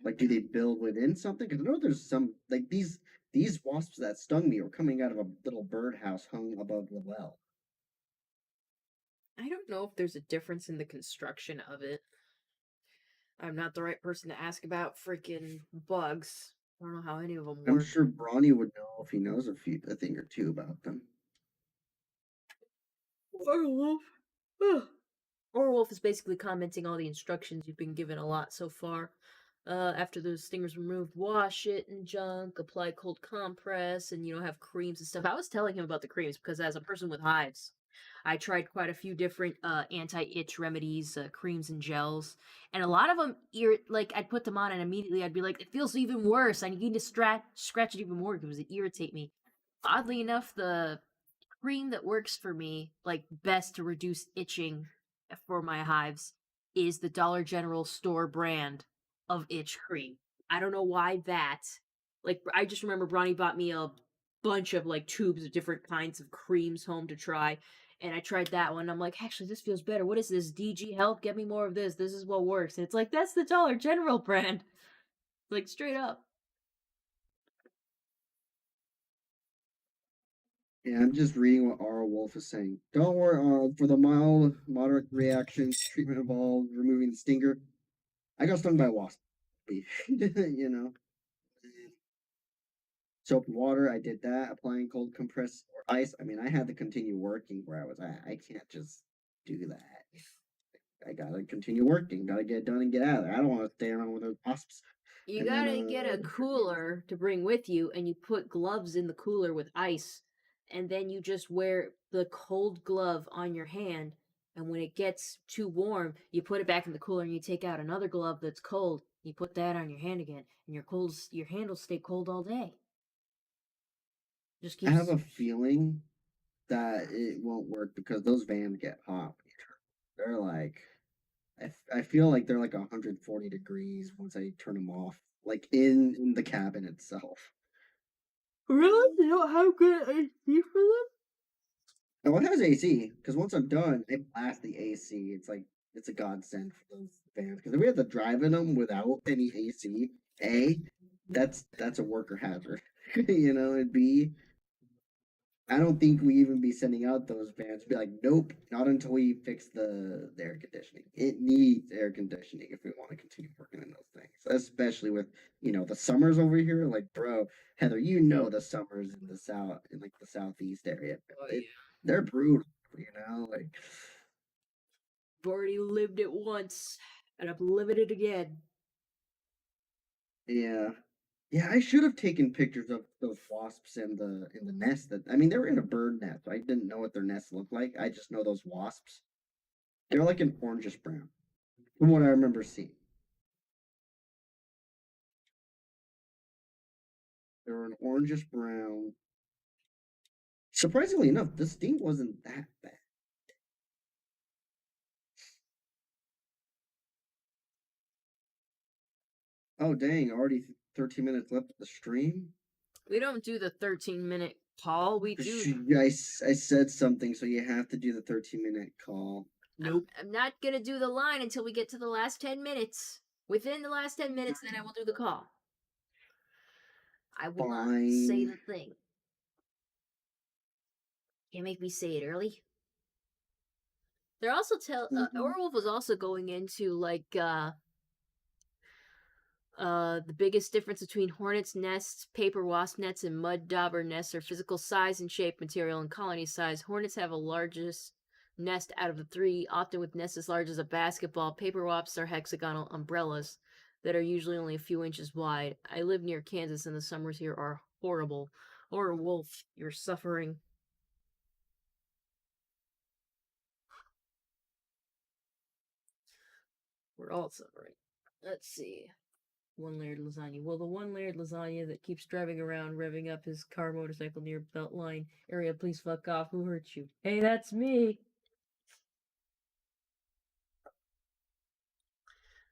B: Like, do they build within something? Because I know there's some like these wasps that stung me were coming out of a little birdhouse hung above the well.
A: I don't know if there's a difference in the construction of it. I'm not the right person to ask about freaking bugs. I don't know how any of them
B: I'm
A: work.
B: sure Bronny would know if he knows a thing or two about them.
A: Werewolf. Orwolf is basically commenting all the instructions you've been given a lot so far. After those stingers removed, wash it and junk, apply cold compress, and have creams and stuff. I was telling him about the creams because as a person with hives, I tried quite a few different anti-itch remedies, creams and gels, and a lot of them, like I'd put them on and immediately I'd be like, it feels even worse. I need to scratch it even more because it irritate me. Oddly enough, the cream that works for me, like best to reduce itching for my hives, is the Dollar General store brand of itch cream. I don't know why that. Like, I just remember Bronny bought me a bunch of like tubes of different kinds of creams home to try. And I tried that one. I'm like, actually, this feels better. What is this? DG Help? Get me more of this. This is what works. And it's like, that's the Dollar General brand. Like, straight up.
B: Yeah, I'm just reading what R. Wolf is saying. Don't worry, for the mild, moderate reactions, treatment involved removing the stinger. I got stung by a wasp. You know, soap and water. I did that. Applying cold compressed or ice. I mean, I had to continue working where I was at. I can't just do that. I gotta continue working. Gotta get it done and get out of there. I don't want to stay around with those wasps.
A: You
B: And then,
A: gotta get a cooler to bring with you, and you put gloves in the cooler with ice, and then you just wear the cold glove on your hand, and when it gets too warm, you put it back in the cooler and you take out another glove that's cold. You put that on your hand again, and your hand will stay cold all day. Just
B: I have
A: keeps
B: a feeling that it won't work because those vans get hot. They're like, I feel like they're like 140 degrees once I turn them off, like in the cabin itself.
A: Really? They don't have good AC for them?
B: Oh, it has AC because once I'm done, it blasts the AC. It's like it's a godsend for those vans because if we have to drive in them without any AC, that's a worker hazard, and B, I don't think we even be sending out those vans. Be like, nope, not until we fix the air conditioning. It needs air conditioning if we want to continue working in those things, especially with the summers over here. Like, bro, Heather, the summers in the south, in like the southeast area, they're brutal. Like,
A: I've already lived it once, and I'm living it again.
B: yeah. Yeah, I should have taken pictures of those wasps in the nest. That I mean, they were in a bird nest. I didn't know what their nest looked like. I just know those wasps. They're like an orangish brown, from what I remember seeing. They were an orangish brown. Surprisingly enough, the sting wasn't that bad. Oh dang! Already 13 minutes left of the stream.
A: We don't do the 13-minute call. We do.
B: I said something, so you have to do the 13-minute call.
C: Nope.
A: I'm not gonna do the line until we get to the last 10 minutes. Within the last 10 minutes, then I will do the call. I will not say the
B: Fine.
A: thing. Can't make me say it early. They're also Orwolf was also going into like the biggest difference between hornets' nests, paper wasp nets, and mud dauber nests are physical size and shape, material, and colony size. Hornets have the largest nest out of the three, often with nests as large as a basketball. Paper wasps are hexagonal umbrellas that are usually only a few inches wide. I live near Kansas, and the summers here are horrible. Or wolf, you're suffering. We're all suffering. Let's see. One layered lasagna. Well, the one layered lasagna that keeps driving around, revving up his car motorcycle near Beltline area. Please fuck off. Who hurt you? Hey, that's me.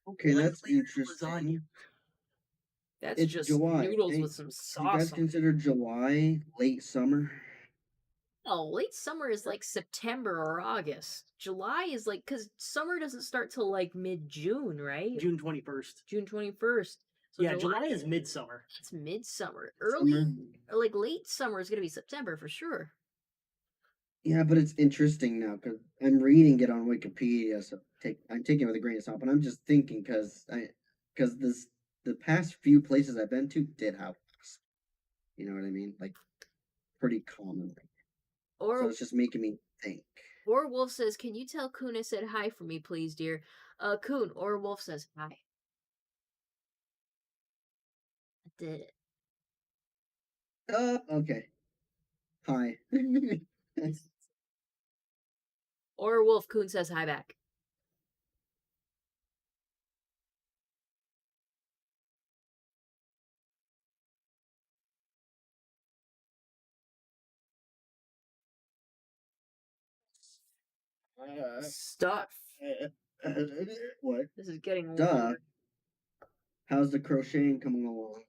B: Okay,
C: One
B: that's
C: layered
B: interesting.
C: lasagna.
A: That's
B: It's
A: just
B: July.
A: noodles
B: Hey,
A: with some
B: do you guys
A: sauce on it.
B: consider July late summer?
A: Oh, late summer is like September or August. July is like, because summer doesn't start till like mid-June, right?
C: June 21st.
A: June 21st. So
C: Yeah, July is midsummer.
A: It's midsummer.
B: Summer?
A: Like late summer is going to be September for sure.
B: Yeah, but it's interesting now because I'm reading it on Wikipedia, so I'm taking it with a grain of salt. But I'm just thinking because the past few places I've been to did have wasps. You know what I mean? Like pretty commonly. So
A: Or
B: it's just making me think.
A: Or Wolf says, "Can you tell Coon I said hi for me, please, dear?" Coon. Or Wolf says hi. I did it.
B: Okay. Hi.
A: Or Wolf Coon says hi back. Stuff.
B: What?
A: This is getting
B: Duh.
A: longer.
B: How's the crocheting coming along?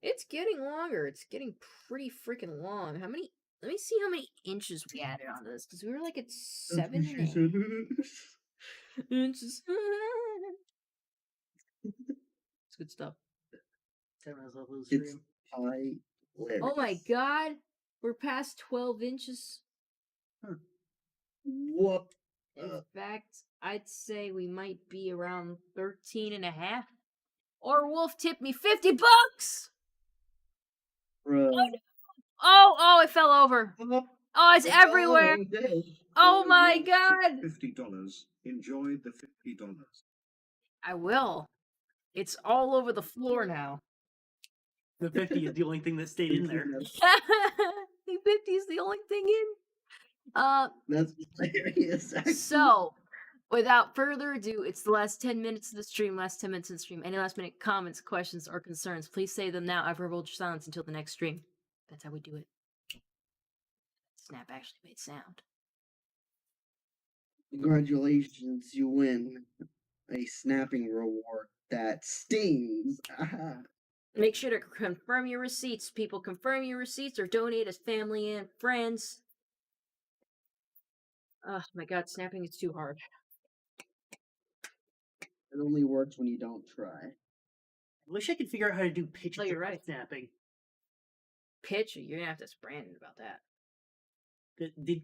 A: It's getting longer. It's getting pretty freaking long. How many? Let me see how many inches we added on this, because we were like at
B: That's
A: 7
B: what she said.
A: inches. It's good stuff.
C: 10 minutes left of the
B: It's
C: stream.
B: hilarious.
A: Oh my god, we're past 12 inches.
B: What?
A: In fact, I'd say we might be around 13 and a half. Or Wolf tipped me $50.
B: Bro.
A: Oh, it fell over. Oh, it's everywhere. Oh my god.
D: $50. Enjoyed the $50.
A: I will. It's all over the floor now.
C: The 50 is the only thing that stayed in there.
A: The 50 is the only thing in.
B: That's hilarious. Actually.
A: So, without further ado, it's the last 10 minutes of the stream, last 10 minutes of the stream. Any last minute comments, questions, or concerns, please say them now. I've hold your silence until the next stream. That's how we do it. Snap actually made sound.
B: Congratulations, you win a snapping reward that stings.
A: Make sure to confirm your receipts, people. Confirm your receipts or donate as family and friends. Oh my god, snapping is too hard.
B: It only works when you don't try.
C: I wish I could figure out how to do pitch
A: Oh, you're right.
C: snapping.
A: Pitch, you're gonna have to ask Brandon about that.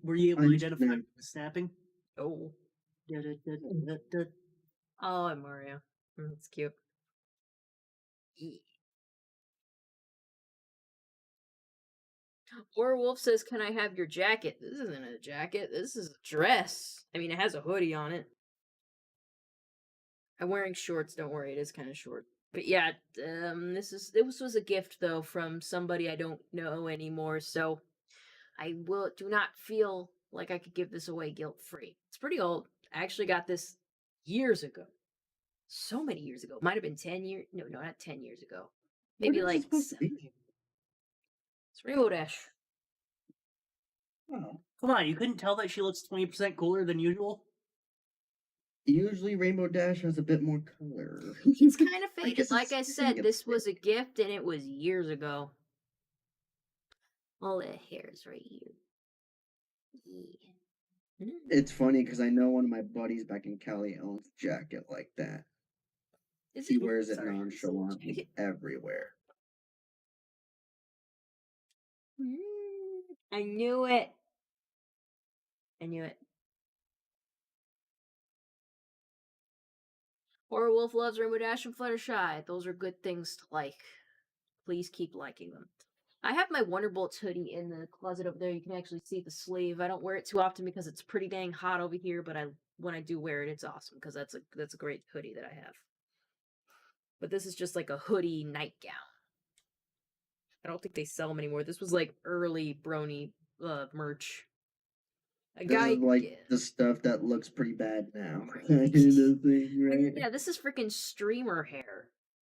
C: Were you able to
B: I'm
C: identify
B: not-
C: the snapping?
A: Oh.
C: Da-da-da-da-da.
A: Oh, and Mario. That's cute. Or Wolf says, "Can I have your jacket?" This isn't a jacket. This is a dress. I mean, it has a hoodie on it. I'm wearing shorts. Don't worry, it is kind of short. But yeah, this was a gift though from somebody I don't know anymore. So I do not feel like I could give this away guilt free. It's pretty old. I actually got this years ago. So many years ago. Might have been 10 years. No, not 10 years ago. Maybe
B: What is
A: like
B: it supposed to
A: 7.
B: be?
A: It's Rainbow Dash.
B: Oh.
C: Come on, you couldn't tell that she looks 20% cooler than usual?
B: Usually Rainbow Dash has a bit more color.
A: It's kind of
B: I
A: faded.
B: guess
A: Like I
B: it's
A: said,
B: faded.
A: this was a gift and it was years ago. All that hair is right here. Yeah.
B: It's funny because I know one of my buddies back in Cali owns a jacket like that.
A: Is
B: He
A: it?
B: wears it
A: Sorry.
B: nonchalantly everywhere.
A: I knew it. I knew it. Horror Wolf loves Rainbow Dash and Fluttershy. Those are good things to like. Please keep liking them. I have my Wonderbolts hoodie in the closet over there. You can actually see the sleeve. I don't wear it too often because it's pretty dang hot over here, but when I do wear it, it's awesome because that's a great hoodie that I have. But this is just like a hoodie nightgown. I don't think they sell them anymore. This was like early Brony merch.
B: This is like the stuff that looks pretty bad now. Kind of thing, right?
A: Yeah, this is freaking streamer hair.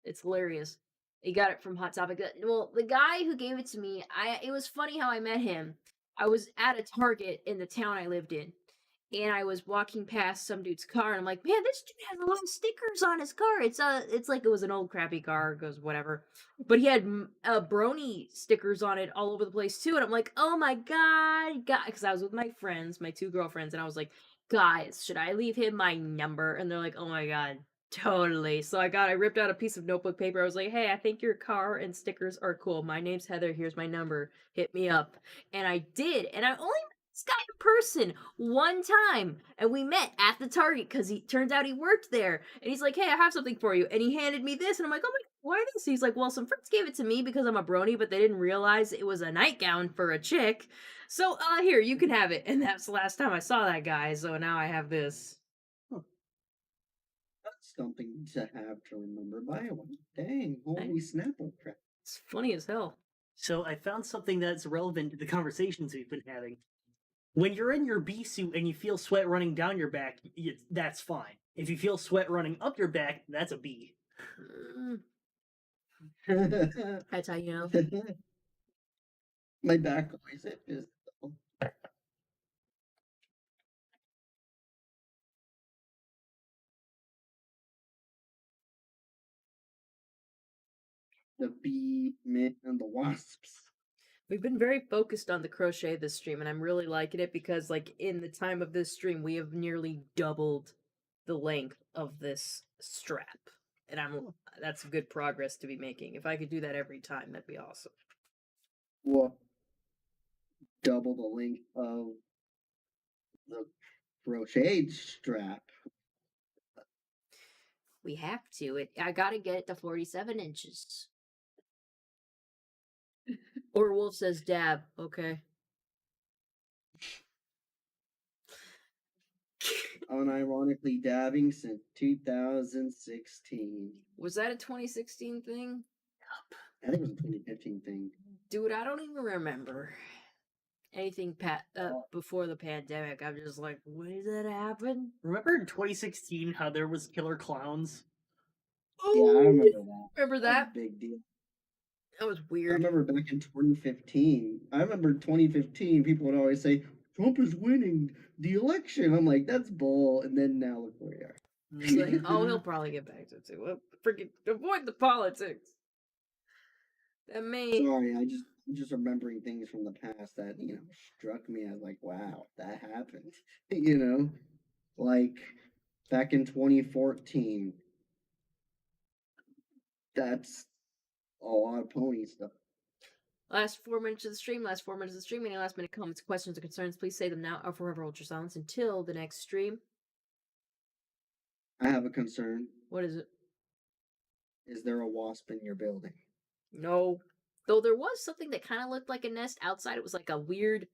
A: It's hilarious. He got it from Hot Topic. Well, the guy who gave it to me, it was funny how I met him. I was at a Target in the town I lived in, and I was walking past some dude's car, and I'm like, man, this dude has a lot of stickers on his car. It's like it was an old crappy car, goes whatever, but he had Brony stickers on it all over the place too, and I'm like, oh my god, because I was with my friends, my 2 girlfriends, and I was like, guys, should I leave him my number? And they're like, oh my god, totally. So I ripped out a piece of notebook paper. I was like, hey, I think your car and stickers are cool. My name's Heather. Here's my number. Hit me up. And I did. And I only met this guy in person one time. And we met at the Target because he turns out he worked there. And he's like, hey, I have something for you. And he handed me this. And I'm like, oh my god, why this? He's like, well, some friends gave it to me because I'm a brony, but they didn't realize it was a nightgown for a chick. So here, you can have it. And that's the last time I saw that guy. So now I have this.
B: That's something to have to remember by one. Dang, holy Snapple crap.
A: It's funny as hell.
C: So I found something that's relevant to the conversations we've been having. When you're in your bee suit and you feel sweat running down your back, that's fine. If you feel sweat running up your back, that's a bee.
A: That's how you know.
B: My back always itches. The bee, man, and the wasps.
A: We've been very focused on the crochet this stream, and I'm really liking it because, like, in the time of this stream, we have nearly doubled the length of this strap, and that's good progress to be making. If I could do that every time, that'd be awesome.
B: Well, double the length of the crochet strap.
A: We have to. I gotta get it to 47 inches. Or Wolf says dab. Okay.
B: Unironically dabbing since 2016.
A: Was that a 2016 thing?
B: I think it was a 2015 thing.
A: Dude, I don't even remember anything before the pandemic. I'm just like, when did that happen?
C: Remember in 2016 how there was killer clowns?
B: Yeah, I remember that.
A: Remember
B: That was
A: that?
B: a big deal.
A: That was
B: I
A: weird.
B: remember back in 2015. I remember 2015. People would always say Trump is winning the election. I'm like, that's bull. And then now look where we are.
A: It's like, oh, he'll probably get back to it too. Well, freaking avoid the politics. That may.
B: Sorry, I'm just remembering things from the past that struck me as like, wow, that happened. Like back in 2014. That's a lot of pony stuff.
A: Last 4 minutes of the stream. Last 4 minutes of the stream. Any last minute comments, questions, or concerns? Please say them now, or forever hold your silence until the next stream.
B: I have a concern.
A: What is it?
B: Is there a wasp in your building?
A: No. Though there was something that kind of looked like a nest outside. It was like a weird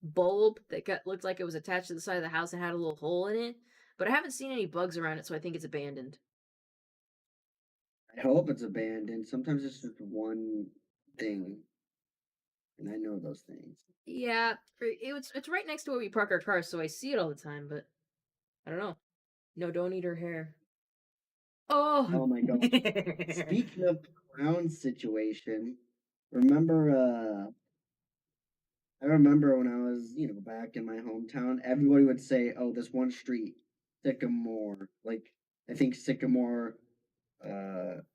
A: bulb that looked like it was attached to the side of the house and had a little hole in it. But I haven't seen any bugs around it, so I think it's abandoned.
B: I hope it's abandoned. Sometimes it's just one thing. And I know those things.
A: Yeah, it's right next to where we park our cars, so I see it all the time, but I don't know. No, don't eat her hair.
B: Oh my god. Speaking of clown situation, remember I remember when I was, back in my hometown, everybody would say, "Oh, this one street, Sycamore." Like I think Sycamore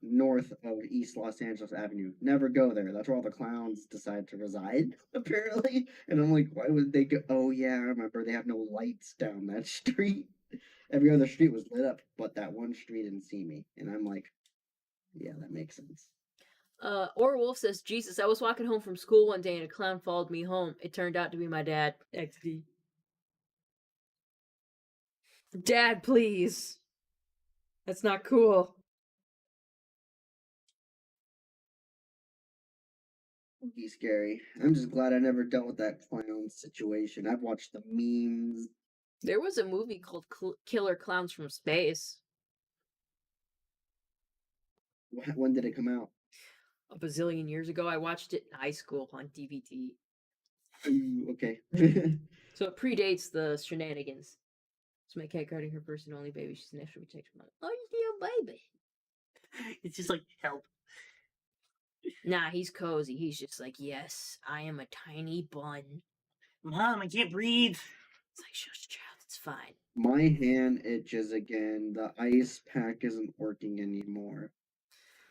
B: north of East Los Angeles Avenue. Never go there. That's where all the clowns decide to reside, apparently. And I'm like, why would they go? Oh yeah, I remember they have no lights down that street. Every other street was lit up, but that one street didn't see me. And I'm like, yeah, that makes sense.
A: Or Wolf says, Jesus, I was walking home from school one day and a clown followed me home. It turned out to be my dad. XD. Dad, please. That's not cool.
B: He's scary. I'm just glad I never dealt with that clown situation. I've watched the memes.
A: There was a movie called Killer Clowns from Space.
B: When did it come out?
A: A bazillion years ago. I watched it in high school on DVD.
B: Ooh, okay.
A: So it predates the shenanigans. It's my cat guarding her first and only baby. She's an extra protection. Oh, you little baby.
C: It's just like, help.
A: Nah, he's cozy. He's just like, yes, I am a tiny bun.
C: Mom, I can't breathe.
A: It's like, shush, child, it's fine.
B: My hand itches again. The ice pack isn't working anymore.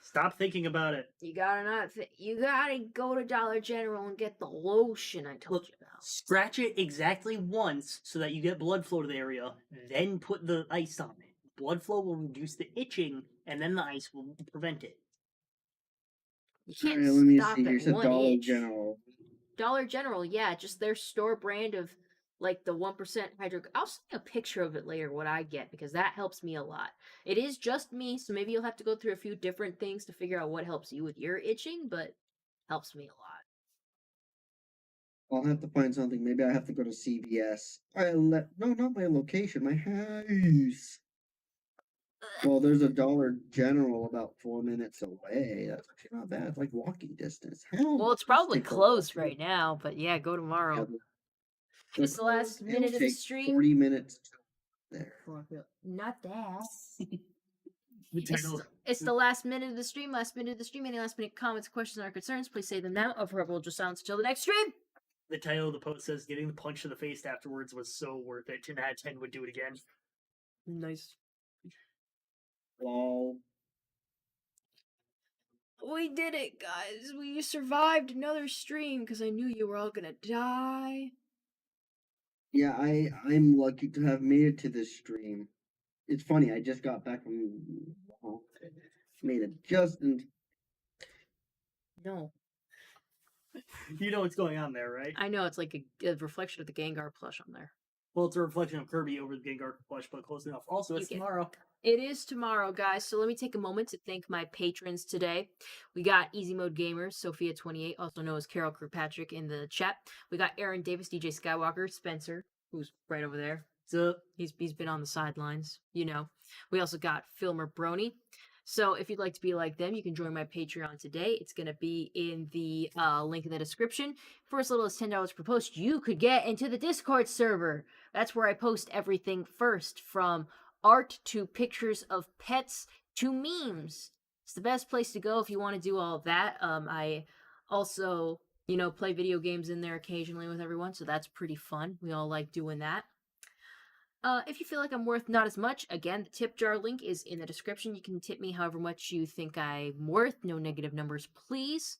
C: Stop thinking about it.
A: You gotta you gotta go to Dollar General and get the lotion I told you about.
C: Scratch it exactly once so that you get blood flow to the area, then put the ice on it. Blood flow will reduce the itching, and then the ice will prevent it.
A: You can't
B: Alright, let me
A: stop
B: see here.
A: at
B: Said
A: one
B: Dollar
A: itch.
B: General.
A: Dollar General, yeah, just their store brand of like the 1% hydro. I'll send you a picture of it later, what I get, because that helps me a lot. It is just me, so maybe you'll have to go through a few different things to figure out what helps you with your itching, but helps me a lot.
B: I'll have to find something. Maybe I have to go to CVS. No, not my location, my house. Well, there's a Dollar General about 4 minutes away. That's actually not bad. It's like walking distance. Hell,
A: Well, it's probably closed right now, but yeah, go tomorrow. It's the last
B: It'll
A: minute of the
B: take
A: stream.
B: 40 minutes there.
A: Not that.
C: The title.
A: It's the last minute of the stream. Last minute of the stream. Any last minute comments, questions, or concerns, please say them now. Otherwise, we'll just silence until the next stream.
C: The title of the post says, "Getting the punch to the face afterwards was so worth it. 10 out of 10 would do it again."
A: Nice.
B: Lol.
A: We did it, guys. We survived another stream because I knew you were all gonna die.
B: Yeah, I'm lucky to have made it to this stream. It's funny, I just got back from made it just in
A: No.
C: You know what's going on there, right?
A: I know, it's like a reflection of the Gengar plush on there.
C: Well, it's a reflection of Kirby over the Gengar plush, but close enough. Also, it's
A: You get-
C: tomorrow.
A: It is tomorrow, guys, so let me take a moment to thank my patrons today. We got Easy Mode Gamers, Sophia28, also known as Carol Kirkpatrick, in the chat. We got Aaron Davis, DJ Skywalker, Spencer, who's right over there.
C: So,
A: He's been on the sidelines, you know. We also got Filmer Brony. So if you'd like to be like them, you can join my Patreon today. It's going to be in the link in the description. For as little as $10 per post, you could get into the Discord server. That's where I post everything first, from art to pictures of pets to memes. It's the best place to go if you want to do all of that. I also, you know, play video games in there occasionally with everyone, so that's pretty fun. We all like doing that. If you feel like I'm worth not as much, again, the tip jar link is in the description. You can tip me however much you think I'm worth. No negative numbers, please.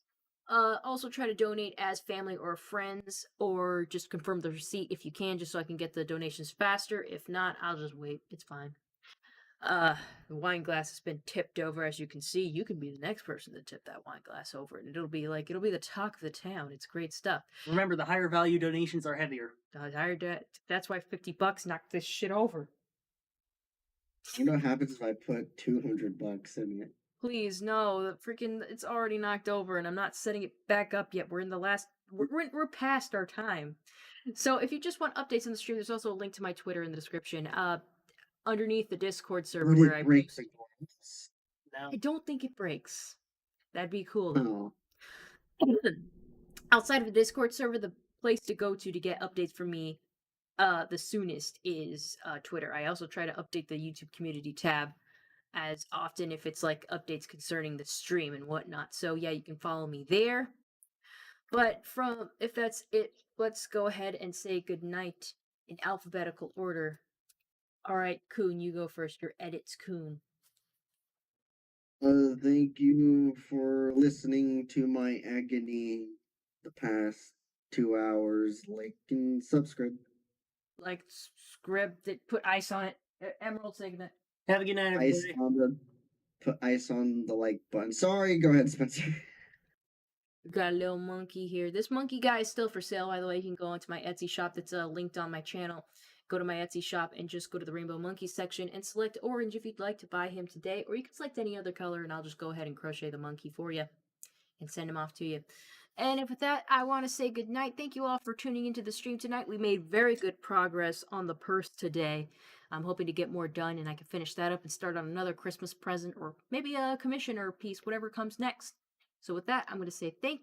A: Also try to donate as family or friends, or just confirm the receipt if you can, just so I can get the donations faster. If not, I'll just wait. It's fine. The wine glass has been tipped over, as you can see. You can be the next person to tip that wine glass over, and it'll be the talk of the town. It's great stuff.
C: remember, the higher value donations are heavier.
A: That's why $50 knocked this shit over.
B: I wonder what happens if I put $200 in it.
A: Please, no, it's already knocked over, and I'm not setting it back up yet. We're past our time. So if you just want updates on the stream, there's also a link to my Twitter in the description. Underneath the Discord server
B: Would
A: where
B: it
A: I
B: break
A: post.
B: the glass?
C: No.
A: I don't think it breaks. That'd be cool, though.
B: Oh.
A: Outside of the Discord server, the place to go to get updates from me the soonest is Twitter. I also try to update the YouTube community tab as often if it's like updates concerning the stream and whatnot. So yeah, you can follow me there. But if that's it, let's go ahead and say goodnight in alphabetical order. All right, Coon, you go first. Your edits, Coon.
B: Thank you for listening to my agony the past 2 hours. Like and subscribe.
A: Like, script that put ice on it. Emerald taking it.
C: Have a good night, everybody.
B: Put ice on the like button. Sorry, go ahead, Spencer.
A: We've got a little monkey here. This monkey guy is still for sale, by the way. You can go into my Etsy shop that's linked on my channel. Go to my Etsy shop and just go to the Rainbow Monkey section and select orange if you'd like to buy him today. Or you can select any other color and I'll just go ahead and crochet the monkey for you and send him off to you. And with that, I want to say goodnight. Thank you all for tuning into the stream tonight. We made very good progress on the purse today. I'm hoping to get more done and I can finish that up and start on another Christmas present or maybe a commission or piece, whatever comes next. So with that, I'm going to say thank